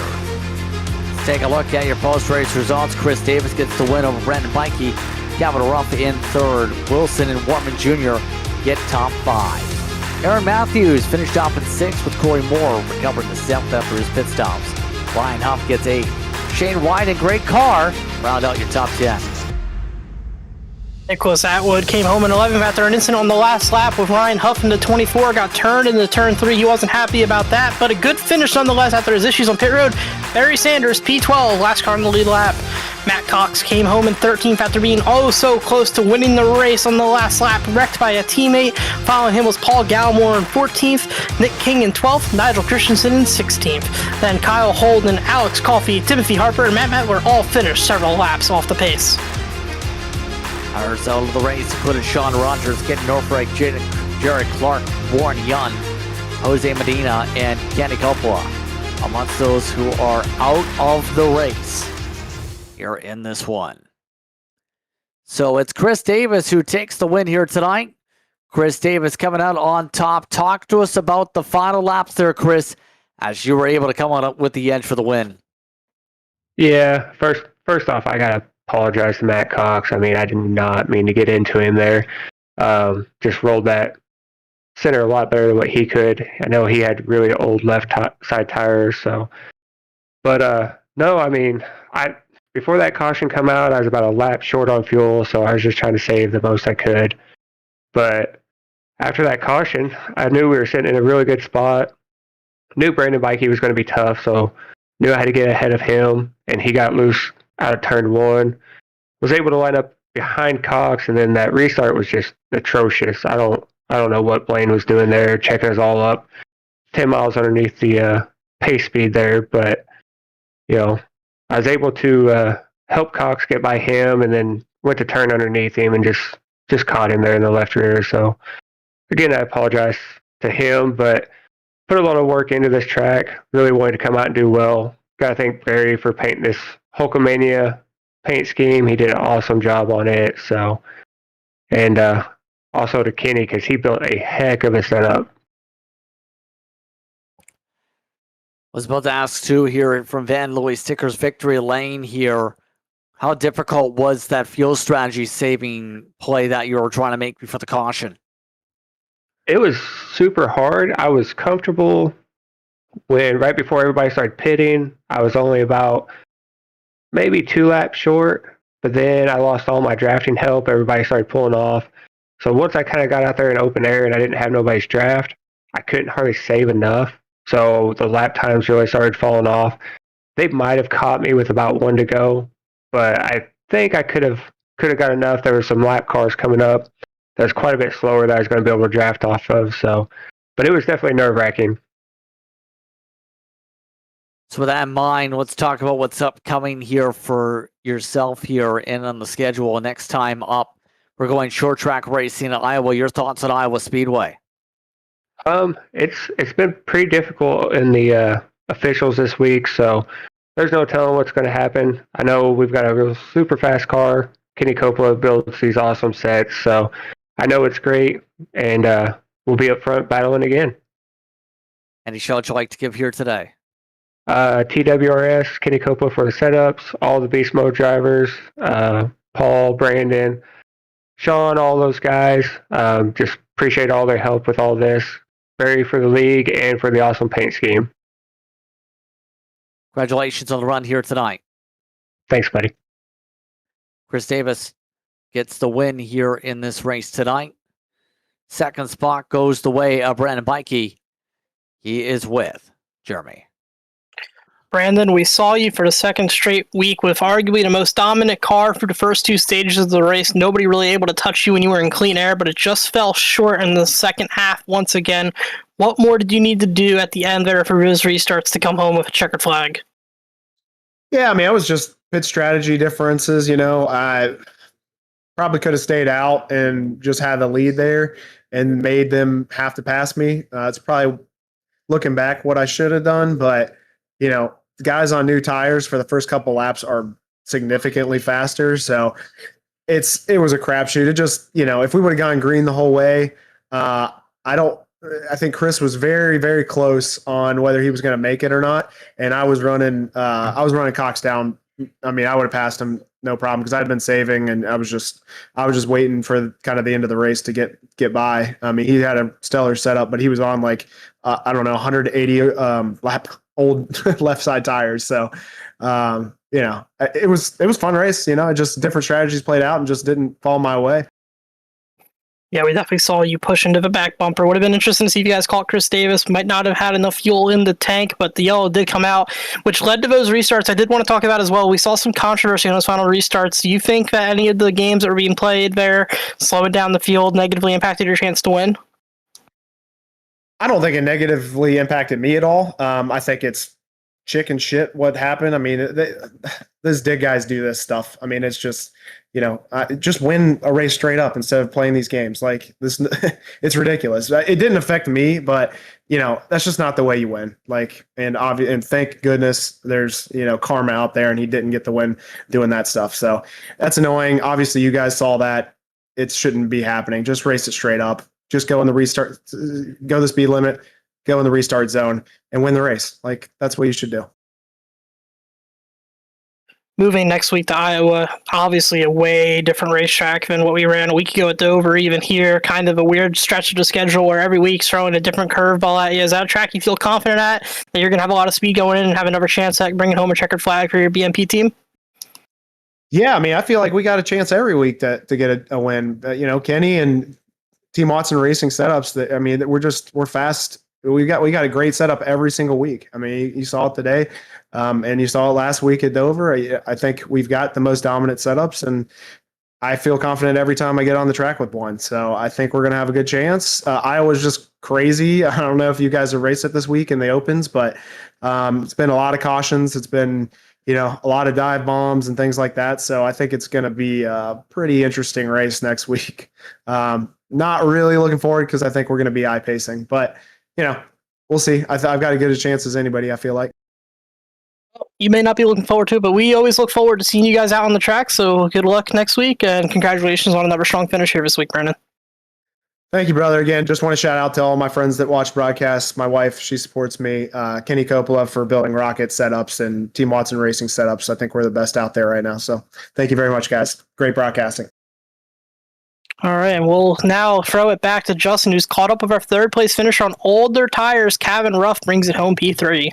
Let's take a look at your post-race results. Chris Davis gets the win over Brendan Bikey. Kevin Ruff in 3rd. Wilson and Wortman Jr. get top 5. Aaron Matthews finished off in 6th with Corey Moore recovering the 7th after his pit stops. Ryan Huff gets 8th. Shane White and Greg Carr round out your top 10. Nicholas Atwood came home in 11th after an incident on the last lap with Ryan Huff into 24, got turned into turn 3. He wasn't happy about that, but a good finish nonetheless after his issues on pit road. Barry Sanders, P12, last car in the lead lap. Matt Cox came home in 13th after being oh so close to winning the race on the last lap, wrecked by a teammate. Following him was Paul Gallimore in 14th, Nick King in 12th, Nigel Christensen in 16th. Then Kyle Holden, Alex Coffey, Timothy Harper, and Matt Mettler all finished several laps off the pace. Ours out of the race included Sean Rogers, Kenny Norfolk, Jared Clark, Warren Young, Jose Medina, and Kenny Coppola amongst those who are out of the race here in this one. So it's Chris Davis who takes the win here tonight. Chris Davis coming out on top. Talk to us about the final laps there, Chris, as you were able to come on up with the edge for the win. Yeah, first off, I gotta apologize to Matt Cox. I mean, I did not mean to get into him there. Just rolled that center a lot better than what he could. I know he had really old left side tires, so. But no, I mean, before that caution come out, I was about a lap short on fuel, so I was just trying to save the most I could. But after that caution, I knew we were sitting in a really good spot. Knew Brandon Bikey was going to be tough, so knew I had to get ahead of him, and he got loose out of turn one. Was able to line up behind Cox, and then that restart was just atrocious. I don't know what Blaine was doing there, checking us all up. 10 miles underneath the pace speed there, but I was able to help Cox get by him, and then went to turn underneath him and just caught him there in the left rear. So again, I apologize to him, but put a lot of work into this track. Really wanted to come out and do well. Got to thank Barry for painting this Hulkamania paint scheme. He did an awesome job on it. So, and also to Kenny, because he built a heck of a setup. Was about to ask too here from Van Louis Sticker's Victory Lane here. How difficult was that fuel strategy saving play that you were trying to make before the caution? It was super hard. I was comfortable when right before everybody started pitting. I was only about maybe 2 laps short, but then I lost all my drafting help. Everybody started pulling off. So once I kind of got out there in open air and I didn't have nobody's draft, I couldn't hardly save enough. So the lap times really started falling off. They might have caught me with about 1 to go, but I think I could have got enough. There were some lap cars coming up that was quite a bit slower that I was going to be able to draft off of. So, but it was definitely nerve-wracking. So with that in mind, let's talk about what's upcoming here for yourself here and on the schedule. Next time up, we're going short track racing at Iowa. Your thoughts on Iowa Speedway? It's been pretty difficult in the officials this week, so there's no telling what's going to happen. I know we've got a real super fast car. Kenny Coppola builds these awesome sets, so I know it's great, and we'll be up front battling again. Any shout you'd like to give here today? TWRS, Kenny Coppola for the setups, all the Beast Mode drivers, Paul, Brandon, Sean, all those guys. Just appreciate all their help with all this. Barry for the league and for the awesome paint scheme. Congratulations on the run here tonight. Thanks, buddy. Chris Davis gets the win here in this race tonight. Second spot goes the way of Brandon Bikey. He is with Jeremy. Brandon, we saw you for the second straight week with arguably the most dominant car for the first 2 stages of the race. Nobody really able to touch you when you were in clean air, but it just fell short in the second half once again. What more did you need to do at the end there for those restarts to come home with a checkered flag? Yeah, I mean, it was just pit strategy differences. I probably could have stayed out and just had the lead there and made them have to pass me. It's probably, looking back, what I should have done, but the guys on new tires for the first couple laps are significantly faster. So it was a crapshoot. It just, if we would have gone green the whole way, I think Chris was very, very close on whether he was going to make it or not. And I was running Cox down. I mean, I would have passed him no problem because I'd been saving and I was just waiting for kind of the end of the race to get by. I mean, he had a stellar setup, but he was on 180 lap old left side tires. So, it was a fun race. Just different strategies played out and just didn't fall my way. Yeah, we definitely saw you push into the back bumper. Would have been interesting to see if you guys caught Chris Davis. Might not have had enough fuel in the tank, but the yellow did come out, which led to those restarts I did want to talk about as well. We saw some controversy on those final restarts. Do you think that any of the games that were being played there, slowing down the field, negatively impacted your chance to win? I don't think it negatively impacted me at all. I think it's chicken shit what happened. I mean, these dig guys do this stuff. I mean, it's just, just win a race straight up instead of playing these games like this. It's ridiculous. It didn't affect me, but that's just not the way you win. And thank goodness there's, karma out there and he didn't get the win doing that stuff. So that's annoying. Obviously you guys saw that. It shouldn't be happening. Just race it straight up. Just go in the restart, go the speed limit, go in the restart zone and win the race. That's what you should do. Moving next week to Iowa, obviously a way different racetrack than what we ran a week ago at Dover. Even here, kind of a weird stretch of the schedule where every week's throwing a different curveball at you. Is that a track you feel confident at, that you're going to have a lot of speed going in and have another chance at bringing home a checkered flag for your BMP team? Yeah, I mean, I feel like we got a chance every week to get a win. Kenny and Team Watson Racing setups that, I mean, we're fast. We got a great setup every single week. I mean, you saw it today, and you saw it last week at Dover. I think we've got the most dominant setups, and I feel confident every time I get on the track with one. So I think we're going to have a good chance. Iowa's just crazy. I don't know if you guys have raced it this week in the opens, but it's been a lot of cautions. It's been, a lot of dive bombs and things like that. So I think it's going to be a pretty interesting race next week. Not really looking forward because I think we're going to be eye pacing, but we'll see. I've got as good a chance as anybody, I feel like. You may not be looking forward to it, but we always look forward to seeing you guys out on the track. So good luck next week, and congratulations on another strong finish here this week, Brandon. Thank you, brother. Again, just want to shout out to all my friends that watch broadcasts. My wife, she supports me. Kenny Coppola for building rocket setups and Team Watson Racing setups. I think we're the best out there right now. So thank you very much, guys. Great broadcasting. All right, and we'll now throw it back to Justin, who's caught up with our third place finisher on older tires. Kevin Ruff brings it home P3.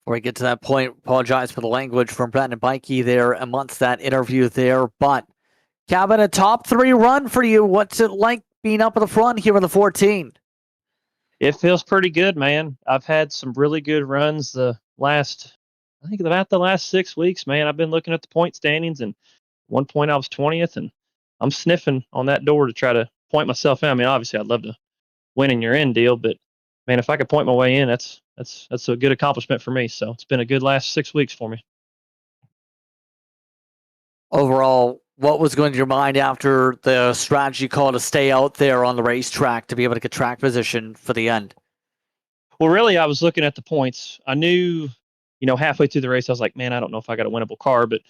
Before we get to that point, apologize for the language from Brandon Bikey there amongst that interview there. But, Kevin, a top 3 run for you. What's it like being up at the front here in the 14? It feels pretty good, man. I've had some really good runs about the last 6 weeks, man. I've been looking at the point standings, and at one point I was 20th, and I'm sniffing on that door to try to point myself in. I mean, obviously I'd love to win in your end deal, but man, if I could point my way in, that's a good accomplishment for me. So it's been a good last 6 weeks for me. Overall, what was going to your mind after the strategy call to stay out there on the racetrack to be able to get track position for the end? Well, really, I was looking at the points. I knew, halfway through the race, I was like, man, I don't know if I got a winnable car, but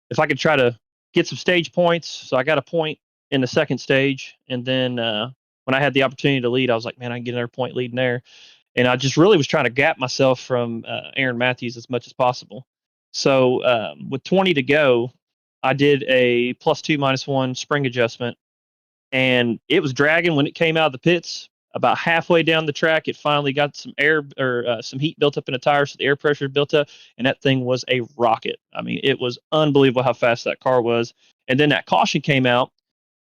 if I could try to get some stage points. So I got a point in the second stage. And then when I had the opportunity to lead, I was like, man, I can get another point leading there. And I just really was trying to gap myself from Aaron Matthews as much as possible. So with 20 to go, I did a +2, -1 spring adjustment, and it was dragging when it came out of the pits. About halfway down the track, it finally got some air or some heat built up in the tires, so the air pressure built up, and that thing was a rocket. I mean, it was unbelievable how fast that car was. And then that caution came out,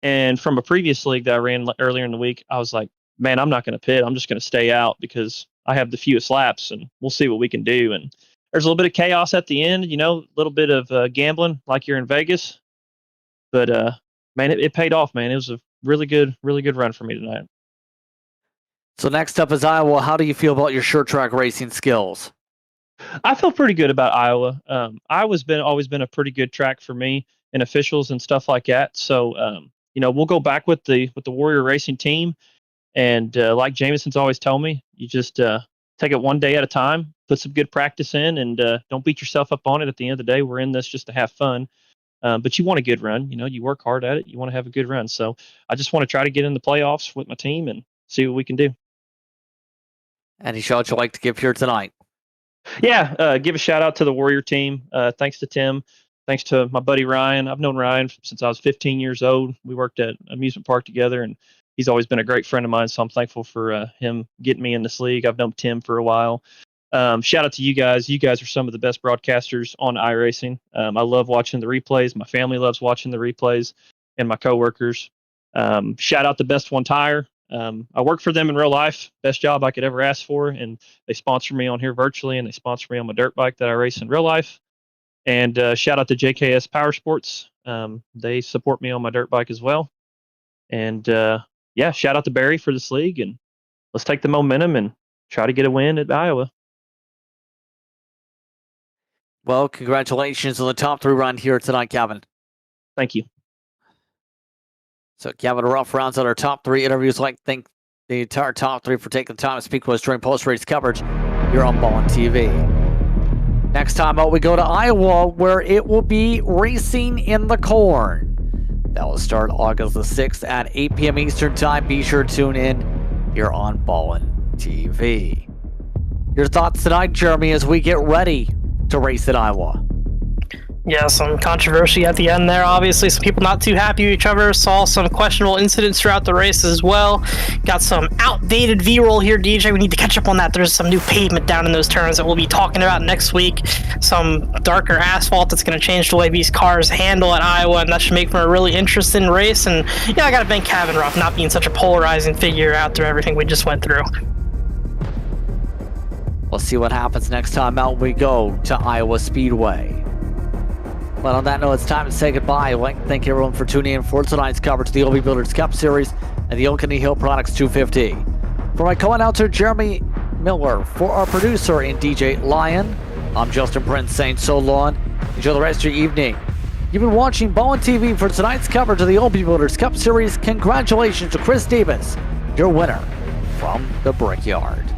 and from a previous league that I ran earlier in the week, I was like, man, I'm not going to pit. I'm just going to stay out because I have the fewest laps, and we'll see what we can do. And there's a little bit of chaos at the end, a little bit of gambling like you're in Vegas. But, man, it paid off, man. It was a really good run for me tonight. So next up is Iowa. How do you feel about your short track racing skills? I feel pretty good about Iowa. Iowa's always been a pretty good track for me and officials and stuff like that. So, we'll go back with the Warrior Racing team. And like Jameson's always told me, you just take it one day at a time, put some good practice in, and don't beat yourself up on it. At the end of the day, we're in this just to have fun. But you want a good run. You work hard at it. You want to have a good run. So I just want to try to get in the playoffs with my team and see what we can do. Any shout you'd like to give here tonight? Yeah, give a shout out to the Warrior team. Thanks to Tim. Thanks to my buddy Ryan. I've known Ryan since I was 15 years old. We worked at an amusement park together, and he's always been a great friend of mine, so I'm thankful for him getting me in this league. I've known Tim for a while. Shout out to you guys. You guys are some of the best broadcasters on iRacing. I love watching the replays. My family loves watching the replays, and my coworkers. Shout out to Best One Tire. I work for them in real life. Best job I could ever ask for, and they sponsor me on here virtually, and they sponsor me on my dirt bike that I race in real life. And shout out to JKS Power Sports. They support me on my dirt bike as well. And shout out to Barry for this league, and let's take the momentum and try to get a win at Iowa. Well, congratulations on the top 3 run here tonight, Kevin. Thank you. So Kevin Ruff rounds out our top 3 interviews. Thank the entire top 3 for taking the time to speak with us during post-race coverage here on Ballin TV. Next time out, we go to Iowa, where it will be racing in the corn. That will start August the 6th at 8 p.m. Eastern Time. Be sure to tune in here on Ballin TV. Your thoughts tonight, Jeremy, as we get ready to race at Iowa? Yeah, some controversy at the end there. Obviously, some people not too happy with each other. Saw some questionable incidents throughout the race as well. Got some outdated V-roll here, DJ. We need to catch up on that. There's some new pavement down in those turns that we'll be talking about next week. Some darker asphalt that's going to change the way these cars handle at Iowa, and that should make for a really interesting race. And yeah, I got to thank Kevin Ruff not being such a polarizing figure after everything we just went through. We'll see what happens next time out we go to Iowa Speedway. But on that note, it's time to say goodbye. I'd like to thank everyone for tuning in for tonight's coverage of the OB Builders Cup Series and the OCONEE Hill Products 250. For my co-announcer, Jeremy Miller, for our producer and DJ Lion, I'm Justin Prince saying so long. Enjoy the rest of your evening. You've been watching Bowen TV for tonight's coverage of the OB Builders Cup Series. Congratulations to Chris Davis, your winner from the Brickyard.